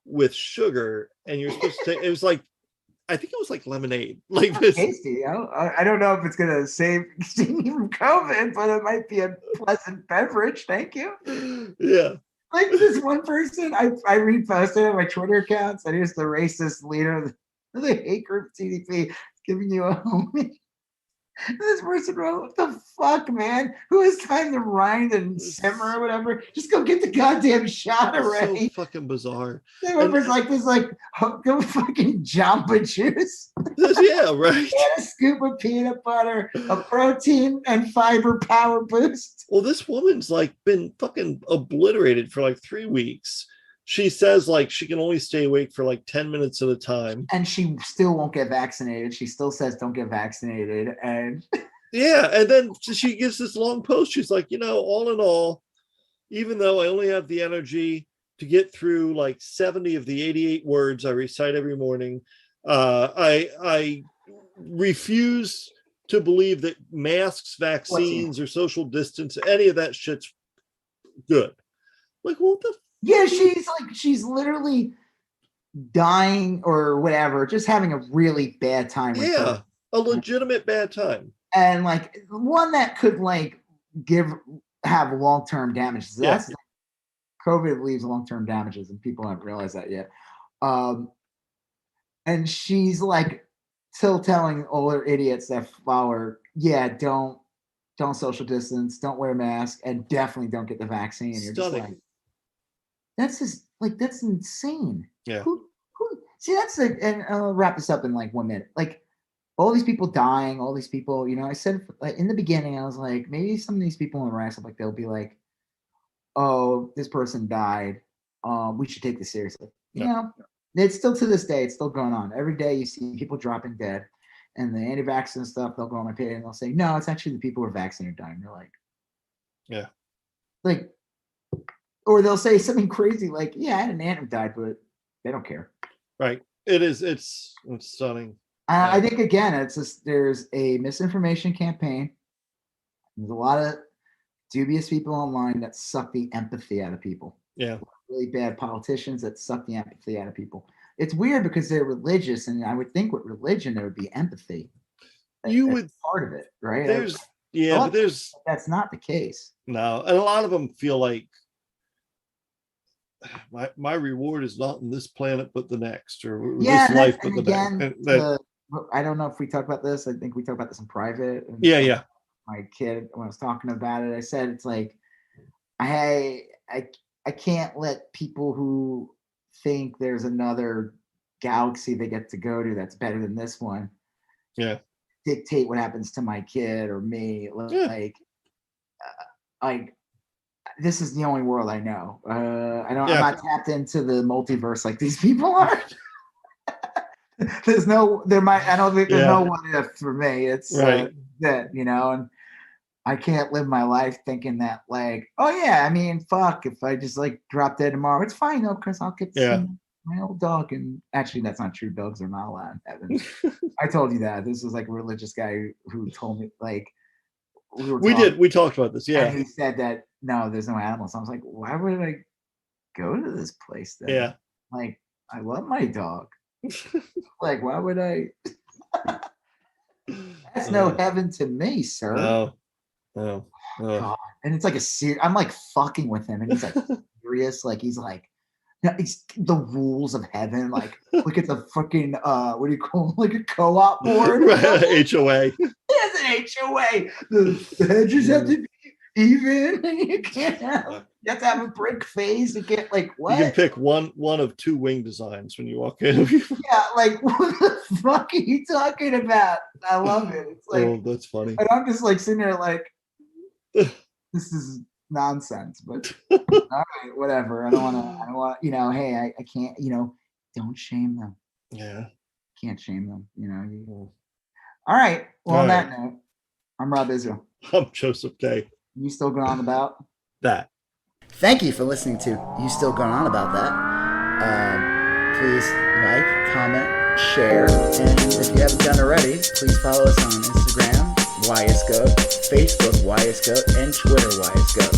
with sugar, and you're supposed to take, it was like, I think it was like lemonade. Like this. Tasty. I don't know if it's gonna save me from COVID, but it might be a pleasant beverage. Thank you. Yeah. Like this one person, I reposted on my Twitter accounts, and here's the racist leader of the hate group TDP giving you a homemade This person wrote, "What the fuck, man? Who has time to rind and simmer or whatever? Just go get the goddamn shot already." So fucking bizarre. Whoever's like this, like, go fucking Jamba Juice. Yeah, right. And a scoop of peanut butter, a protein and fiber power boost. Well, this woman's like been fucking obliterated for like 3 weeks. She says like she can only stay awake for like 10 minutes at a time. And she still won't get vaccinated. She still says don't get vaccinated. And yeah, and then she gives this long post. She's like, all in all, even though I only have the energy to get through like 70 of the 88 words I recite every morning, I refuse to believe that masks, vaccines, or social distance, any of that shit's good. Like, what the? Yeah, she's literally dying or whatever, just having a really bad time. With her. A legitimate bad time, and like one that could like have long-term damages. That's COVID leaves long-term damages, and people haven't realized that yet. And she's like still telling older idiots that follow her, don't social distance, don't wear a mask, and definitely don't get the vaccine. You're just like, that's insane. Yeah. Who see, that's like, and I'll wrap this up in like 1 minute. Like all these people dying, all these people, I said like, in the beginning, I was like, maybe some of these people in Iraq, like they'll be like, oh, this person died. We should take this seriously. It's still to this day, it's still going on. Every day you see people dropping dead, and the anti-vaccine stuff, they'll go on my page and they'll say, no, it's actually the people who are vaccinated dying. They're like, yeah. Like, or they'll say something crazy like, yeah, I had an aunt who died, but they don't care. Right. It's stunning. I think, again, it's just, there's a misinformation campaign. There's a lot of dubious people online that suck the empathy out of people. Yeah. Really bad politicians that suck the empathy out of people. It's weird because they're religious, and I would think with religion there would be empathy. That's part of it, right? But that's not the case. No, and a lot of them feel like my reward is not in this planet but the next, or this life but the next. I don't know if we talked about this. I think we talked about this in private. Yeah. My kid, when I was talking about it, I said it's like I can't let people who think there's another galaxy they get to go to that's better than this one dictate what happens to my kid or me. Like this is the only world I know. I'm not tapped into the multiverse like these people are. I don't think there's no what if for me. It's that, and I can't live my life thinking that like, oh yeah, I mean, fuck, if I just like drop dead tomorrow, it's fine though, because I'll get to see my old dog. And actually, that's not true. Dogs are not allowed in heaven. I told you that. This was like a religious guy who told me, like, we talked about this. Yeah. And he said that no, there's no animals. I was like, why would I go to this place then? Yeah. Like, I love my dog. Like, why would I? That's no heaven to me, sir. No. God. And it's like I'm like fucking with him, and he's like serious. Like he's like, it's the rules of heaven. Like, look at the fucking what do you call it? Like a co-op board? HOA. It's an HOA. The hedges have to be even. You have to have a brick face. You can't like what? You can pick one of two wing designs when you walk in. Yeah, like what the fuck are you talking about? I love it. It's like, that's funny. And I'm just like sitting there like, this is nonsense. But all right, whatever. I don't want. Hey, I can't. Don't shame them. Yeah, can't shame them. All right. Well, on that note, I'm Rob Israel. I'm Joseph K. You still going on about that? Thank you for listening to You Still Going On About That. Please like, comment, share, and if you haven't done already, please follow us on Instagram, YSGOAT, Facebook, YSGOAT, and Twitter, YSGOAT.